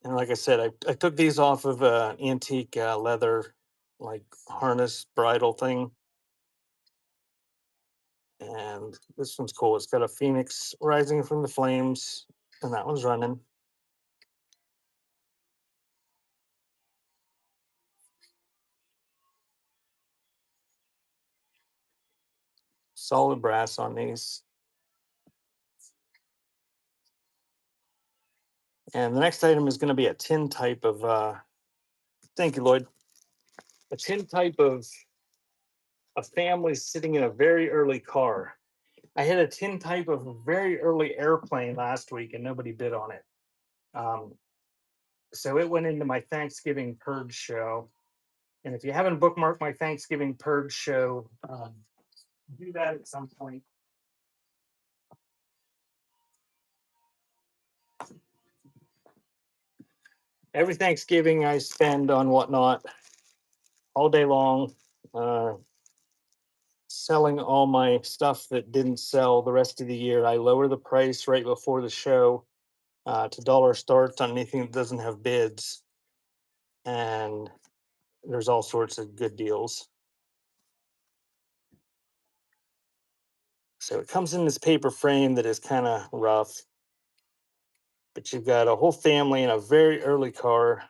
And like I said, I took these off of an antique leather, like harness bridle thing. And this one's cool. It's got a phoenix rising from the flames, and that one's running. Solid brass on these. And the next item is going to be a tin type of, thank you, Lloyd. A tin type of a family sitting in a very early car. I had a tin type of a very early airplane last week and nobody bid on it. So it went into my Thanksgiving purge show. And if you haven't bookmarked my Thanksgiving purge show, do that at some point. Every Thanksgiving I spend on Whatnot all day long, selling all my stuff that didn't sell the rest of the year. I lower the price right before the show to dollar starts on anything that doesn't have bids. And there's all sorts of good deals. So it comes in this paper frame that is kind of rough, but you've got a whole family in a very early car,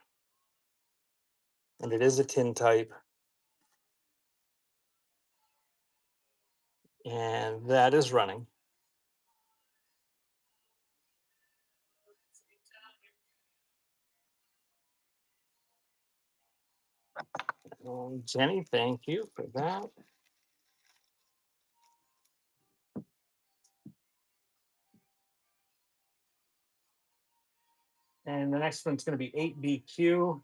and it is a tin type. And that is running. Jenny, thank you for that. And the next one's going to be 8BQ.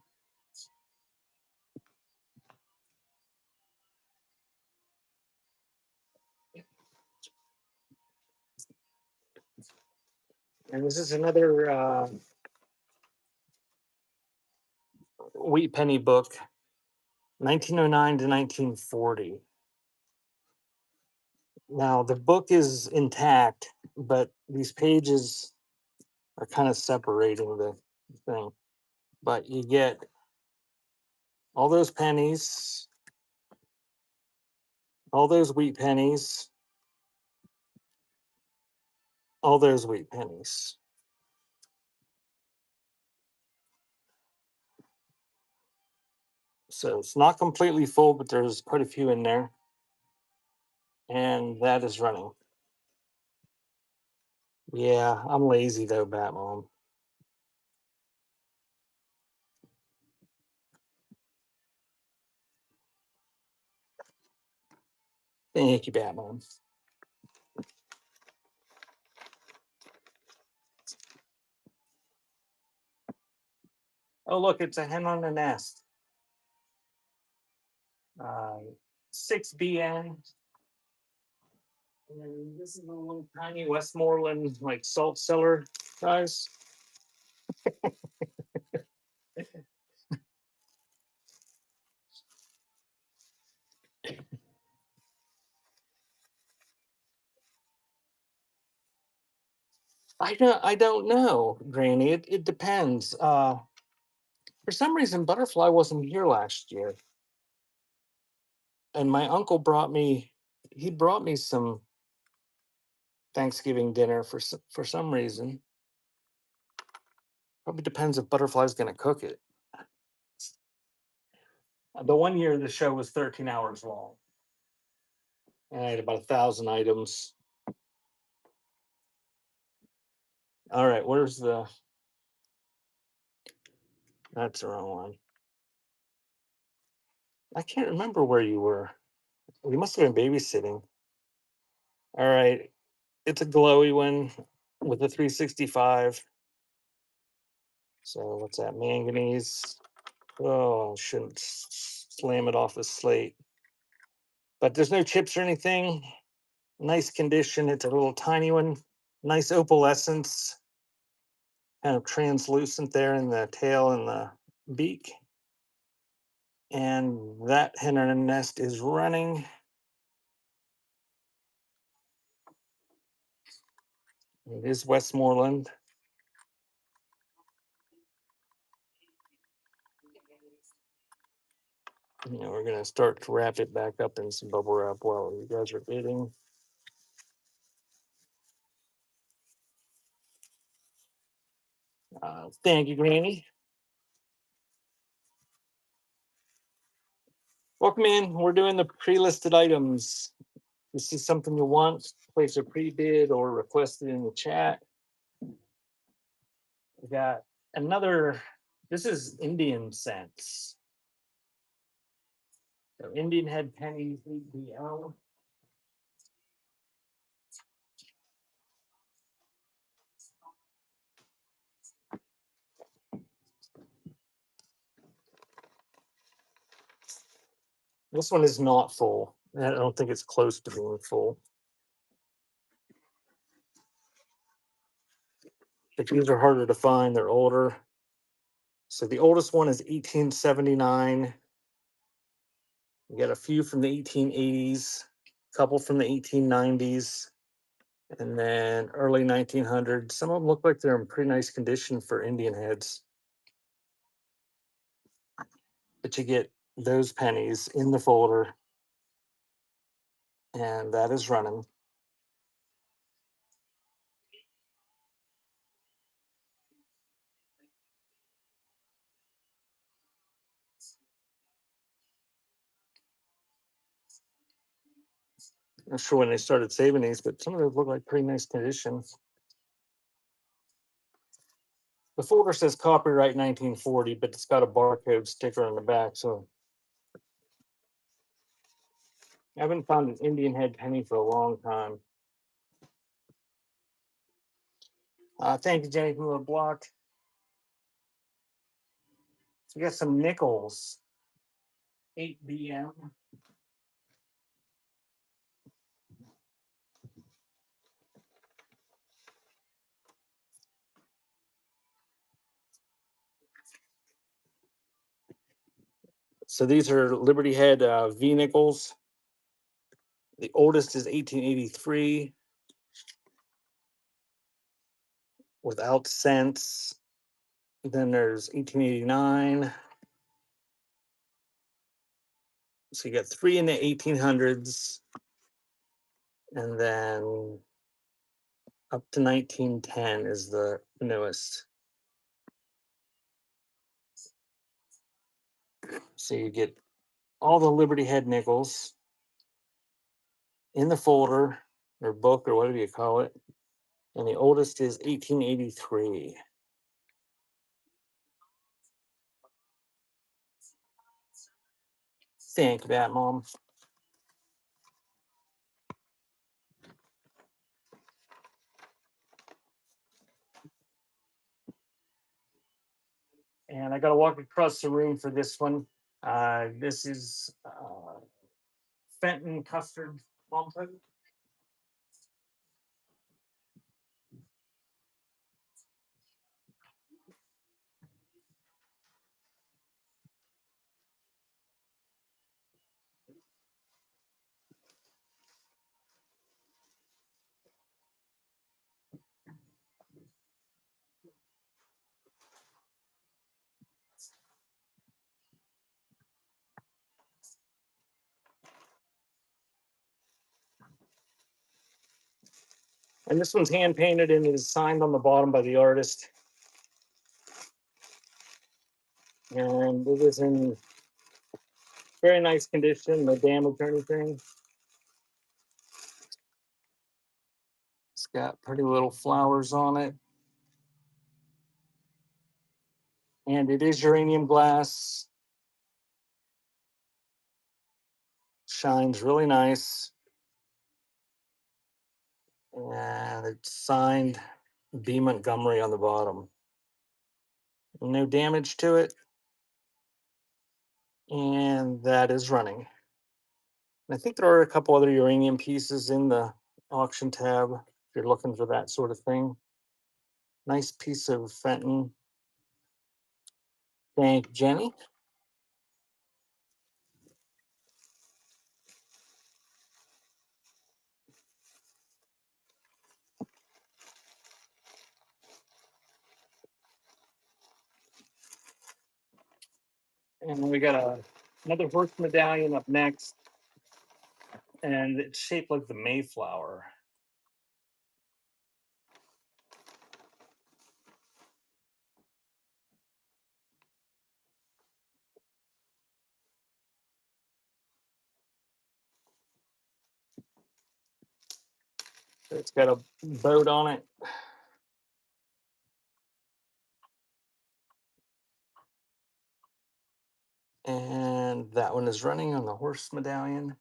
And this is another Wheat Penny book, 1909 to 1940. Now, the book is intact, but these pages are kind of separating the thing. But you get all those pennies, all those wheat pennies, all those wheat pennies. So it's not completely full, but there's quite a few in there. And that is running. Yeah, I'm lazy though, Batmom. Thank you, Batmom. Oh, look, it's a hen on the nest. 6BN. And this is a little tiny Westmoreland like salt cellar size. I don't know, Granny. It depends. For some reason, Butterfly wasn't here last year. And my uncle brought me some Thanksgiving dinner for some reason. Probably depends if Butterfly's going to cook it. The one year the show was 13 hours long. And I had about 1,000 items. All right, where's the... That's the wrong one. I can't remember where you were. You must have been babysitting. All right. It's a glowy one with a 365. So what's that? Manganese. Oh, I shouldn't slam it off the slate. But there's no chips or anything. Nice condition. It's a little tiny one. Nice opalescence. Kind of translucent there in the tail and the beak. And that hen and nest is running. It is Westmoreland. We're going to start to wrap it back up in some bubble wrap while you guys are bidding. Thank you, Granny. Welcome in. We're doing the pre-listed items. This is something you want, place a pre-bid or request it in the chat. We got another, this is Indian cents. So Indian head pennies, 8BL. This one is not full. I don't think it's close to being full. But these are harder to find. They're older. So the oldest one is 1879. We got a few from the 1880s, a couple from the 1890s, and then early 1900s. Some of them look like they're in pretty nice condition for Indian heads. But you get those pennies in the folder, and that is running. Not sure when they started saving these, but some of those look like pretty nice condition. The folder says copyright 1940, but it's got a barcode sticker on the back. So I haven't found an Indian head penny for a long time. Thank you, Jenny, from the block. So we got some nickels. 8 BM. So these are Liberty Head V nickels. The oldest is 1883 without cents. Then there's 1889. So you got 3 in the 1800s, and then up to 1910 is the newest. So you get all the Liberty Head nickels in the folder or book or whatever you call it. And the oldest is 1883. Thank you, Bat Mom. And I got to walk across the room for this one. This is Fenton Custard Wampum. And this one's hand painted and is signed on the bottom by the artist. And it is in very nice condition, no damage or anything. It's got pretty little flowers on it. And it is uranium glass. Shines really nice. And it's signed B. Montgomery on the bottom. No damage to it. And that is running. And I think there are a couple other uranium pieces in the auction tab if you're looking for that sort of thing. Nice piece of Fenton. Thank Jenny. And then we got another horse medallion up next. And it's shaped like the Mayflower. It's got a boat on it. And that one is running on the horse medallion.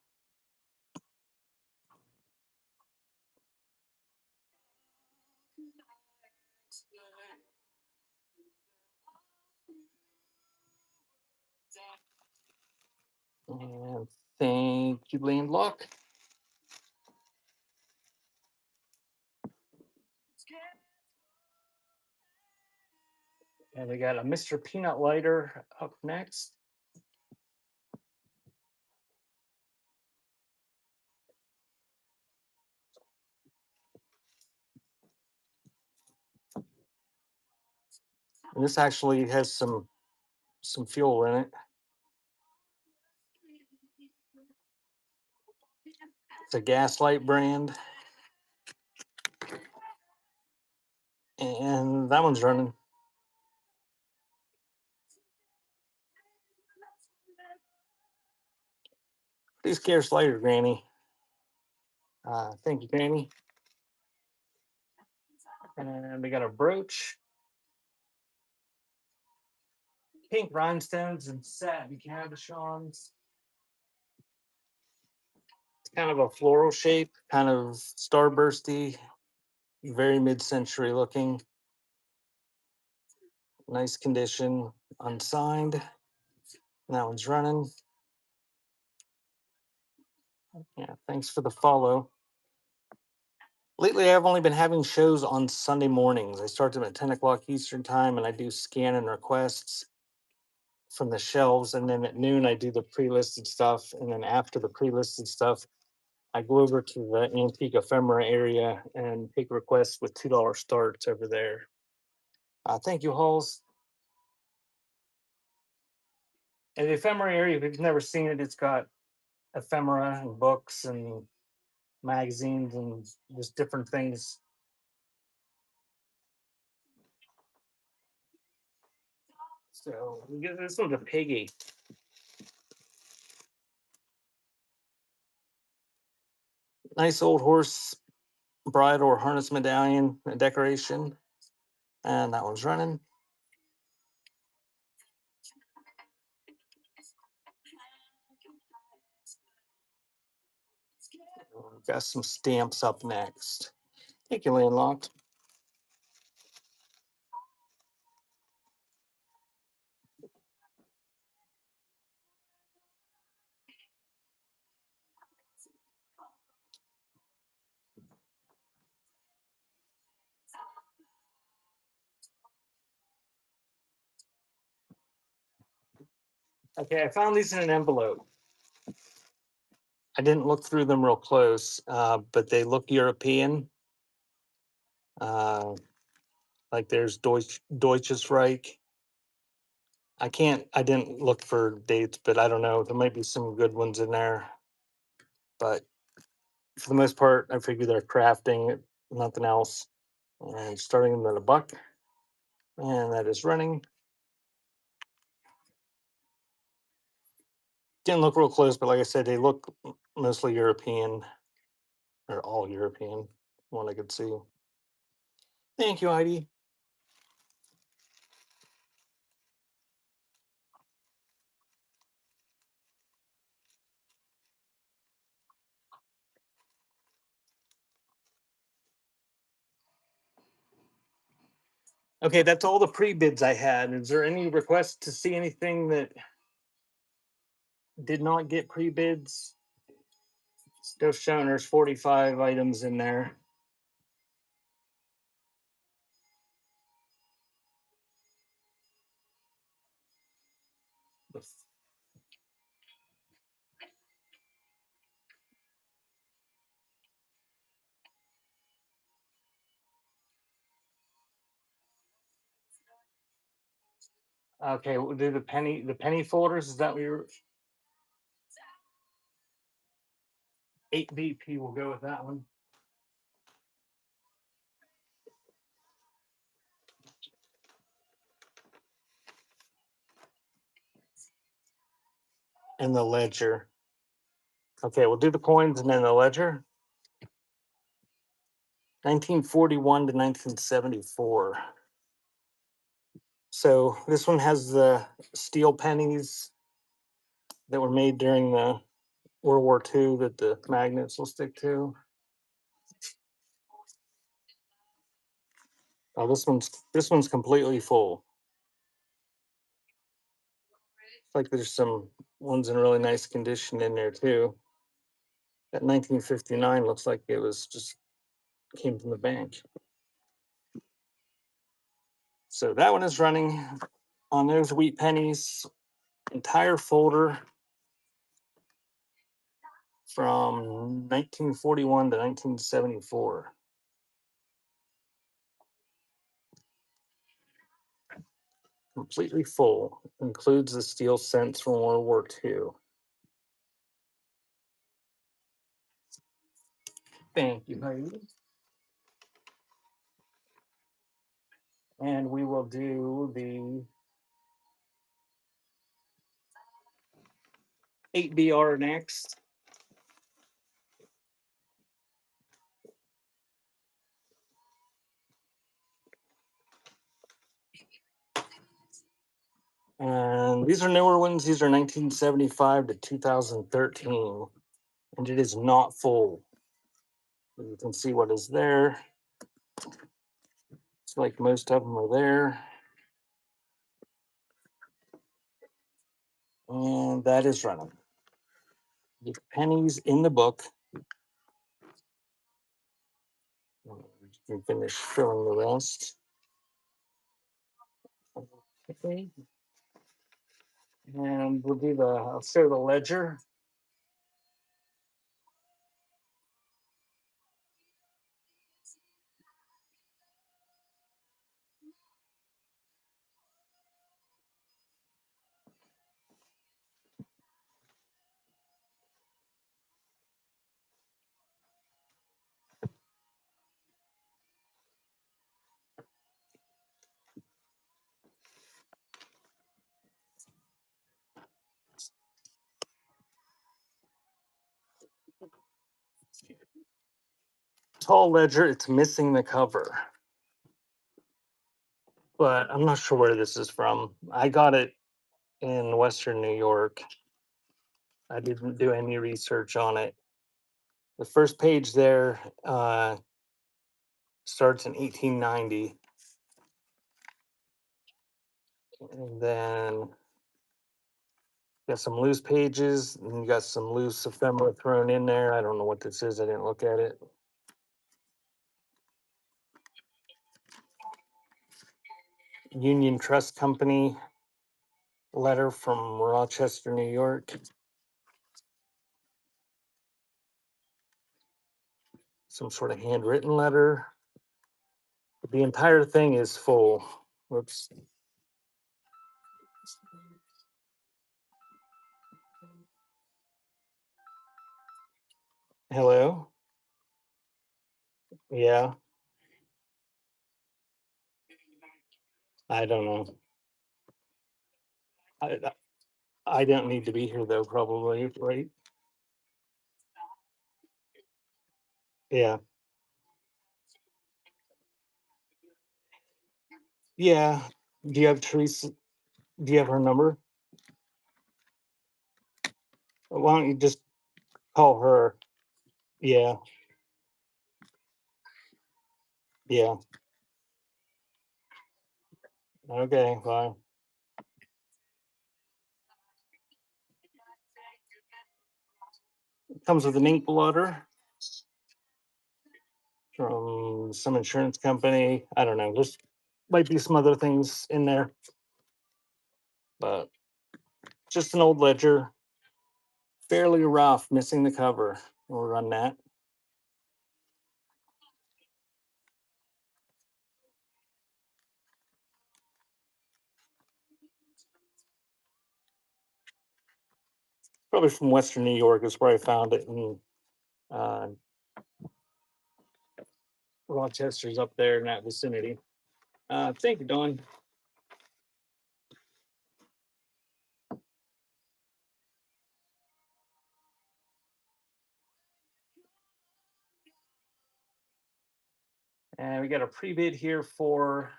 And Thank you, Landlock. And we got a Mr. Peanut Lighter up next. And this actually has some fuel in it. It's a Gaslight brand. And that one's running. Pretty scarce lighter, Granny. Thank you, Granny. And we got a brooch. Pink rhinestones and satin cabochons. It's kind of a floral shape, kind of starbursty, very mid-century looking. Nice condition, unsigned. That one's running. Yeah, thanks for the follow. Lately, I've only been having shows on Sunday mornings. I start them at 10 o'clock Eastern time, and I do scan and requests from the shelves. And then at noon, I do the pre-listed stuff. And then after the pre-listed stuff, I go over to the antique ephemera area and take requests with $2 starts over there. Thank you, Halls. And the ephemera area, if you've never seen it, it's got ephemera and books and magazines and just different things. So this one's a piggy. Nice old horse bridle or harness medallion decoration. And that one's running. Got some stamps up next. Thank you, Landlocked. Okay, I found these in an envelope. I didn't look through them real close, but they look European. Like there's Deutsches Reich. I didn't look for dates, but I don't know. There might be some good ones in there. But for the most part, I figure they're crafting, nothing else. And starting them at $1. And that is running. Didn't look real close, but like I said, they look mostly European. Or all European, one I could see. Thank you, Heidi. Okay, that's all the pre-bids I had. Is there any request to see anything that did not get pre-bids? Still showing there's 45 items in there. Okay, we'll do the penny folders. Is that what you're 8 BP? We'll go with that one. And the ledger. Okay, we'll do the coins and then the ledger. 1941 to 1974. So this one has the steel pennies that were made during the World War II that the magnets will stick to. Oh, this one's completely full. like there's some ones in really nice condition in there too. That 1959 looks like it was just came from the bank. So that one is running on those wheat pennies, entire folder from 1941 to 1974. Completely full, includes the steel cents from World War II. Thank you, Heidi. And we will do the 8BR next. And these are newer ones. These are 1975 to 2013. And it is not full. You can see what is there. It's like most of them are there. And that is running. The pennies in the book. You can finish filling the rest. Okay. And we'll do I'll show the ledger. Tall ledger, it's missing the cover. But I'm not sure where this is from. I got it in Western New York. I didn't do any research on it. The first page there starts in 1890. And then got some loose pages, and you got some loose ephemera thrown in there. I don't know what this is. I didn't look at it. Union Trust Company letter from Rochester, New York. Some sort of handwritten letter. The entire thing is full. Whoops. Hello? Yeah, I don't know. I I don't need to be here though, probably, right? Yeah. Yeah. Do you have Teresa? Do you have her number? Why don't you just call her? Yeah. Yeah. Okay. Bye. Comes with an ink blotter from some insurance company. I don't know. There's might be some other things in there, but just an old ledger, fairly rough, missing the cover. We'll run that. Probably from Western New York is where I found it, and uh, Rochester's up there in that vicinity. Thank you, Dawn. And we got a pre-bid here for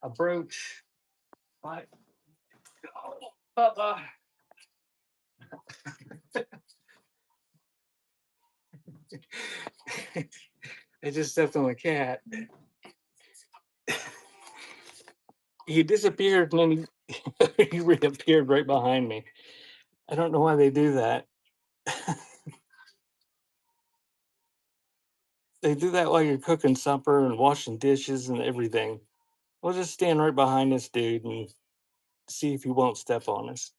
a brooch. Bye. Bye. I just stepped on the cat. He disappeared and then He reappeared right behind me. I don't know why they do that. They do that while you're cooking supper and washing dishes and everything. We'll just stand right behind this dude and see if he won't step on us.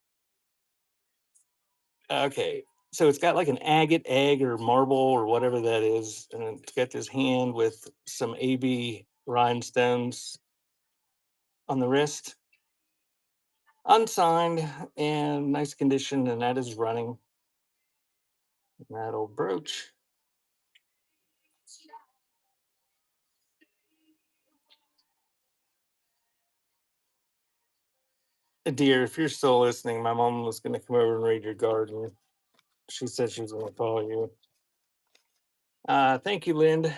Okay. So it's got like an agate egg or marble or whatever that is. And it's got this hand with some AB rhinestones on the wrist. Unsigned and nice condition. And that is running. That old brooch. Dear, if you're still listening, my mom was going to come over and read your garden. She said she was going to call you. Thank you, Lind.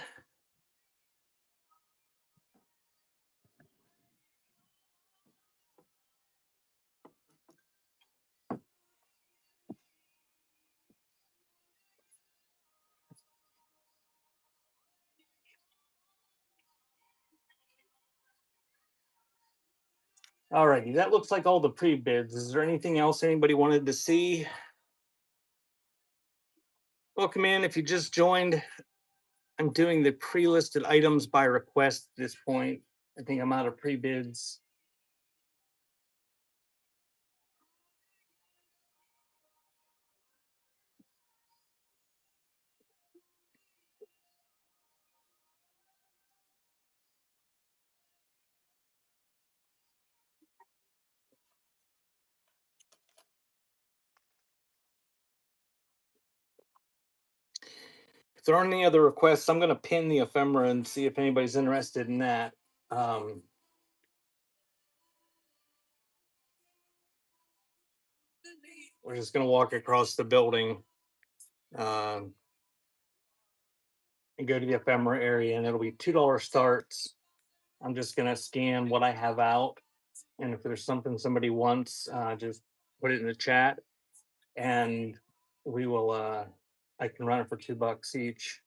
Alrighty, that looks like all the pre-bids. Is there anything else anybody wanted to see? Welcome in. If you just joined, I'm doing the pre-listed items by request at this point. I think I'm out of pre-bids. If there aren't any other requests, I'm going to pin the ephemera and see if anybody's interested in that. We're just going to walk across the building and go to the ephemera area, and it'll be $2 starts. I'm just going to scan what I have out. And if there's something somebody wants, just put it in the chat and we will, I can run it for $2 each.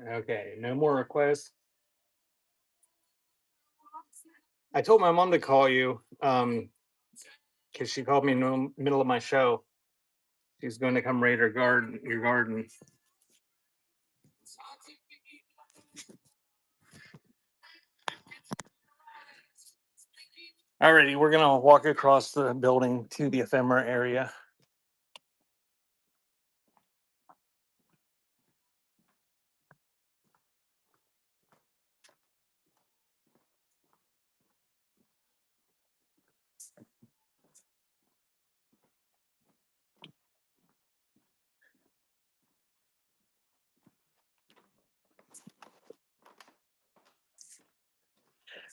Okay, no more requests. I told my mom to call you because she called me in the middle of my show. She's going to come raid your garden. Alrighty, we're gonna walk across the building to the ephemera area.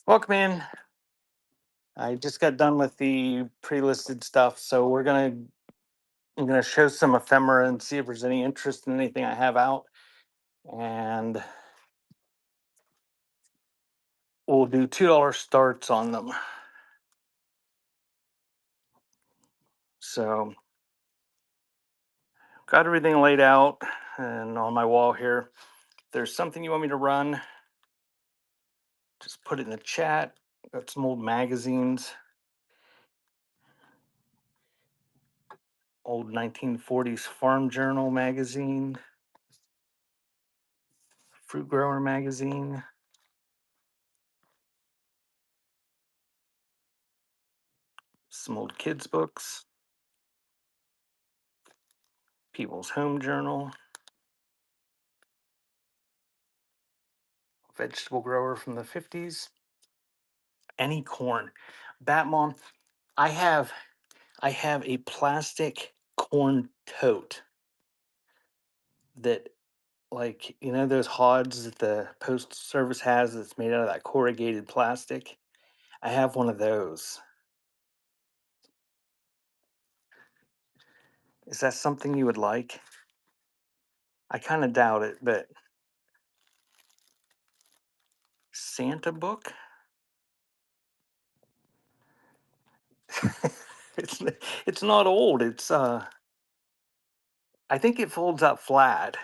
Welcome in. I just got done with the pre-listed stuff, so I'm gonna show some ephemera and see if there's any interest in anything I have out, and we'll do $2 starts on them. So got everything laid out and on my wall here. If there's something you want me to run, just put it in the chat. Got some old magazines, old 1940s Farm Journal magazine, Fruit Grower magazine, some old kids books, People's Home Journal, Vegetable Grower from the 50s, any corn. Batmom, I have a plastic corn tote that, like, you know those hods that the post service has that's made out of that corrugated plastic? I have one of those. Is that something you would like? I kind of doubt it, but Santa book? it's it's not old. It's I think it folds out flat.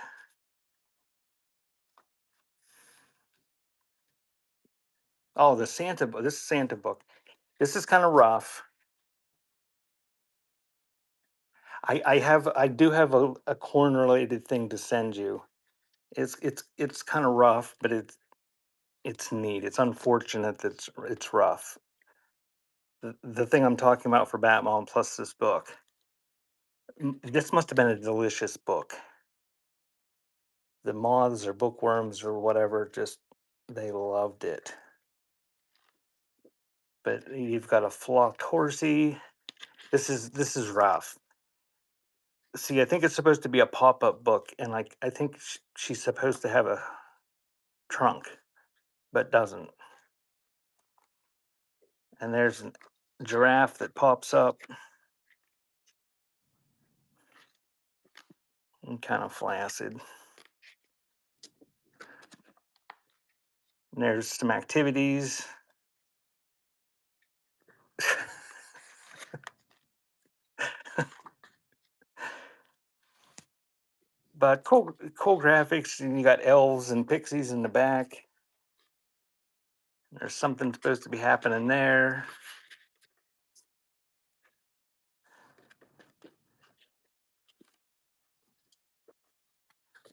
Oh, the Santa book. This is Santa book. This is kind of rough. I do have a corn related thing to send you. It's kind of rough, but it's neat. It's unfortunate that it's rough. The thing I'm talking about for Batman plus this book. This must have been a delicious book. The moths or bookworms or whatever just they loved it. But you've got a flocked horsey. This is rough. See, I think it's supposed to be a pop-up book, and like I think she's supposed to have a trunk, but doesn't. And there's a giraffe that pops up and kind of flaccid. And there's some activities. But cool graphics, and you got elves and pixies in the back. There's something supposed to be happening there.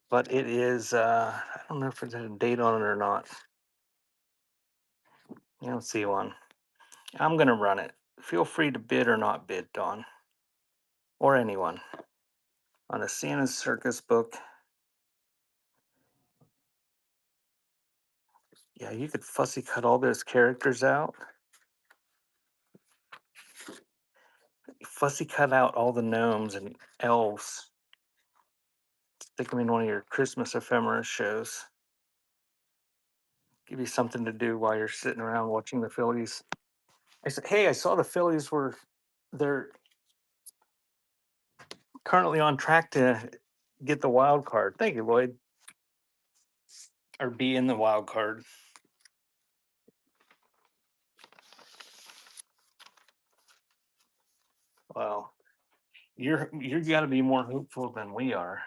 But it is, I don't know if there's a date on it or not. You don't see one. I'm going to run it. Feel free to bid or not bid, Dawn. Or anyone. On a Santa's Circus book. Yeah, you could fussy cut all those characters out. Fussy cut out all the gnomes and elves. Stick them in one of your Christmas ephemera shows. Give you something to do while you're sitting around watching the Phillies. I said, hey, I saw the Phillies they're currently on track to get the wild card. Thank you, Lloyd. Or be in the wild card. Well, you're got to be more hopeful than we are.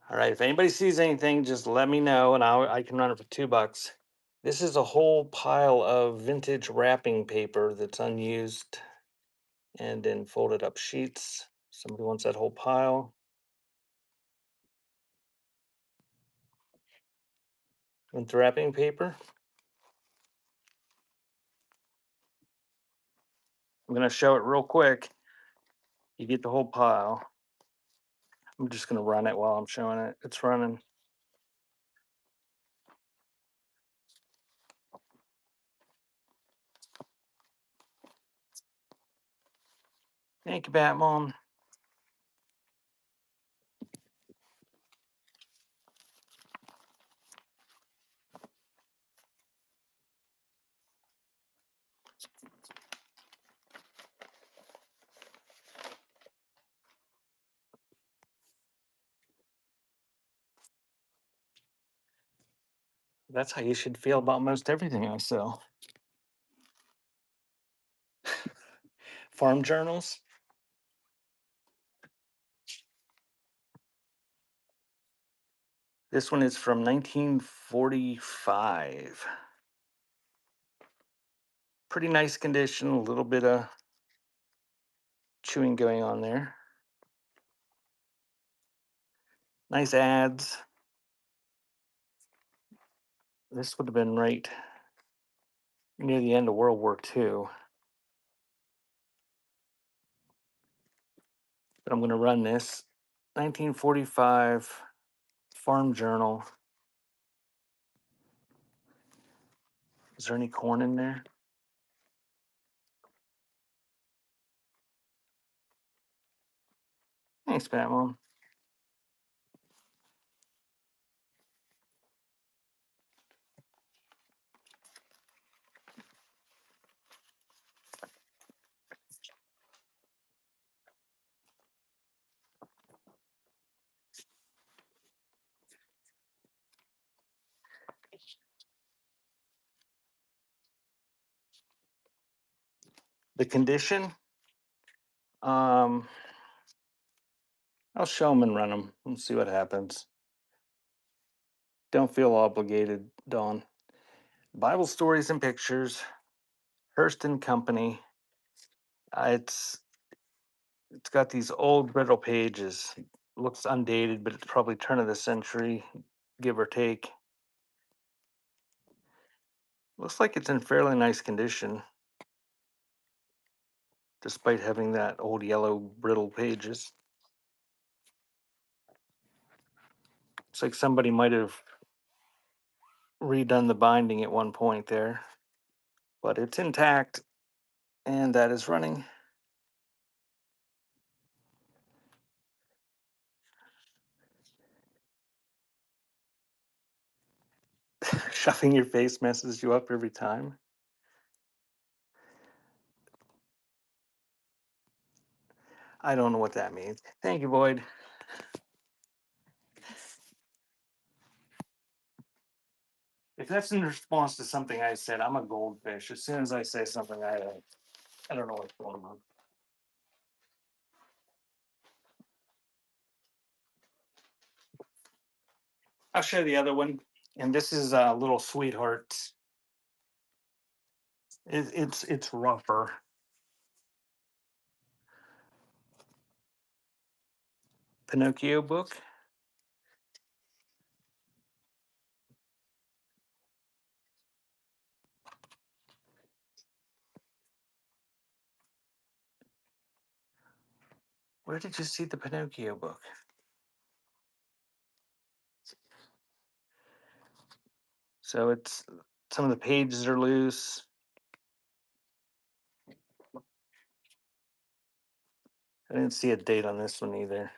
All right, if anybody sees anything, just let me know, and I can run it for $2. This is a whole pile of vintage wrapping paper that's unused and in folded up sheets. Somebody wants that whole pile. With wrapping paper. I'm going to show it real quick. You get the whole pile. I'm just going to run it while I'm showing it. It's running. Thank you, Batmom. That's how you should feel about most everything I sell. Farm journals. This one is from 1945. Pretty nice condition, a little bit of chewing going on there. Nice ads. This would have been right near the end of World War II. But I'm going to run this 1945 Farm Journal. Is there any corn in there? Thanks, Batmom. The condition, I'll show them and run them and see what happens. Don't feel obligated, Dawn. Bible Stories and Pictures, Hearst and Company. It's got these old brittle pages. Looks undated, but it's probably turn of the century, give or take. Looks like it's in fairly nice condition, despite having that old yellow brittle pages. Looks like somebody might have redone the binding at one point there, but it's intact, and that is running. Shoving your face messes you up every time. I don't know what that means. Thank you, Boyd. If that's in response to something I said, I'm a goldfish. As soon as I say something, I don't know what's going on. I'll show you the other one, and this is Little Sweethearts. It's rougher. Pinocchio book. Where did you see the Pinocchio book? So it's some of the pages are loose. I didn't see a date on this one either.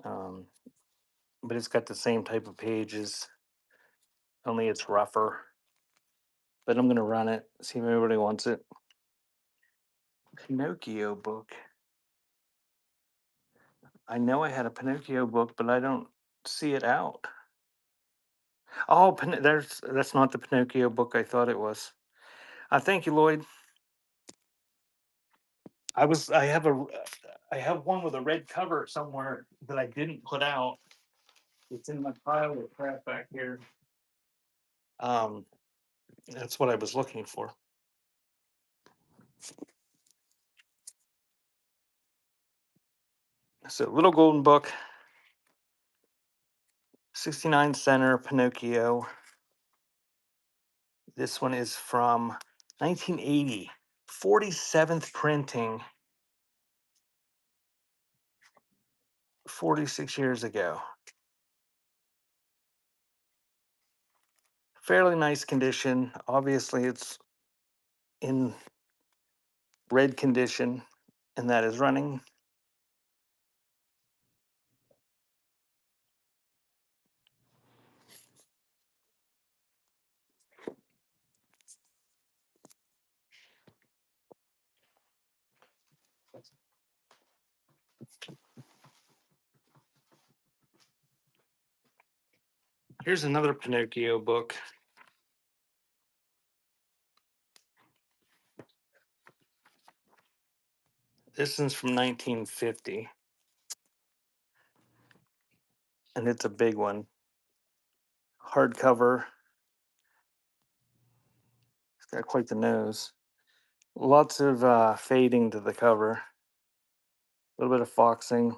But it's got the same type of pages, only it's rougher. But I'm gonna run it, see if everybody wants it. Pinocchio book. I know I had a Pinocchio book, but I don't see it out. Oh, that's not the Pinocchio book I thought it was. Thank you, Lloyd. I have one with a red cover somewhere that I didn't put out. It's in my pile of crap back here. That's what I was looking for. So, Little Golden Book, 69 center Pinocchio. This one is from 1980, 47th printing, 46 years ago. Fairly nice condition. Obviously, it's in red condition, and that is running. Here's another Pinocchio book. This one's from 1950, and it's a big one. Hardcover. It's got quite the nose. Lots of fading to the cover. A little bit of foxing.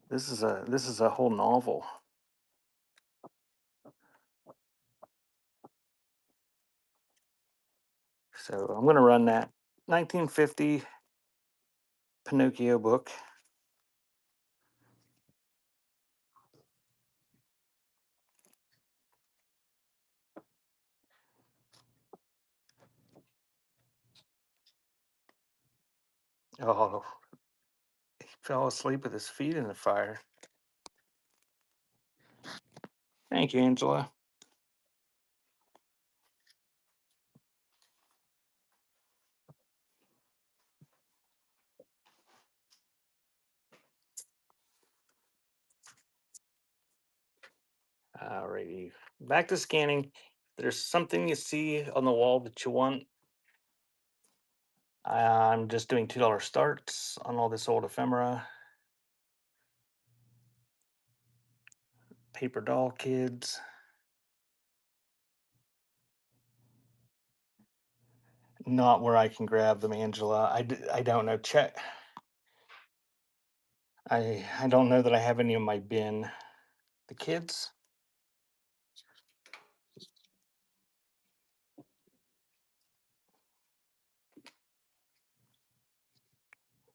This is a whole novel. So I'm going to run that 1950 Pinocchio book. Oh, he fell asleep with his feet in the fire. Thank you, Angela. Alrighty, back to scanning. If there's something you see on the wall that you want I'm just doing $2 starts on all this old ephemera. Paper doll kids. Not where I can grab them, Angela. I don't know. Check. I don't know that I have any in my bin. The kids.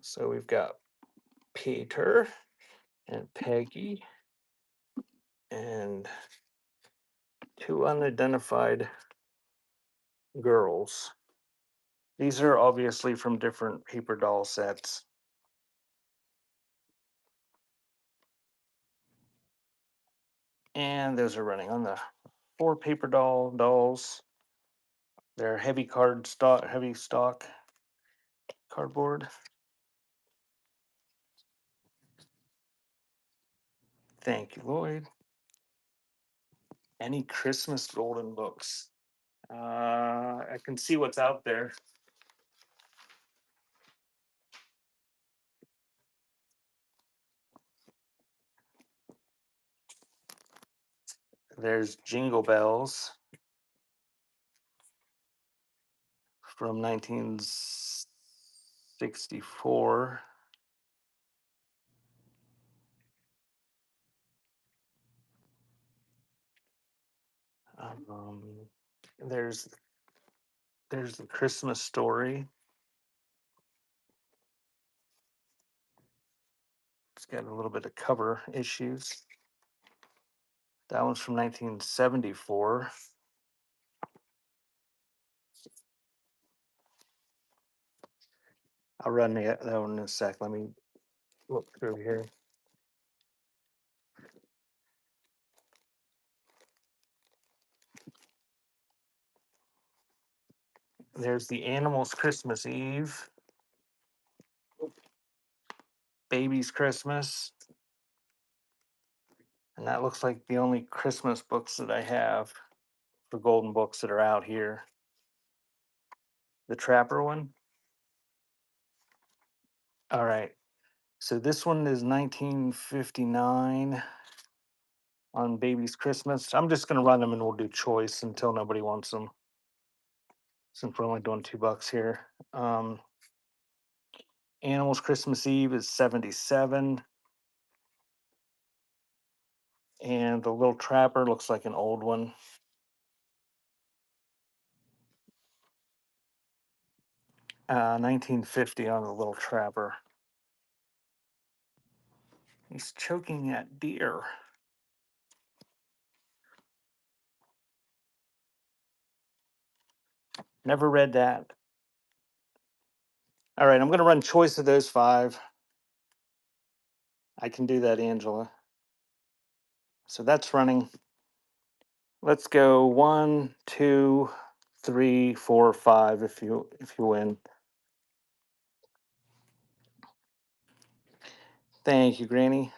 So we've got Peter and Peggy and two unidentified girls. These are obviously from different paper doll sets. And those are running on the 4 paper dolls. They're heavy stock cardboard. Thank you, Lloyd. Any Christmas golden books? I can see what's out there. There's Jingle Bells from 1964. Um, there's the Christmas Story. It's got a little bit of cover issues. That one's from 1974. I'll run that one in a sec. Let me look through here. There's the Animals Christmas Eve, Baby's Christmas, and that looks like the only Christmas books that I have for golden books that are out here. The Trapper one. All right. So this one is 1959 on Baby's Christmas. I'm just going to run them and we'll do choice until nobody wants them, since we're only doing $2 here. Animals Christmas Eve is 77. And the Little Trapper looks like an old one. Uh, 1950 on the Little Trapper. He's choking at deer. Never read that. All right, I'm going to run choice of those 5. I can do that, Angela. So that's running. Let's go 1, 2, 3, 4, 5. If you win. Thank you, Granny.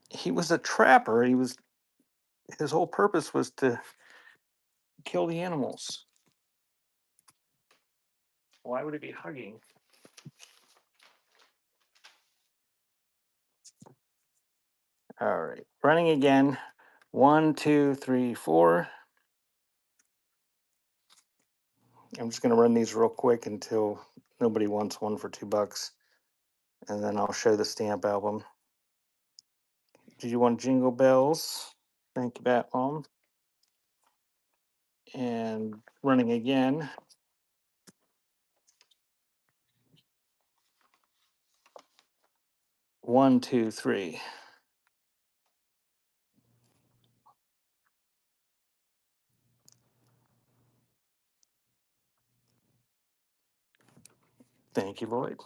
He was a trapper. His whole purpose was to kill the animals. Why would he be hugging? All right, running again. 1, 2, 3, 4. I'm just going to run these real quick until nobody wants one for $2, and then I'll show the stamp album. Did you want Jingle Bells? Thank you, Bat Mom. And running again. 1, 2, 3. Thank you, Lloyd.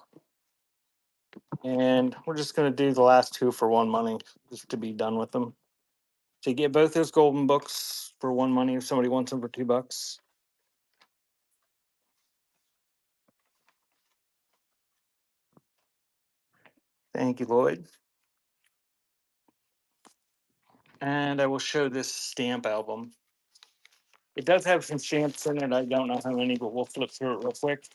And we're just going to do the last 2 for 1 money, just to be done with them. To get both those golden books for 1 money, if somebody wants them for $2. Thank you, Lloyd. And I will show this stamp album. It does have some stamps in it. I don't know how many, but we'll flip through it real quick.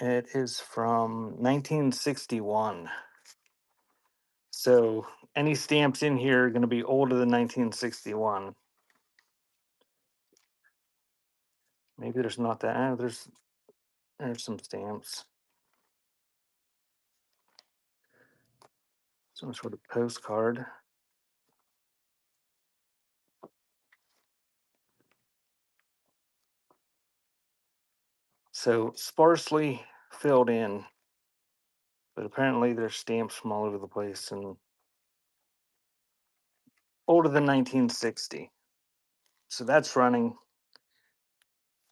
It is from 1961. So any stamps in here are going to be older than 1961. Maybe there's not that. There's some stamps. Some sort of postcard. So sparsely filled in, but apparently there's stamps from all over the place and older than 1960. So that's running.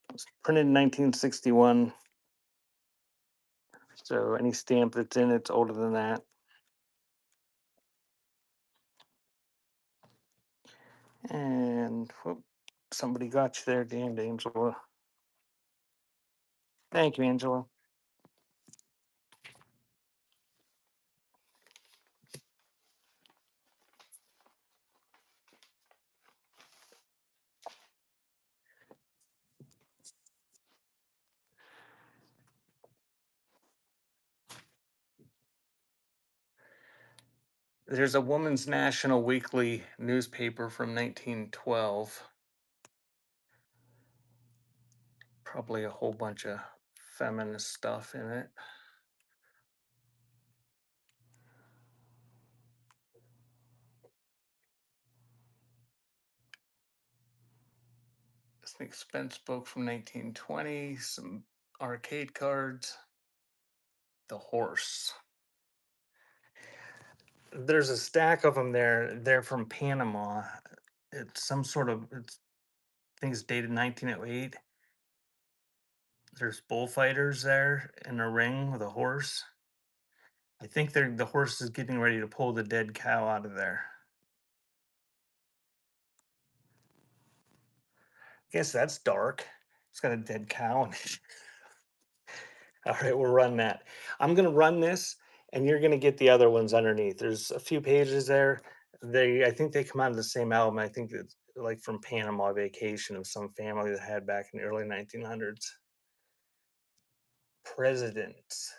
It was printed in 1961. So any stamp that's in it's older than that. And whoop, somebody got you there, damned Angela. Thank you, Angela. There's a Woman's National Weekly newspaper from 1912. Probably a whole bunch of feminist stuff in it. It's an expense book from 1920, some arcade cards. The horse. There's a stack of them there. They're from Panama. It's some sort of, I think it's dated 1908. There's bullfighters there in a ring with a horse. I think the horse is getting ready to pull the dead cow out of there. Guess that's dark. It's got a dead cow in it. All right, we'll run that. I'm gonna run this, and you're gonna get the other ones underneath. There's a few pages there. I think they come out of the same album. I think it's like from Panama Vacation of some family that had back in the early 1900s. Presidents.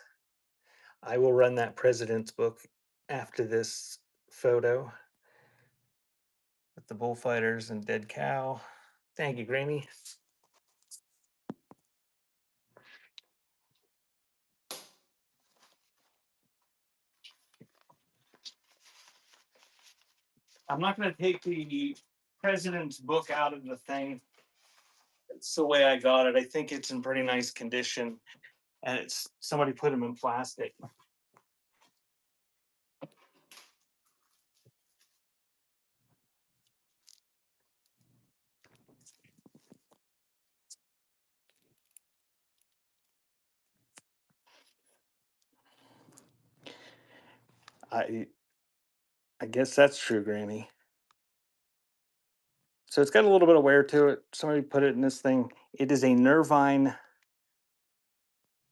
I will run that president's book after this photo with the bullfighters and dead cow. Thank you, Grammy. I'm not going to take the president's book out of the thing. It's the way I got it. I think it's in pretty nice condition, and it's somebody put them in plastic. I I guess that's true, Granny. So it's got a little bit of wear to it. Somebody put it in this thing. It is a Nervine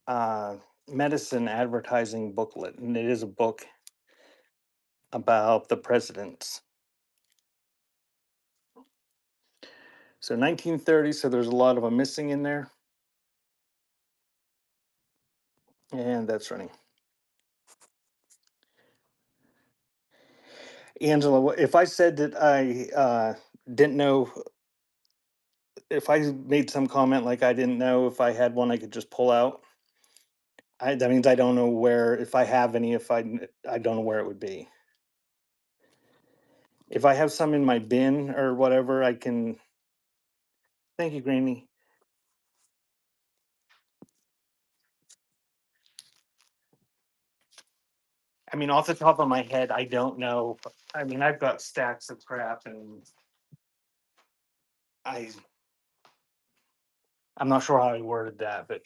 uh, medicine advertising booklet, and it is a book about the presidents. So 1930, so there's a lot of them missing in there. And that's running. Angela, if I said that I didn't know, if I made some comment like I didn't know if I had one I could just pull out, that means I don't know where, if I have any, I don't know where it would be. If I have some in my bin or whatever, I can. Thank you, Granny. I mean, off the top of my head, I don't know. I mean, I've got stacks of crap, and I, I'm not sure how I worded that, but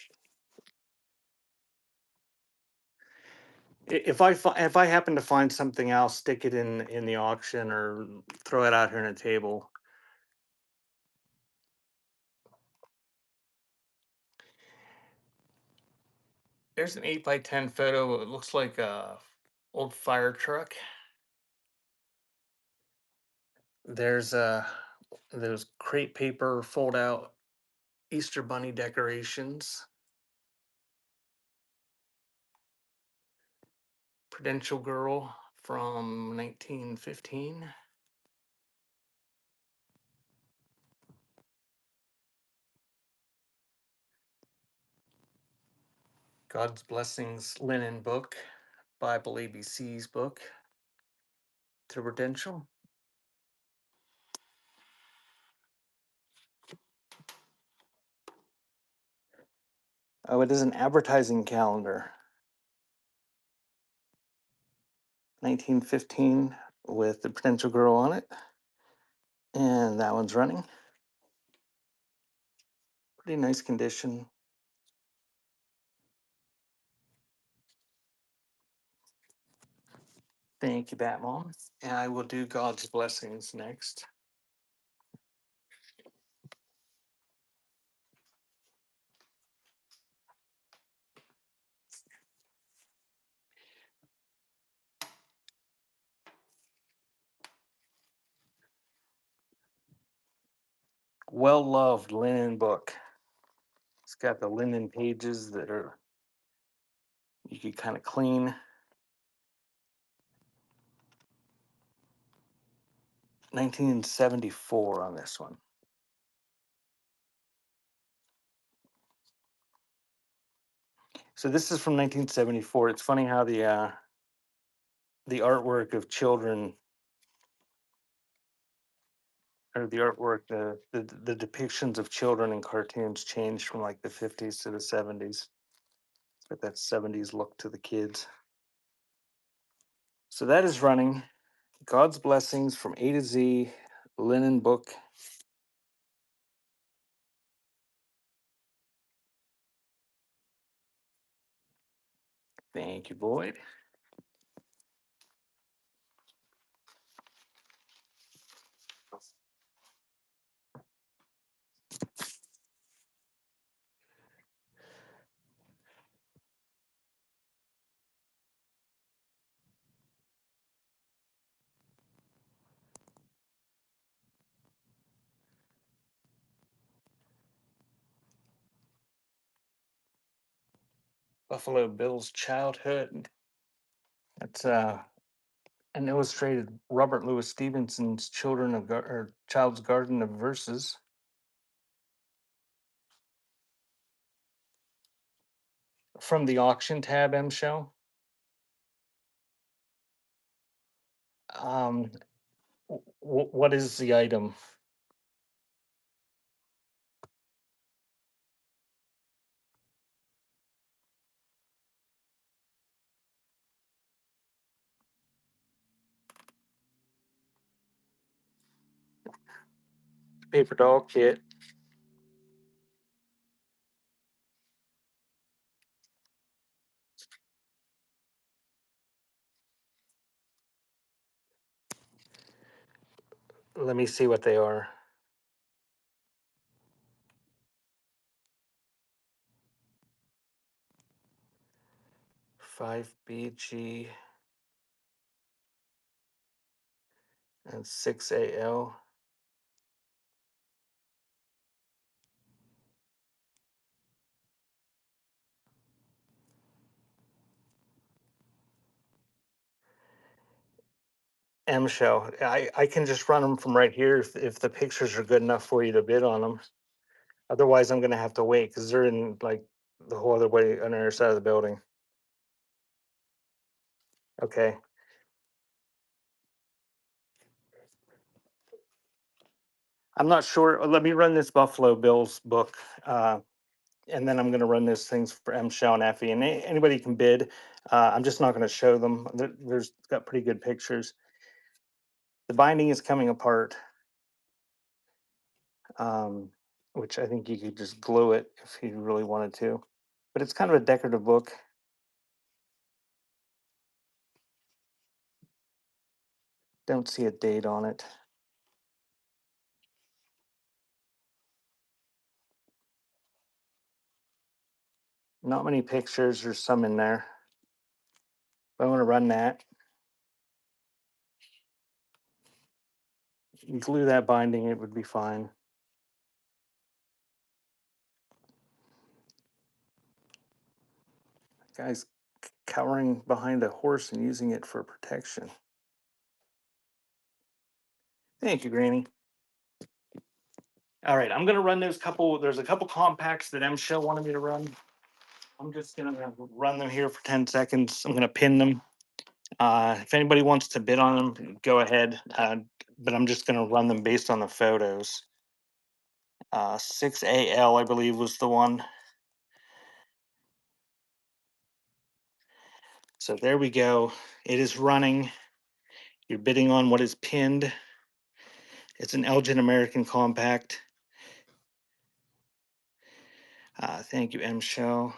if I happen to find something, I'll stick it in the auction or throw it out here on a table. There's an 8x10 photo. It looks like a old fire truck. There's those crepe paper fold out Easter bunny decorations. Prudential Girl from 1915. God's Blessings linen book, Bible ABC's book to Prudential. Oh, it is an advertising calendar. 1915 with the Prudential Girl on it. And that one's running. Pretty nice condition. Thank you, Batmom. And I will do God's Blessings next. Well loved linen book. It's got the linen pages that are you could kind of clean. 1974 on this one. So this is from 1974. It's funny how the artwork of children, or the artwork, the depictions of children in cartoons changed from like the 50s to the 70s. But that 70s look to the kids. So that is running. God's Blessings from A to Z, linen book. Thank you, Boyd. Buffalo Bill's childhood. That's an illustrated Robert Louis Stevenson's Child's Garden of Verses. From the auction tab, M Show. Um, what is the item? Paper doll kit. Let me see what they are. Five BG and 6AL. M Show. I can just run them from right here if the pictures are good enough for you to bid on them. Otherwise, I'm gonna have to wait because they're in like the whole other way on the other side of the building. Okay. I'm not sure. Let me run this Buffalo Bills book, and then I'm going to run those things for M. Shell and Effie, and anybody can bid. I'm just not going to show them. There's got pretty good pictures. The binding is coming apart, which I think you could just glue it if you really wanted to. But it's kind of a decorative book. Don't see a date on it. Not many pictures. There's some in there. But I want to run that. Glue that binding, it would be fine. Guy's cowering behind a horse and using it for protection. Thank you, Granny. All right, I'm gonna run those couple. There's a couple compacts that M Show wanted me to run. I'm just gonna run them here for 10 seconds. I'm gonna pin them. If anybody wants to bid on them, go ahead. But I'm just gonna run them based on the photos. 6AL, I believe, was the one. So there we go. It is running. You're bidding on what is pinned. It's an Elgin American compact. Thank you, M Show.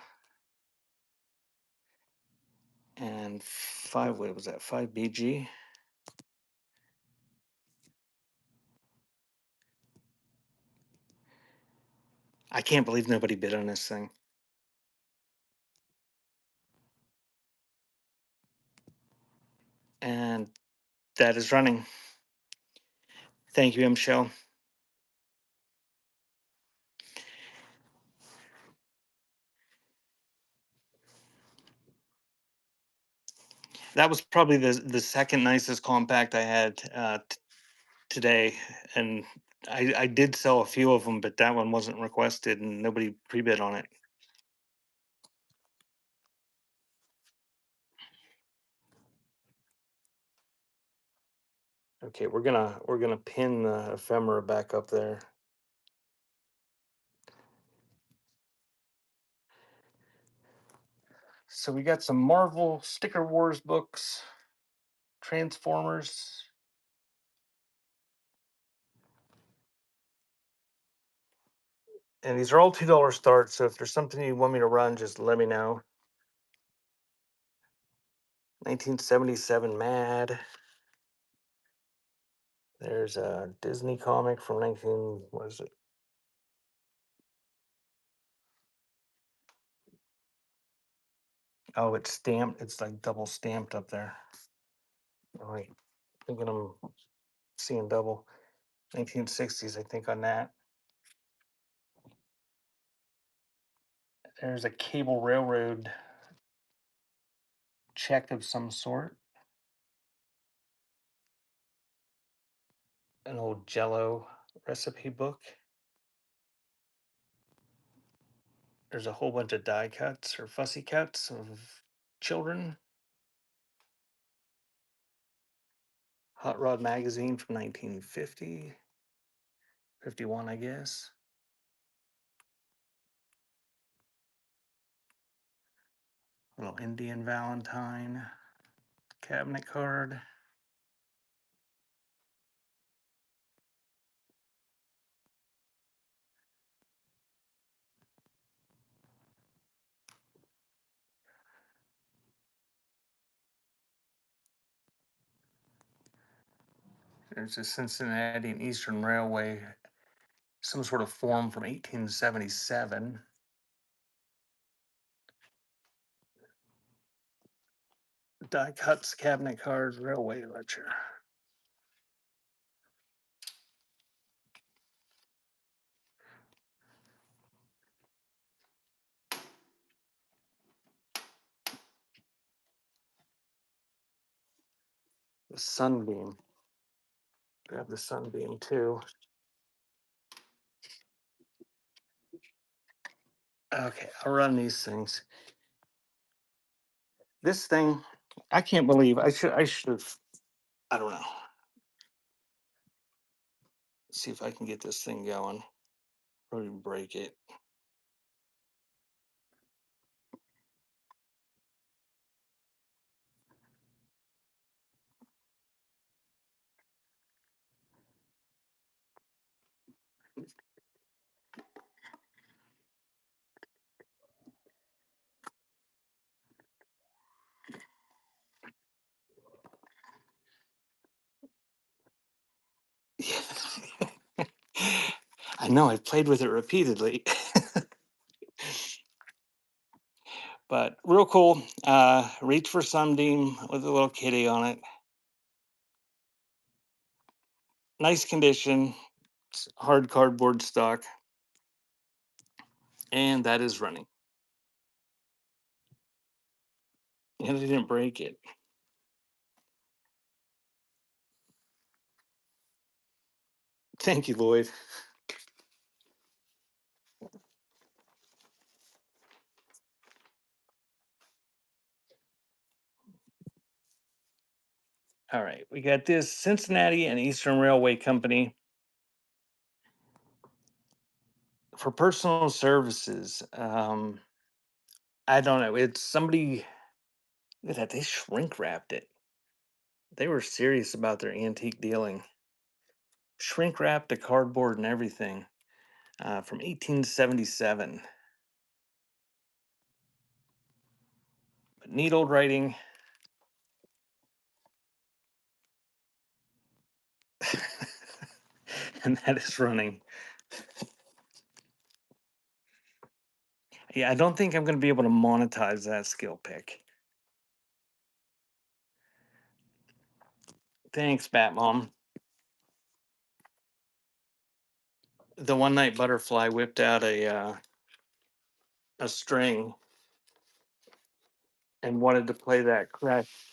And what was that? 5BG. I can't believe nobody bid on this thing. And that is running. Thank you, M Show. That was probably the second nicest compact I had today, and I did sell a few of them, but that one wasn't requested, and nobody pre-bid on it. Okay, we're gonna pin the ephemera back up there. So we got some Marvel Sticker Wars books, Transformers. And these are all $2 starts. So if there's something you want me to run, just let me know. 1977 Mad. There's a Disney comic from what is it? Oh, it's stamped. It's like double stamped up there. Oh, wait, thinking I'm seeing double. 1960s, I think, on that. There's a Cable Railroad check of some sort. An old Jello recipe book. There's a whole bunch of die cuts or fussy cuts of children. Hot Rod magazine from 1950. 51, I guess. Little Indian Valentine cabinet card. There's a Cincinnati and Eastern Railway, some sort of form from 1877. Die cuts, cabinet cards, railway ledger. The Sunbeam. Grab the Sunbeam too. Okay, I'll run these things. This thing, I can't believe I should have, I don't know. See if I can get this thing going. Probably break it. I know, I've played with it repeatedly. But real cool. Reach for Sunbeam with a little kitty on it. Nice condition. Hard cardboard stock. And that is running. And I didn't break it. Thank you, Lloyd. All right, we got this Cincinnati and Eastern Railway Company for personal services. I don't know. It's somebody. Look at that. They shrink wrapped it. They were serious about their antique dealing. Shrink wrapped the cardboard and everything from 1877. But neat old writing. And that is running. Yeah, I don't think I'm going to be able to monetize that skill pick. Thanks, Bat Mom. The one night butterfly whipped out a string and wanted to play that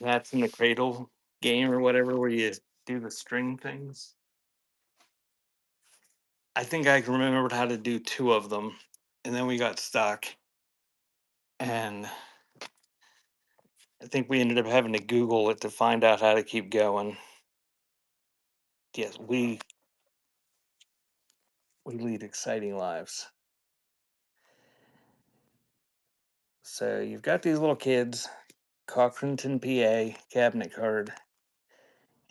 cats in the cradle game or whatever where you do the string things. I think I remembered how to do two of them, and then we got stuck, and I think we ended up having to Google it to find out how to keep going. Yes, we lead exciting lives. So you've got these little kids, Cochranton, PA, cabinet card,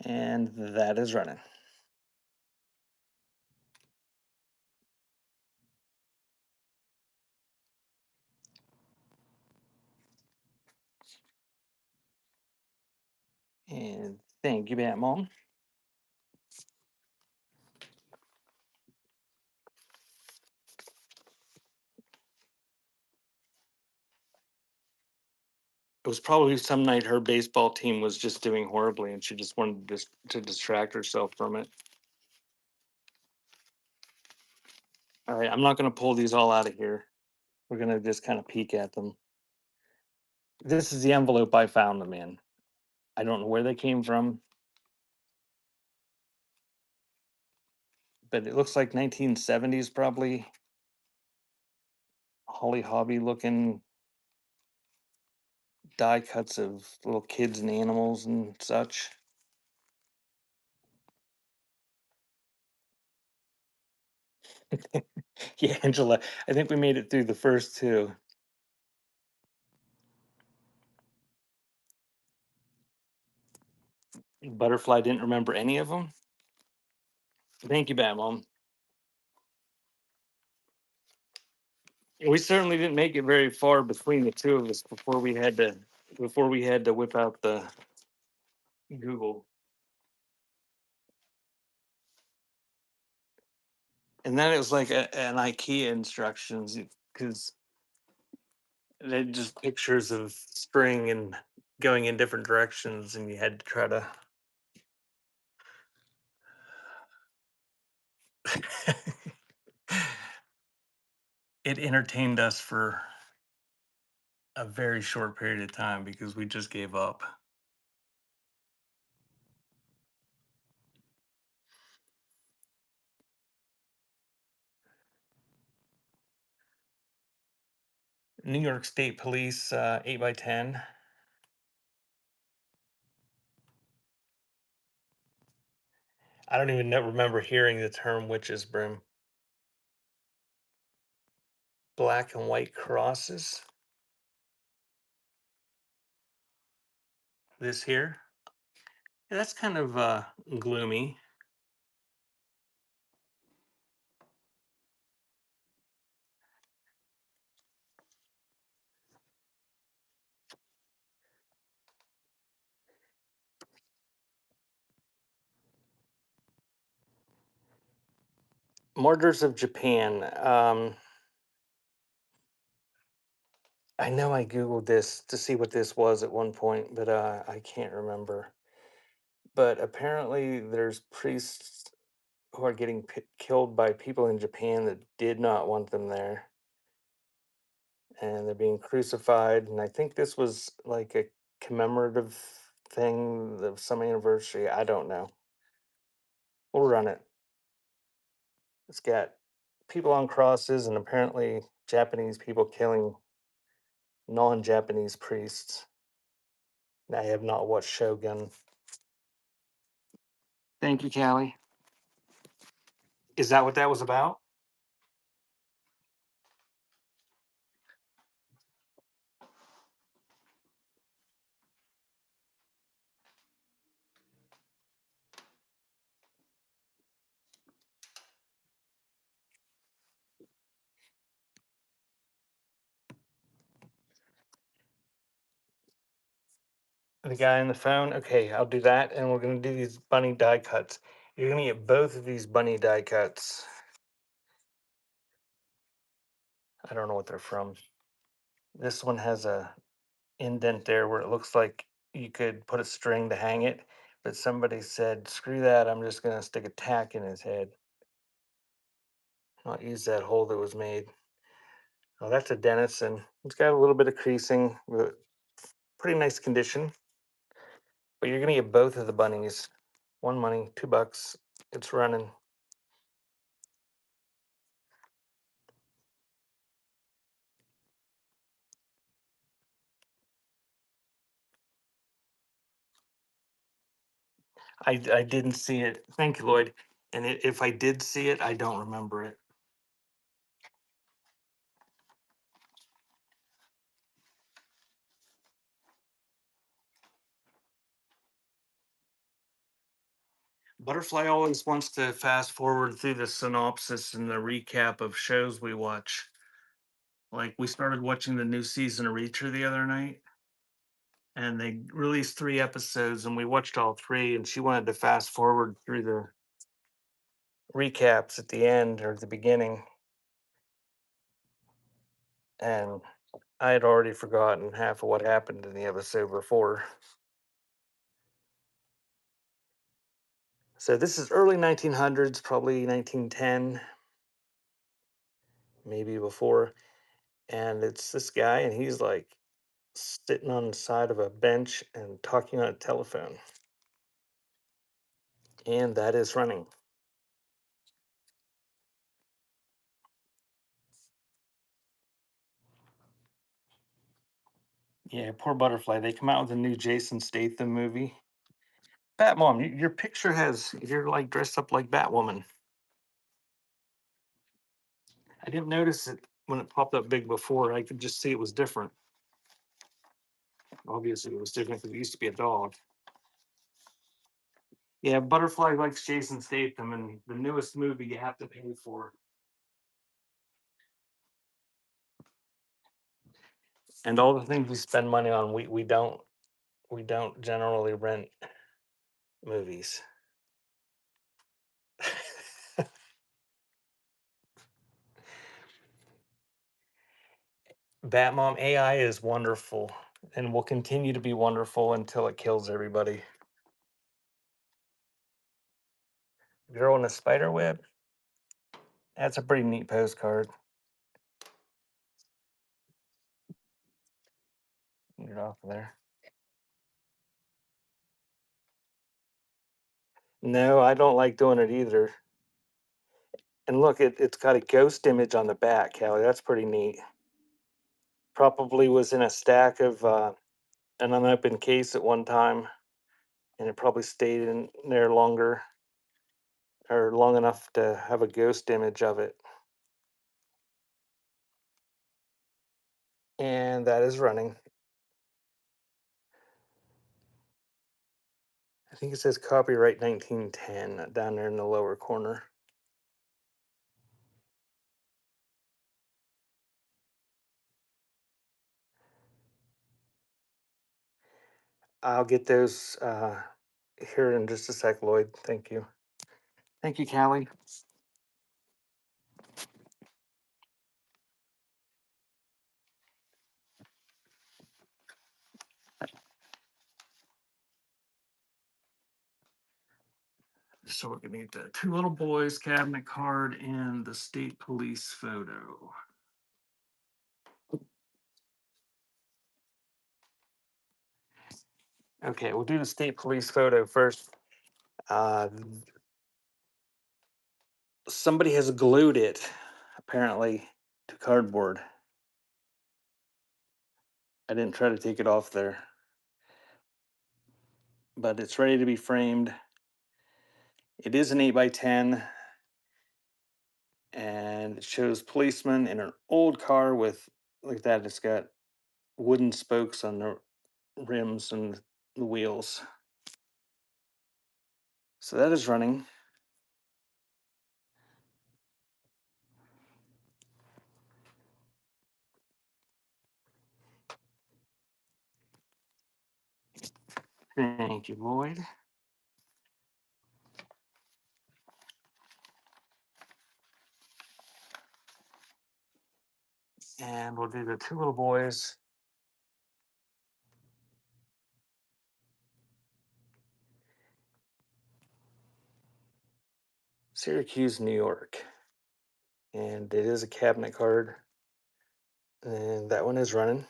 and that is running. And thank you, Bat Mom. It was probably some night her baseball team was just doing horribly and she just wanted to distract herself from it. All right, I'm not going to pull these all out of here. We're going to just kind of peek at them. This is the envelope I found them in. I don't know where they came from, but it looks like 1970s probably. Holly Hobby looking die cuts of little kids and animals and such. Yeah, Angela, I think we made it through the first two. Butterfly didn't remember any of them. Thank you, Bat Mom. We certainly didn't make it very far between the two of us before we had to whip out the Google. And then it was like an IKEA instructions because they just pictures of string and going in different directions, and you had to try to. It entertained us for a very short period of time because we just gave up. New York State Police 8x10. I don't even remember hearing the term witch's brim. Black and white crosses. This here. Yeah, that's kind of gloomy. Martyrs of Japan. I know I Googled this to see what this was at one point, but I can't remember. But apparently, there's priests who are getting killed by people in Japan that did not want them there, and they're being crucified. And I think this was like a commemorative thing of some anniversary. I don't know. We'll run it. It's got people on crosses and apparently Japanese people killing non-Japanese priests. I have not watched Shogun. Thank you, Callie. Is that what that was about? The guy on the phone. Okay, I'll do that, and we're gonna do these bunny die cuts. You're gonna get both of these bunny die cuts. I don't know what they're from. This one has a indent there where it looks like you could put a string to hang it, but somebody said, "Screw that! I'm just gonna stick a tack in his head. Not use that hole that was made." Oh, that's a Denison. It's got a little bit of creasing, but pretty nice condition. But you're gonna get both of the bunnies. One money, $2. It's running. I didn't see it. Thank you, Lloyd. And if I did see it, I don't remember it. Butterfly always wants to fast forward through the synopsis and the recap of shows we watch. Like we started watching the new season of Reacher the other night, and they released 3 episodes, and we watched all three. And she wanted to fast forward through the recaps at the end or the beginning, and I had already forgotten half of what happened in the episode before. So this is early 1900s, probably 1910, maybe before. And it's this guy, and he's like sitting on the side of a bench and talking on a telephone. And that is running. Yeah, poor Butterfly. They come out with a new Jason Statham movie. Batmom, your picture has, you're like dressed up like Batwoman. I didn't notice it when it popped up big before. I could just see it was different. Obviously, it was different because it used to be a dog. Yeah, Butterfly likes Jason Statham, and the newest movie you have to pay for. And all the things we spend money on, we don't generally rent movies. Batmom AI is wonderful and will continue to be wonderful until it kills everybody. Girl in a spider web. That's a pretty neat postcard. Get it off of there. No, I don't like doing it either. And look, it's got a ghost image on the back, Callie. That's pretty neat. Probably was in a stack of an unopened case at one time, and it probably stayed in there longer or long enough to have a ghost image of it. And that is running. I think it says copyright 1910 down there in the lower corner. I'll get those here in just a sec, Lloyd. Thank you. Thank you, Callie. So we're gonna need the two little boys cabinet card and the state police photo. Okay, we'll do the state police photo first. Uh, Somebody has glued it, apparently, to cardboard. I didn't try to take it off there, but it's ready to be framed. It is an 8x10, and it shows policemen in an old car with, like that, it's got wooden spokes on the rims and the wheels. So that is running. Thank you, Lloyd. And we'll do the two little boys. Syracuse, New York. And it is a cabinet card. And that one is running.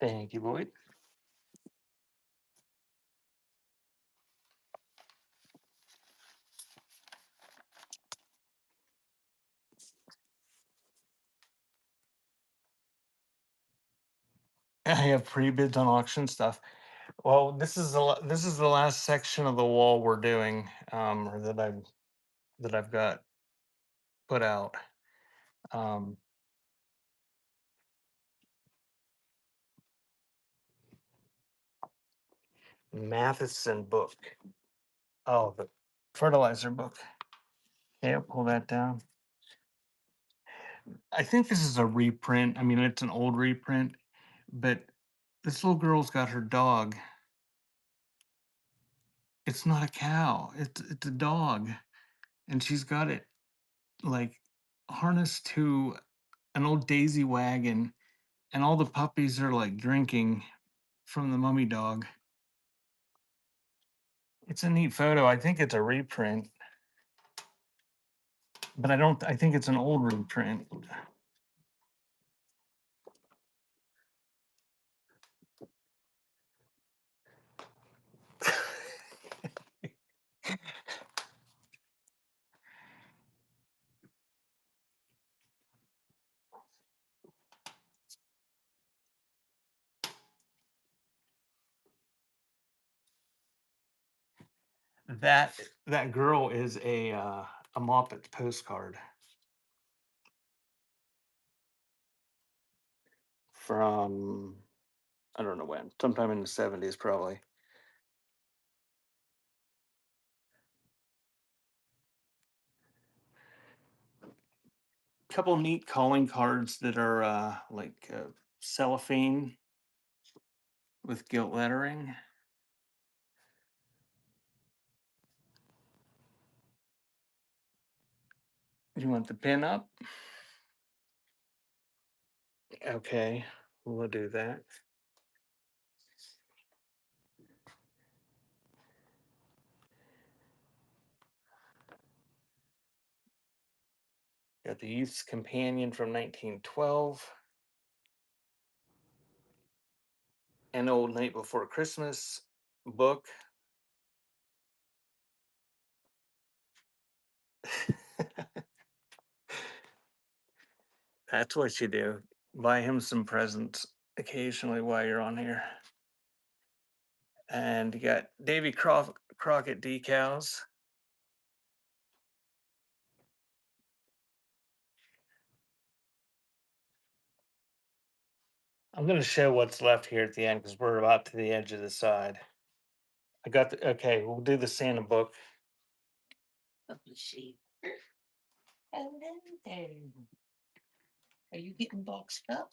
Thank you, Lloyd. I have pre-bids on auction stuff. Well, this is this is the last section of the wall we're doing, or that I've got put out. Um, Matheson book. Oh, the fertilizer book. Okay, I'll pull that down. I think this is a reprint. I mean, it's an old reprint, but this little girl's got her dog. It's not a cow. It's a dog, and she's got it like harnessed to an old daisy wagon, and all the puppies are like drinking from the mummy dog. It's a neat photo. I think it's a reprint, but I think it's an old reprint. That that girl is a Moppet postcard from, I don't know when, sometime in the 70s probably. Couple neat calling cards that are like cellophane with gilt lettering. You want the pin up? Okay, we'll do that. Got the Youth's Companion from 1912. An Old Night Before Christmas book. That's what you do. Buy him some presents occasionally while you're on here. And you got Davy Crockett decals. I'm going to show what's left here at the end because we're about to the edge of the side. I got the, okay, we'll do the Santa book. Publishing. Hello there. Are you getting boxed up?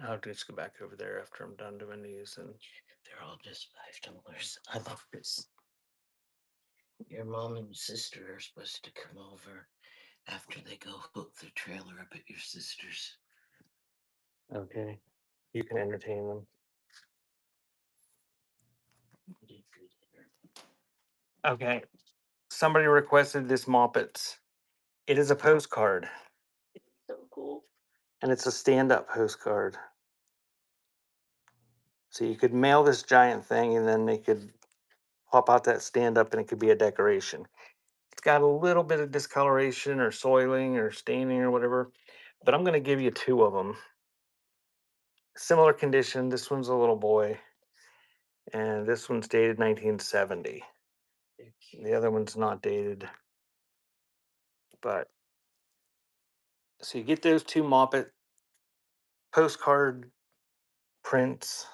I'll just go back over there after I'm done doing these. And They're all just $5. I love this. Your mom and sister are supposed to come over after they go hook their trailer up at your sister's. Okay. You can entertain them. You did good dinner. Okay. Somebody requested this Moppets. It is a postcard, So cool. and it's a stand-up postcard. So you could mail this giant thing, and then they could pop out that stand-up, and it could be a decoration. It's got a little bit of discoloration or soiling or staining or whatever, but I'm going to give you two of them. Similar condition. This one's a little boy, and this one's dated 1970. They're cute. The other one's not dated, but so you get those two Moppet postcard prints.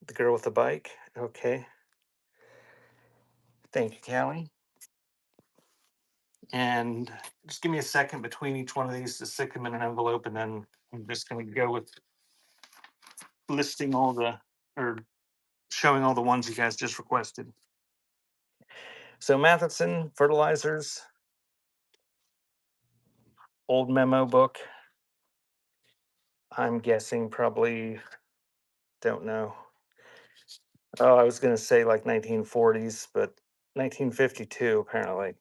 The girl with the bike. Okay. Thank you, Callie. And just give me a second between each one of these to stick them in an envelope, and then I'm just going to go with listing all the, or showing all the ones you guys just requested. So Matheson Fertilizers, old memo book. I'm guessing probably, don't know. Oh, I was going to say like 1940s, but 1952 apparently.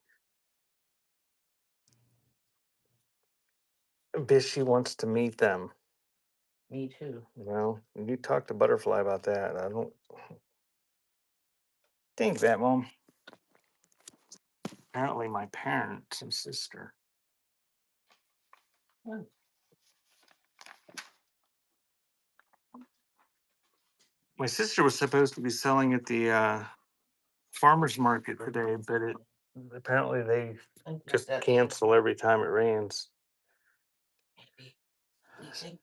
Bishy wants to meet them. Me too. Well, you talked to Butterfly about that. I don't think that, Mom. Apparently, my parents and sister. My sister was supposed to be selling at the farmer's market today, but it apparently they I think just that's cancel every time it rains. maybe. I think.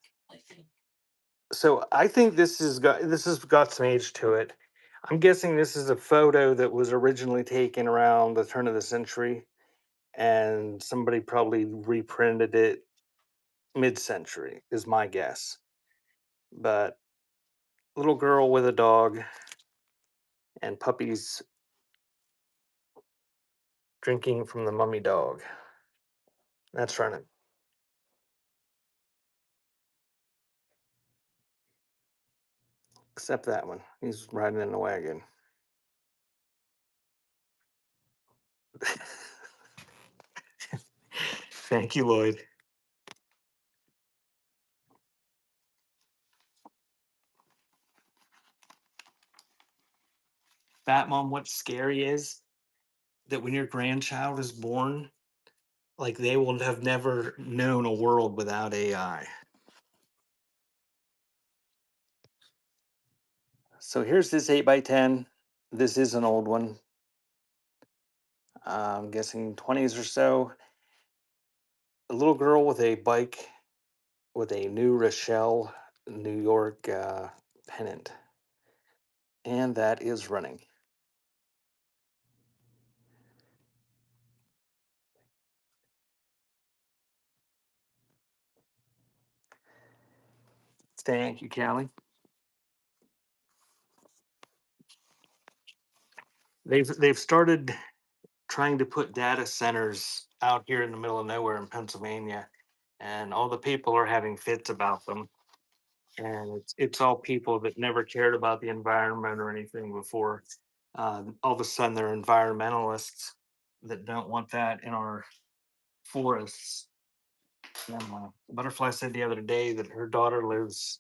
So I think this has got some age to it. I'm guessing this is a photo that was originally taken around the turn of the century, and somebody probably reprinted it mid-century, is my guess. But little girl with a dog and puppies drinking from the mummy dog. That's running. Except that one. He's riding in the wagon. Thank you, Lloyd. Fat Mom, what's scary is that when your grandchild is born, like they will have never known a world without AI. So here's this 8x10. This is an old one. I'm guessing 20s or so. A little girl with a bike with a New Rochelle, New York pennant. And that is running. Thank you, Callie. They've started trying to put data centers out here in the middle of nowhere in Pennsylvania, and all the people are having fits about them. And it's all people that never cared about the environment or anything before. All of a sudden, they're environmentalists that don't want that in our forests. And, Butterfly said the other day that her daughter lives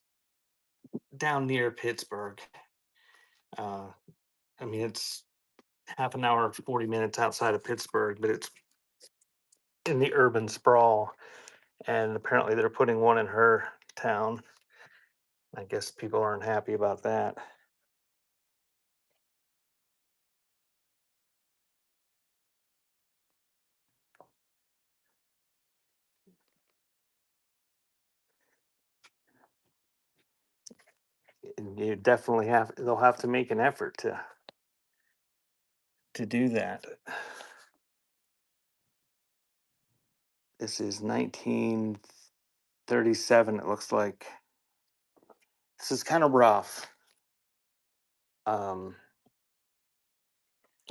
down near Pittsburgh. Uh, I mean, it's half an hour, 40 minutes outside of Pittsburgh, but it's in the urban sprawl. And apparently, they're putting one in her town. I guess people aren't happy about that. You definitely have, they'll have to make an effort to do that. This is 1937, it looks like. This is kind of rough.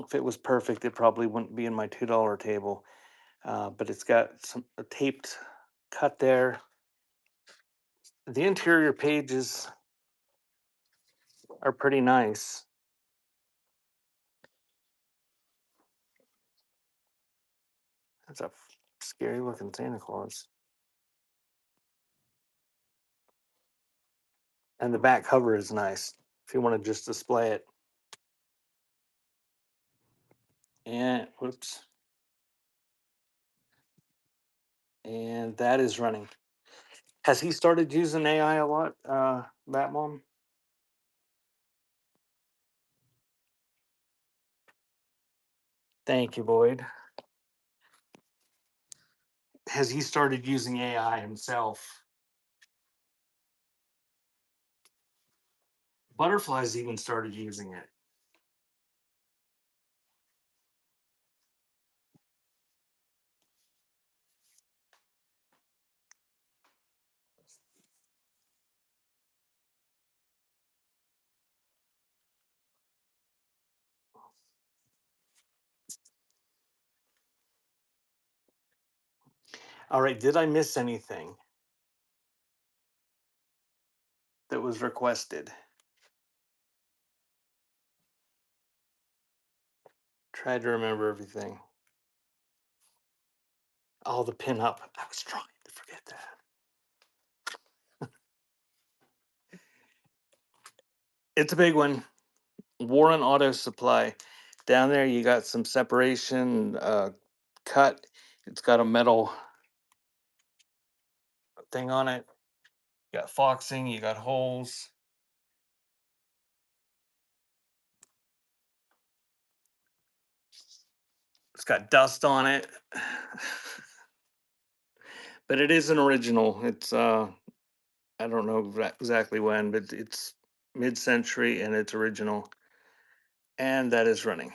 If it was perfect, it probably wouldn't be in my $2 table. But it's got a taped cut there. The interior pages are pretty nice. That's a scary looking Santa Claus. And the back cover is nice if you want to just display it. And whoops. And that is running. Has he started using AI a lot, Batmom? Thank you, Boyd. Has he started using AI himself? Butterflies even started using it. All right, did I miss anything that was requested? Tried to remember everything. Oh, the pin up. I was trying to forget that. It's a big one. Warren Auto Supply. Down there, you got some separation cut. It's got a metal thing on it. You got foxing, you got holes. It's got dust on it. But it is an original. It's I don't know exactly when, but it's mid-century and it's original. And that is running.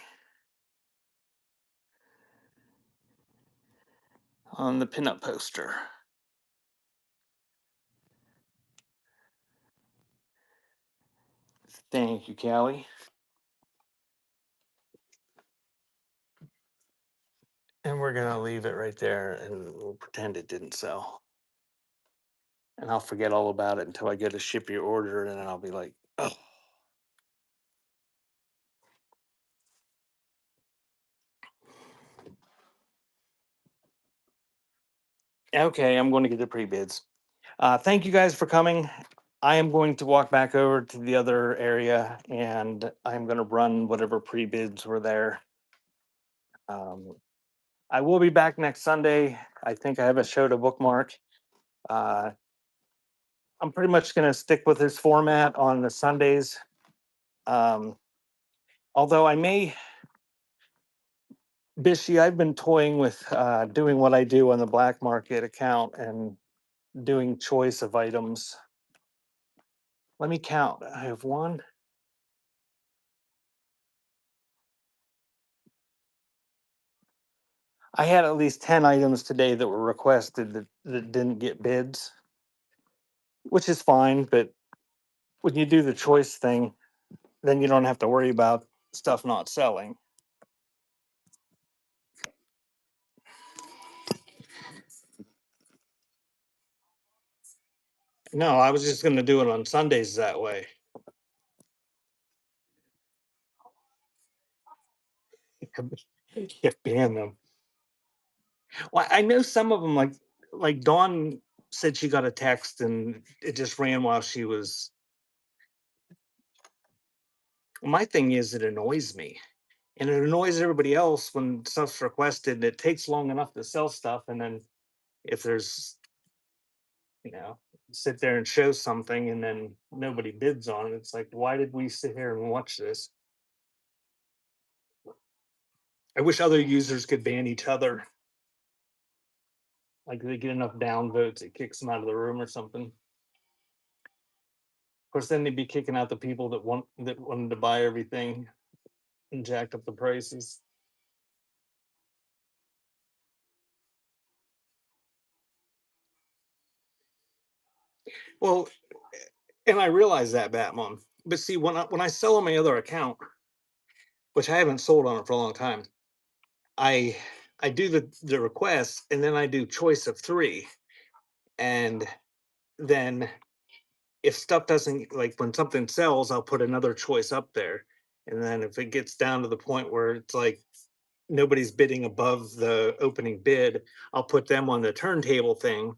On the pinup poster. Thank you, Callie. And we're gonna leave it right there and we'll pretend it didn't sell. And I'll forget all about it until I get a ship your order, and then I'll be like, oh. Okay, I'm going to get the pre-bids. Thank you guys for coming. I am going to walk back over to the other area and I'm going to run whatever pre-bids were there. I will be back next Sunday. I think I have a show to bookmark. I'm pretty much going to stick with this format on the Sundays. Although I may, Bishy, I've been toying with doing what I do on the black market account and doing choice of items. Let me count. I have one. I had at least 10 items today that were requested that didn't get bids, which is fine. But when you do the choice thing, then you don't have to worry about stuff not selling. No, I was just going to do it on Sundays that way. Yeah, ban them. Well, I know some of them, like Dawn said she got a text and it just ran while she was. My thing is, it annoys me, and it annoys everybody else when stuff's requested. And it takes long enough to sell stuff, and then if there's, you know, sit there and show something, and then nobody bids on it. It's like, why did we sit here and watch this? I wish other users could ban each other. Like they get enough down votes, it kicks them out of the room or something. Of course, then they'd be kicking out the people that wanted to buy everything and jacked up the prices. Well, and I realize that, Batmom. But see, when I sell on my other account, which I haven't sold on it for a long time, I I do the request and then I do choice of three. And then if stuff doesn't like when something sells, I'll put another choice up there. And then if it gets down to the point where it's like nobody's bidding above the opening bid, I'll put them on the turntable thing.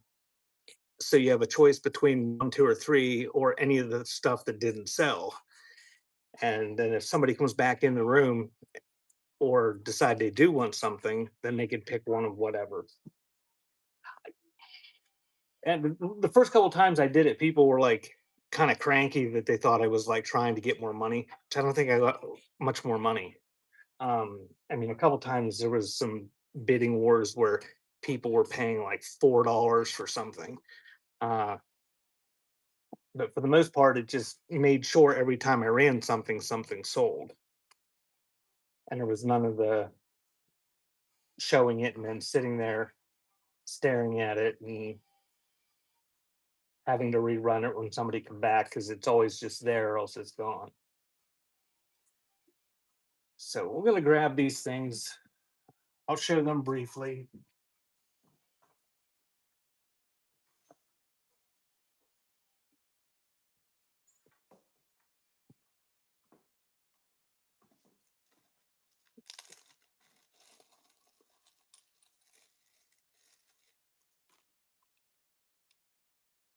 So you have a choice between one, two, or three, or any of the stuff that didn't sell. And then if somebody comes back in the room or decide they do want something, then they can pick one of whatever. And the first couple times I did it, people were like kind of cranky that they thought I was like trying to get more money, which I don't think I got much more money. I mean, a couple times there was some bidding wars where people were paying like $4 for something. Uh, but for the most part, it just made sure every time I ran something, something sold. And there was none of the showing it and then sitting there staring at it and having to rerun it when somebody come back because it's always just there or else it's gone. So we're gonna grab these things. I'll show them briefly.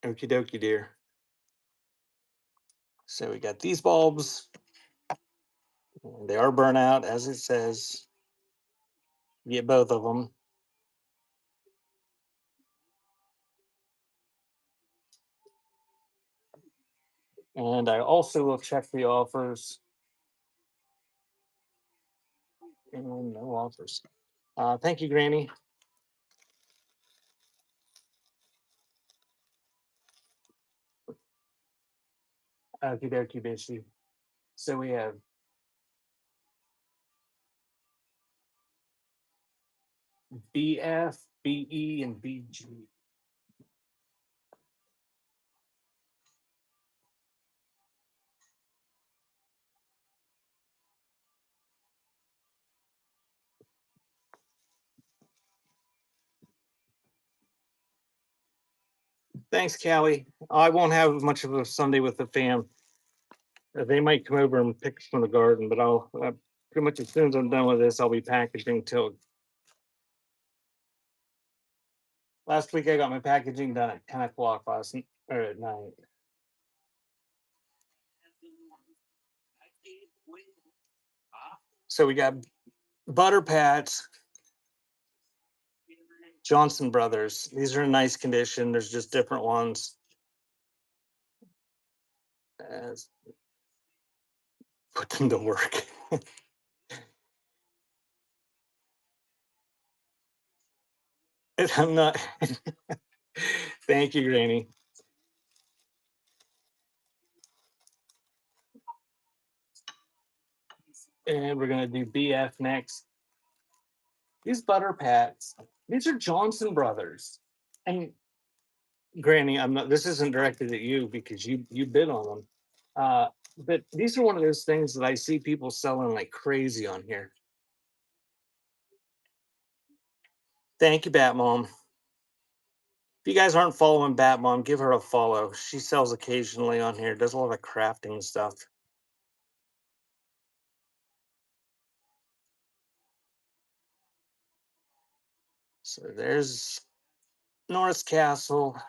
Okie dokie, dear. So we got these bulbs. They are burnout, as it says. You get both of them. And I also will check the offers. And no offers. Thank you, Granny. Okie dokie, Bishy. So we have BF, BE, and BG. Thanks, Callie. I won't have much of a Sunday with the fam. They might come over and pick from the garden, but I'll pretty much as soon as I'm done with this, I'll be packaging till. Last week I got my packaging done at 10 o'clock or at night. So we got Butter Pats, Johnson Brothers. These are in nice condition. There's just different ones. As put them to work. I'm not. Thank you, Granny. And we're gonna do BF next. These Butter Pats. These are Johnson Brothers. And Granny, I'm not. This isn't directed at you because you bid on them. But these are one of those things that I see people selling like crazy on here. Thank you, Bat Mom. If you guys aren't following Bat Mom, give her a follow. She sells occasionally on here, does a lot of crafting stuff. So there's Norris Castle.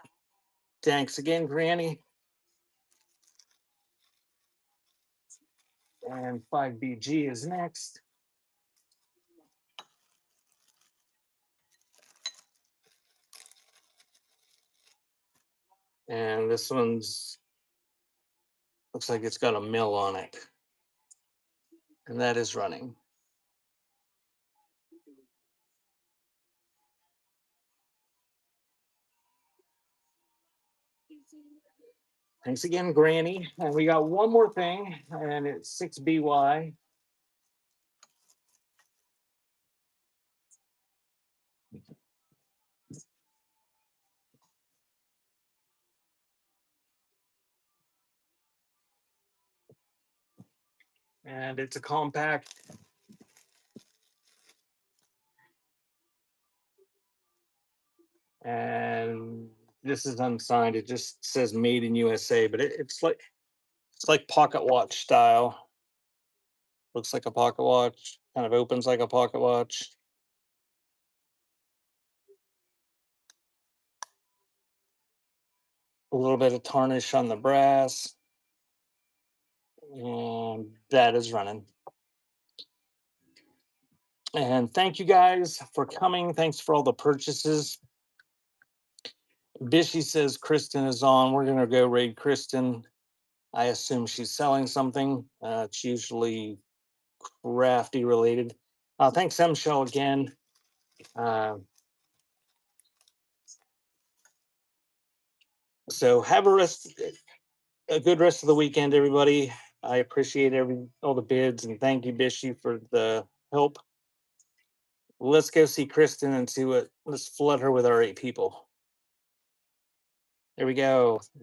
Thanks again, Granny. And 5BG is next. And this one's looks like it's got a mill on it. And that is running. Thanks again, Granny. And we got one more thing, and it's 6BY. And it's a compact. And this is unsigned. It just says made in USA, but it's like pocket watch style. Looks like a pocket watch, kind of opens like a pocket watch. A little bit of tarnish on the brass. And that is running. And thank you guys for coming. Thanks for all the purchases. Bishy says Kristen is on. We're gonna go raid Kristen. I assume she's selling something. It's usually crafty related. Thanks, Shell again. So have a good rest of the weekend, everybody. I appreciate all the bids, and thank you, Bishy, for the help. Let's go see Kristen and let's flood her with our 8 people. There we go.